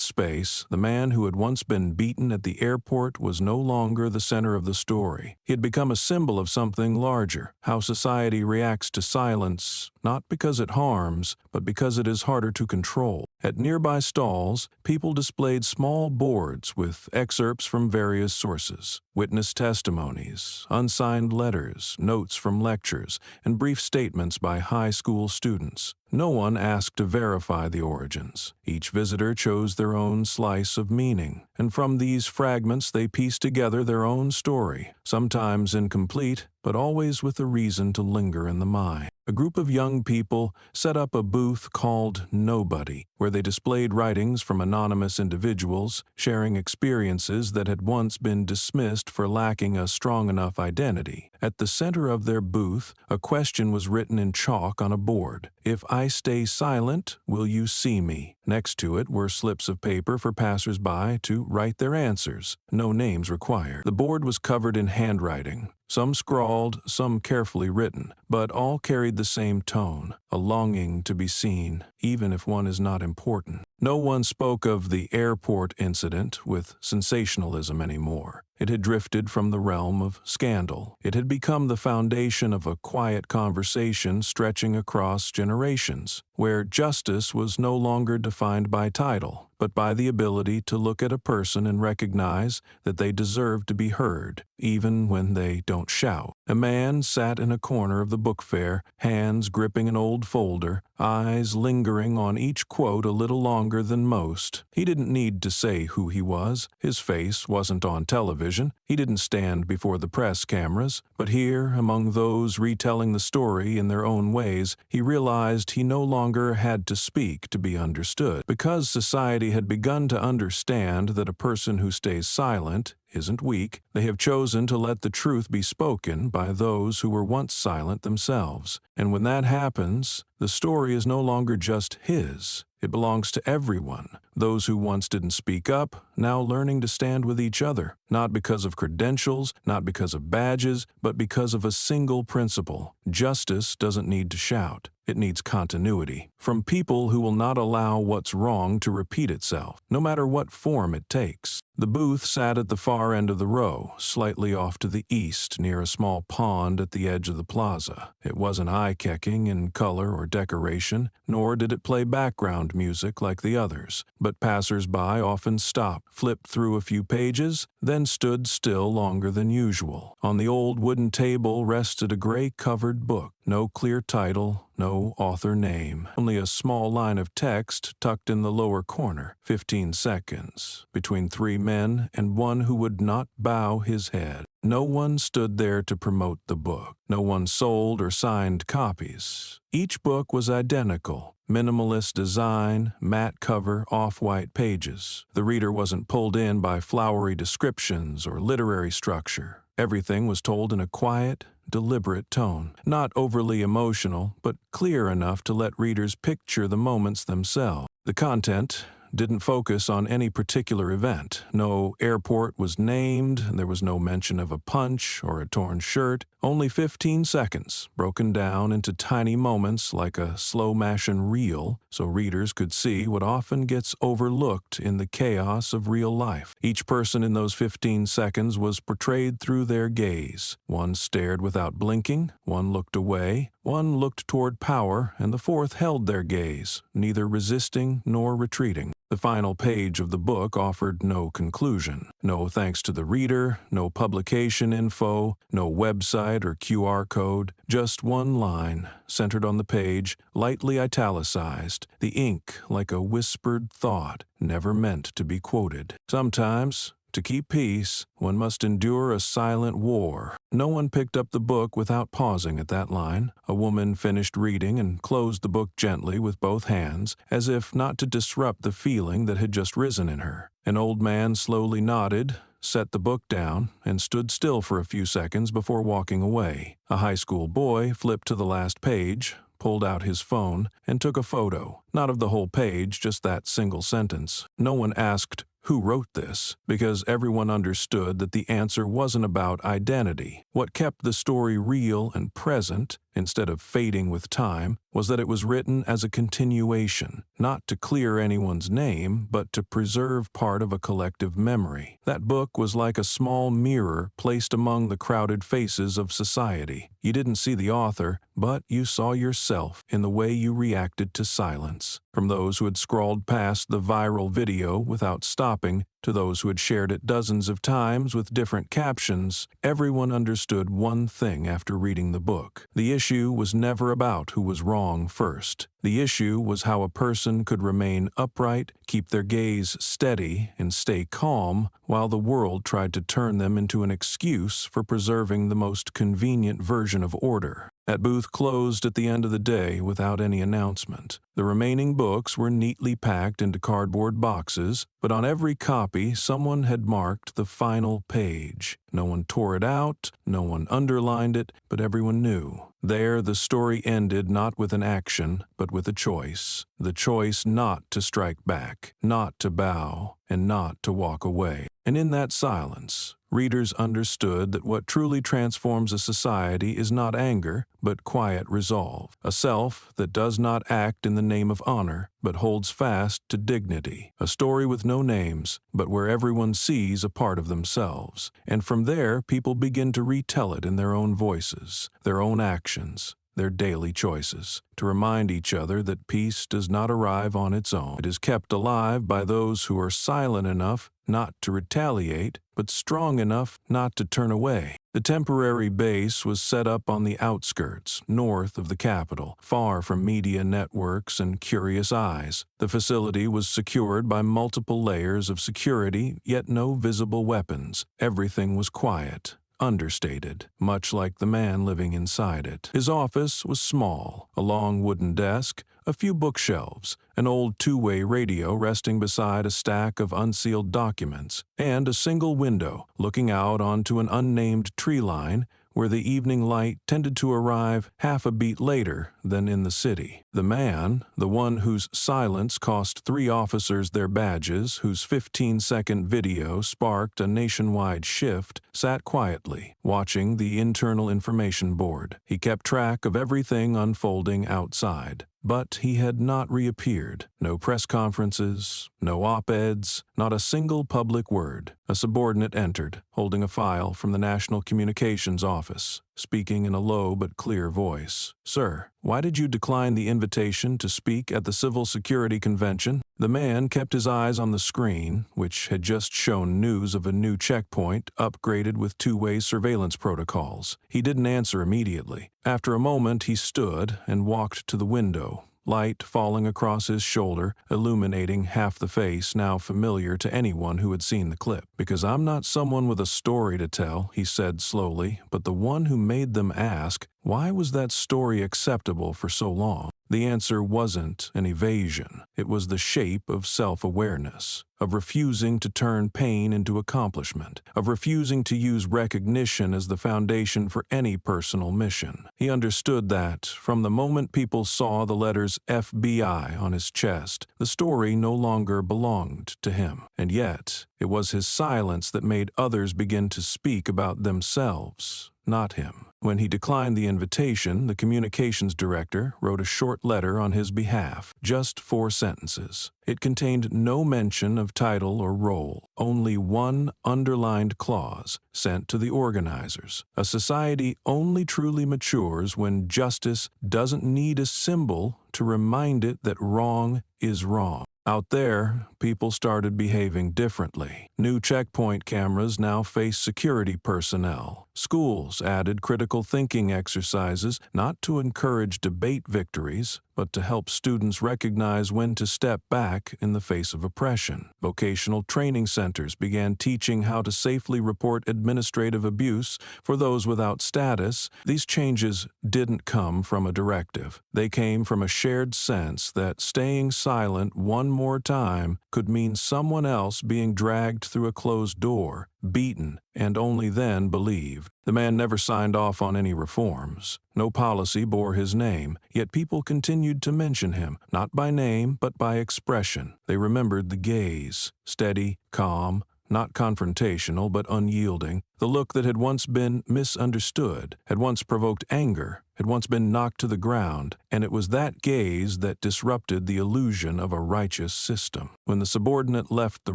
space, the man who had once been beaten at the airport was no longer the center of the story. He had become a symbol of something larger, how society reacts to silence, not because it harms, but because it is harder to control. At nearby stalls, people displayed small boards with excerpts from various sources, witness testimonies, unsigned letters, notes from lectures, and brief statements by high school students. No one asked to verify the origins. Each visitor chose their own slice of meaning, and from these fragments they pieced together their own story, sometimes incomplete, but always with a reason to linger in the mind. A group of young people set up a booth called Nobody, where they displayed writings from anonymous individuals sharing experiences that had once been dismissed for lacking a strong enough identity. At the center of their booth, a question was written in chalk on a board. If I stay silent, will you see me? Next to it were slips of paper for passers-by to write their answers, no names required. The board was covered in handwriting, some scrawled, some carefully written, but all carried the same tone, a longing to be seen, even if one is not important. No one spoke of the airport incident with sensationalism anymore. It had drifted from the realm of scandal. It had become the foundation of a quiet conversation stretching across generations, where justice was no longer defined by title, but by the ability to look at a person and recognize that they deserve to be heard, even when they don't shout. A man sat in a corner of the book fair, hands gripping an old folder, eyes lingering on each quote a little longer than most. He didn't need to say who he was. His face wasn't on television. He didn't stand before the press cameras. But here, among those retelling the story in their own ways, he realized he no longer had to speak to be understood. Because society had begun to understand that a person who stays silent isn't weak, they have chosen to let the truth be spoken by those who were once silent themselves. And when that happens, the story is no longer just his. It belongs to everyone. Those who once didn't speak up, now learning to stand with each other, not because of credentials, not because of badges, but because of a single principle. Justice doesn't need to shout. It needs continuity, from people who will not allow what's wrong to repeat itself, no matter what form it takes. The booth sat at the far end of the row, slightly off to the east, near a small pond at the edge of the plaza. It wasn't eye-catching in color or decoration, nor did it play background music like the others, but passers-by often stopped, flipped through a few pages, then stood still longer than usual. On the old wooden table rested a gray-covered book. No clear title, no author name, only a small line of text tucked in the lower corner. 15 seconds, between 3 men and one who would not bow his head. No one stood there to promote the book. No one sold or signed copies. Each book was identical. Minimalist design, matte cover, off-white pages. The reader wasn't pulled in by flowery descriptions or literary structure. Everything was told in a quiet, deliberate tone, not overly emotional, but clear enough to let readers picture the moments themselves. The content didn't focus on any particular event. No airport was named, there was no mention of a punch or a torn shirt. Only 15 seconds, broken down into tiny moments like a slow-motion reel, so readers could see what often gets overlooked in the chaos of real life. Each person in those 15 seconds was portrayed through their gaze. One stared without blinking, one looked away, one looked toward power, and the fourth held their gaze, neither resisting nor retreating. The final page of the book offered no conclusion. No thanks to the reader, no publication info, no website or QR code, just one line, centered on the page, lightly italicized, the ink like a whispered thought, never meant to be quoted. Sometimes, to keep peace, one must endure a silent war. No one picked up the book without pausing at that line. A woman finished reading and closed the book gently with both hands, as if not to disrupt the feeling that had just risen in her. An old man slowly nodded, set the book down, and stood still for a few seconds before walking away. A high school boy flipped to the last page, pulled out his phone, and took a photo. Not of the whole page, just that single sentence. No one asked, "Who wrote this?" because everyone understood that the answer wasn't about identity. What kept the story real and present, instead of fading with time, was that it was written as a continuation, not to clear anyone's name, but to preserve part of a collective memory. That book was like a small mirror placed among the crowded faces of society. You didn't see the author, but you saw yourself in the way you reacted to silence. From those who had scrolled past the viral video without stopping, to those who had shared it dozens of times with different captions, everyone understood one thing after reading the book. The issue was never about who was wrong first. The issue was how a person could remain upright, keep their gaze steady, and stay calm while the world tried to turn them into an excuse for preserving the most convenient version of order. That booth closed at the end of the day without any announcement. The remaining books were neatly packed into cardboard boxes, but on every copy someone had marked the final page. No one tore it out, no one underlined it, but everyone knew. There the story ended not with an action, but with a choice. The choice not to strike back, not to bow, and not to walk away. And in that silence, readers understood that what truly transforms a society is not anger, but quiet resolve, a self that does not act in the name of honor, but holds fast to dignity, a story with no names, but where everyone sees a part of themselves, and from there people begin to retell it in their own voices, their own actions, their daily choices, to remind each other that peace does not arrive on its own. It is kept alive by those who are silent enough not to retaliate, but strong enough not to turn away. The temporary base was set up on the outskirts, north of the capital, far from media networks and curious eyes. The facility was secured by multiple layers of security, yet no visible weapons. Everything was quiet, understated, much like the man living inside it. His office was small, a long wooden desk, a few bookshelves, an old two-way radio resting beside a stack of unsealed documents, and a single window looking out onto an unnamed tree line where the evening light tended to arrive half a beat later than in the city. The man, the one whose silence cost 3 officers their badges, whose 15-second video sparked a nationwide shift, sat quietly, watching the internal information board. He kept track of everything unfolding outside. But he had not reappeared. No press conferences, no op-eds, not a single public word. A subordinate entered, holding a file from the National Communications Office, speaking in a low but clear voice. "Sir, why did you decline the invitation to speak at the Civil Security Convention?" The man kept his eyes on the screen, which had just shown news of a new checkpoint upgraded with two-way surveillance protocols. He didn't answer immediately. After a moment, he stood and walked to the window, light falling across his shoulder, illuminating half the face now familiar to anyone who had seen the clip. "Because I'm not someone with a story to tell," he said slowly, "but the one who made them ask, why was that story acceptable for so long?" The answer wasn't an evasion. It was the shape of self-awareness, of refusing to turn pain into accomplishment, of refusing to use recognition as the foundation for any personal mission. He understood that, from the moment people saw the letters FBI on his chest, the story no longer belonged to him. And yet, it was his silence that made others begin to speak about themselves, not him. When he declined the invitation, the communications director wrote a short letter on his behalf, just 4 sentences. It contained no mention of title or role, only one underlined clause sent to the organizers. A society only truly matures when justice doesn't need a symbol to remind it that wrong is wrong. Out there, people started behaving differently. New checkpoint cameras now face security personnel. Schools added critical thinking exercises, not to encourage debate victories, but to help students recognize when to step back in the face of oppression. Vocational training centers began teaching how to safely report administrative abuse for those without status. These changes didn't come from a directive. They came from a shared sense that staying silent one more time could mean someone else being dragged through a closed door, beaten, and only then believed. The man never signed off on any reforms. No policy bore his name, yet people continued to mention him, not by name, but by expression. They remembered the gaze, steady, calm, not confrontational but unyielding, the look that had once been misunderstood, had once provoked anger, had once been knocked to the ground, and it was that gaze that disrupted the illusion of a righteous system. When the subordinate left the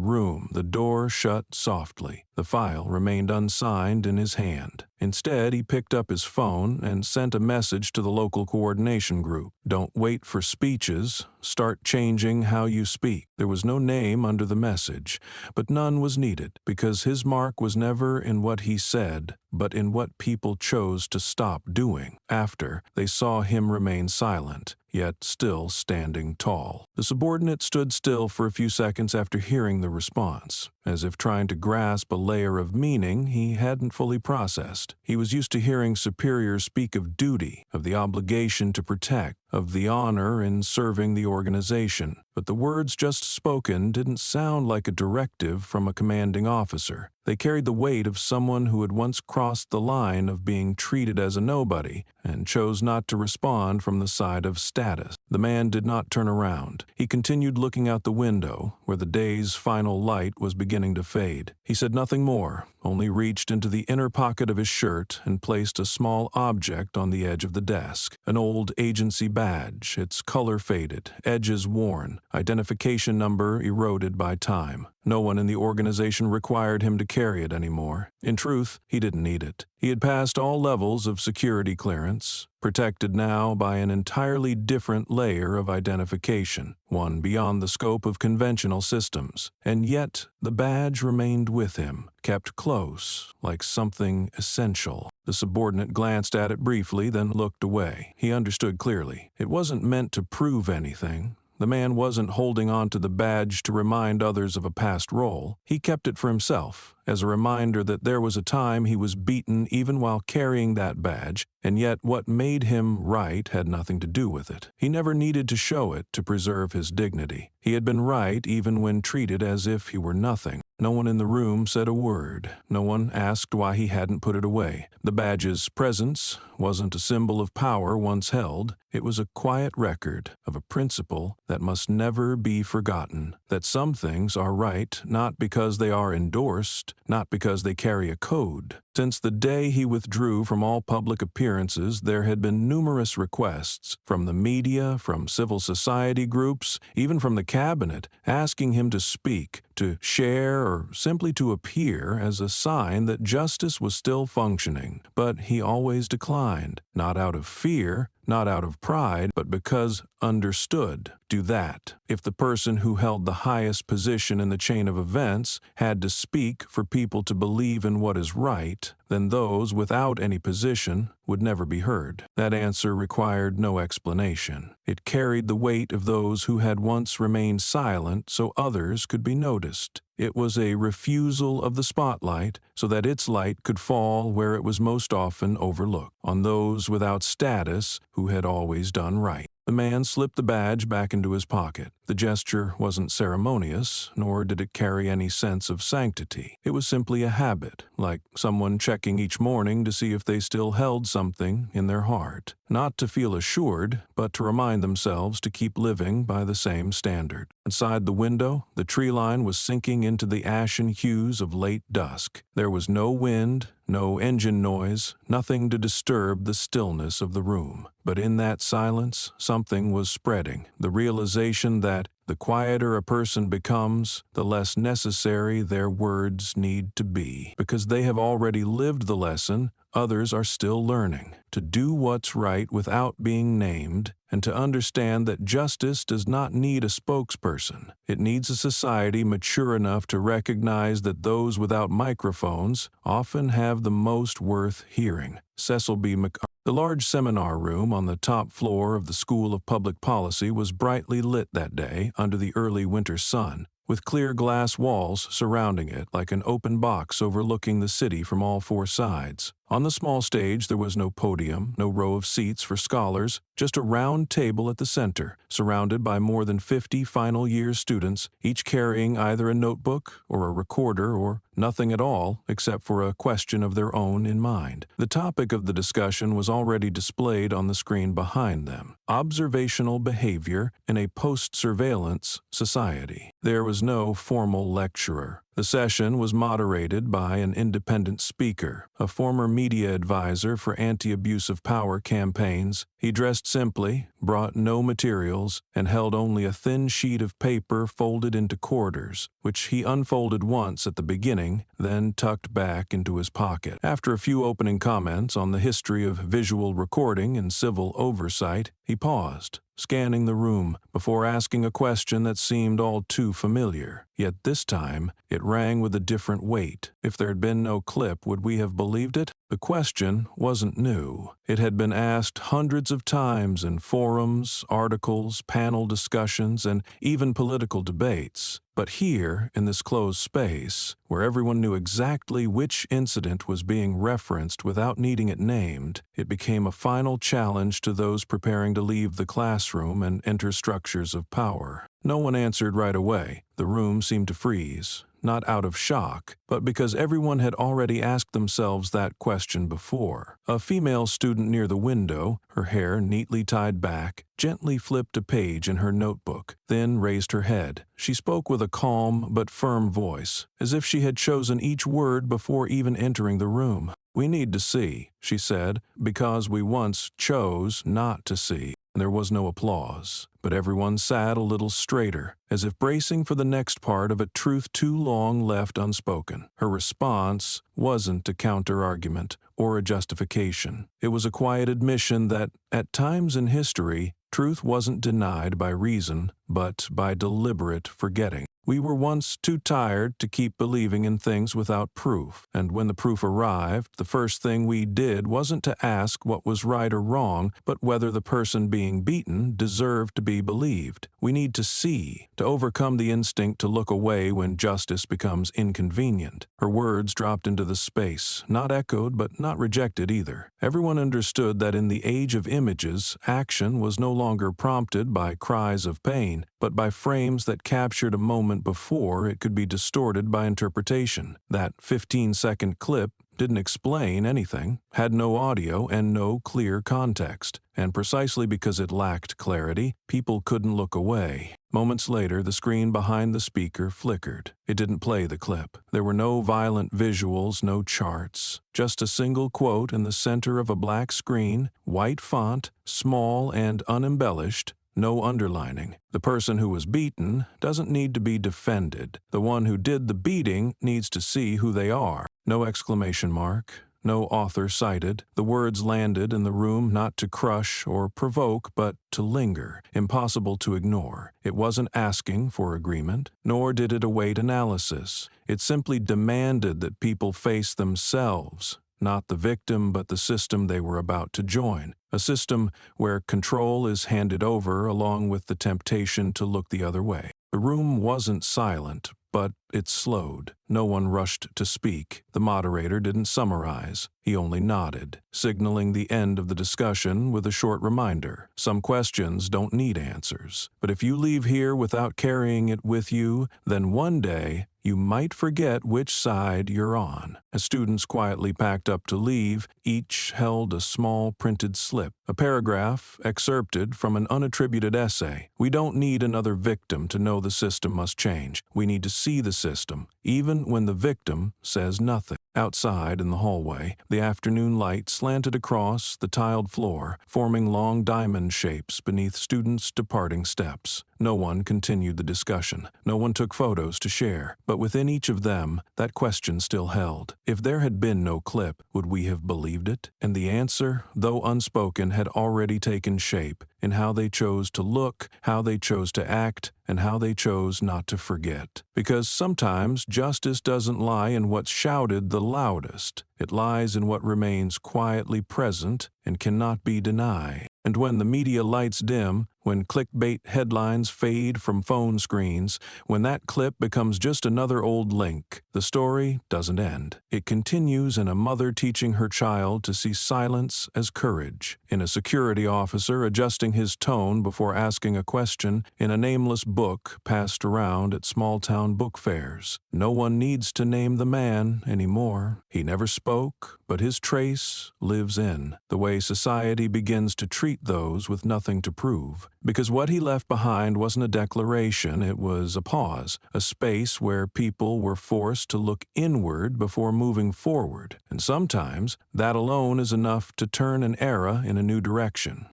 room, the door shut softly. The file remained unsigned in his hand. Instead, he picked up his phone and sent a message to the local coordination group. "Don't wait for speeches. Start changing how you speak." There was no name under the message, but none was needed, because his mark was never in what he said, but in what people chose to stop doing after they saw him remain silent, yet still standing tall. The subordinate stood still for a few seconds after hearing the response, as if trying to grasp a layer of meaning he hadn't fully processed. He was used to hearing superiors speak of duty, of the obligation to protect, of the honor in serving the organization, but the words just spoken didn't sound like a directive from a commanding officer. They carried the weight of someone who had once crossed the line of being treated as a nobody and chose not to respond from the side of status. The man did not turn around. He continued looking out the window, where the day's final light was beginning to fade. He said nothing more, only reached into the inner pocket of his shirt and placed a small object on the edge of the desk. An old agency badge, its color faded, edges worn, identification number eroded by time. No one in the organization required him to carry it anymore. In truth, he didn't need it. He had passed all levels of security clearance, protected now by an entirely different layer of identification, one beyond the scope of conventional systems. And yet, the badge remained with him, kept close, like something essential. The subordinate glanced at it briefly, then looked away. He understood clearly. It wasn't meant to prove anything. The man wasn't holding on to the badge to remind others of a past role. He kept it for himself, as a reminder that there was a time he was beaten even while carrying that badge, and yet what made him right had nothing to do with it. He never needed to show it to preserve his dignity. He had been right even when treated as if he were nothing. No one in the room said a word. No one asked why he hadn't put it away. The badge's presence wasn't a symbol of power once held. It was a quiet record of a principle that must never be forgotten, that some things are right not because they are endorsed, not because they carry a code. Since the day he withdrew from all public appearances, there had been numerous requests from the media, from civil society groups, even from the cabinet, asking him to speak, to share, or simply to appear as a sign that justice was still functioning. But he always declined, not out of fear, not out of pride, but because understood. Do that. If the person who held the highest position in the chain of events had to speak for people to believe in what is right, then those without any position would never be heard. That answer required no explanation. It carried the weight of those who had once remained silent so others could be noticed. It was a refusal of the spotlight so that its light could fall where it was most often overlooked, on those without status who had always done right. The man slipped the badge back into his pocket. The gesture wasn't ceremonious, nor did it carry any sense of sanctity. It was simply a habit, like someone checking each morning to see if they still held something in their heart. Not to feel assured, but to remind themselves to keep living by the same standard. Inside the window, the tree line was sinking into the ashen hues of late dusk. There was no wind, no engine noise, nothing to disturb the stillness of the room. But in that silence, something was spreading, the realization that the quieter a person becomes, the less necessary their words need to be. Because they have already lived the lesson, others are still learning to do what's right without being named, and to understand that justice does not need a spokesperson. It needs a society mature enough to recognize that those without microphones often have the most worth hearing. Cecil B. McCarthy. The large seminar room on the top floor of the School of Public Policy was brightly lit that day under the early winter sun, with clear glass walls surrounding it like an open box overlooking the city from all four sides. On the small stage, there was no podium, no row of seats for scholars, just a round table at the center, surrounded by more than 50 final-year students, each carrying either a notebook or a recorder or nothing at all except for a question of their own in mind. The topic of the discussion was already displayed on the screen behind them: observational behavior in a post-surveillance society. There was no formal lecturer. The session was moderated by an independent speaker, a former media advisor for anti-abuse of power campaigns. He dressed simply, brought no materials, and held only a thin sheet of paper folded into quarters, which he unfolded once at the beginning, then tucked back into his pocket. After a few opening comments on the history of visual recording and civil oversight, he paused, scanning the room, before asking a question that seemed all too familiar. Yet this time, it rang with a different weight. If there had been no clip, would we have believed it? The question wasn't new. It had been asked hundreds of times in forums, articles, panel discussions, and even political debates. But here, in this closed space, where everyone knew exactly which incident was being referenced without needing it named, it became a final challenge to those preparing to leave the classroom and enter structures of power. No one answered right away. The room seemed to freeze, not out of shock, but because everyone had already asked themselves that question before. A female student near the window, her hair neatly tied back, gently flipped a page in her notebook, then raised her head. She spoke with a calm but firm voice, as if she had chosen each word before even entering the room. "We need to see," she said, "because we once chose not to see." There was no applause, but everyone sat a little straighter, as if bracing for the next part of a truth too long left unspoken. Her response wasn't a counter-argument or a justification. It was a quiet admission that, at times in history, truth wasn't denied by reason, but by deliberate forgetting. We were once too tired to keep believing in things without proof, and when the proof arrived, the first thing we did wasn't to ask what was right or wrong, but whether the person being beaten deserved to be believed. We need to see, to overcome the instinct to look away when justice becomes inconvenient. Her words dropped into the space, not echoed but not rejected either. Everyone understood that in the age of images, action was no longer prompted by cries of pain, but by frames that captured a moment before it could be distorted by interpretation. That 15-second clip didn't explain anything, had no audio and no clear context, and precisely because it lacked clarity, people couldn't look away. Moments later, the screen behind the speaker flickered. It didn't play the clip. There were no violent visuals, no charts, just a single quote in the center of a black screen, white font, small and unembellished, no underlining. The person who was beaten doesn't need to be defended. The one who did the beating needs to see who they are. No exclamation mark, no author cited. The words landed in the room not to crush or provoke, but to linger, impossible to ignore. It wasn't asking for agreement, nor did it await analysis. It simply demanded that people face themselves, not the victim but the system they were about to join. A system where control is handed over along with the temptation to look the other way. The room wasn't silent, but it slowed. No one rushed to speak. The moderator didn't summarize. He only nodded, signaling the end of the discussion with a short reminder. Some questions don't need answers, but if you leave here without carrying it with you, then one day you might forget which side you're on. As students quietly packed up to leave, each held a small printed slip, a paragraph excerpted from an unattributed essay. We don't need another victim to know the system must change. We need to see the system, even when the victim says nothing. Outside in the hallway, the afternoon light slanted across the tiled floor, forming long diamond shapes beneath students' departing steps. No one continued the discussion. No one took photos to share. But within each of them, that question still held. If there had been no clip, would we have believed it? And the answer, though unspoken, had already taken shape in how they chose to look, how they chose to act, and how they chose not to forget. Because sometimes justice doesn't lie in what's shouted the loudest. It lies in what remains quietly present and cannot be denied. And when the media lights dim, when clickbait headlines fade from phone screens, when that clip becomes just another old link, the story doesn't end. It continues in a mother teaching her child to see silence as courage, in a security officer adjusting his tone before asking a question, in a nameless book passed around at small-town book fairs. No one needs to name the man anymore. He never spoke, but his trace lives in the way society begins to treat those with nothing to prove. Because what he left behind wasn't a declaration, it was a pause, a space where people were forced to look inward before moving forward. And sometimes that alone is enough to turn an era in a new direction.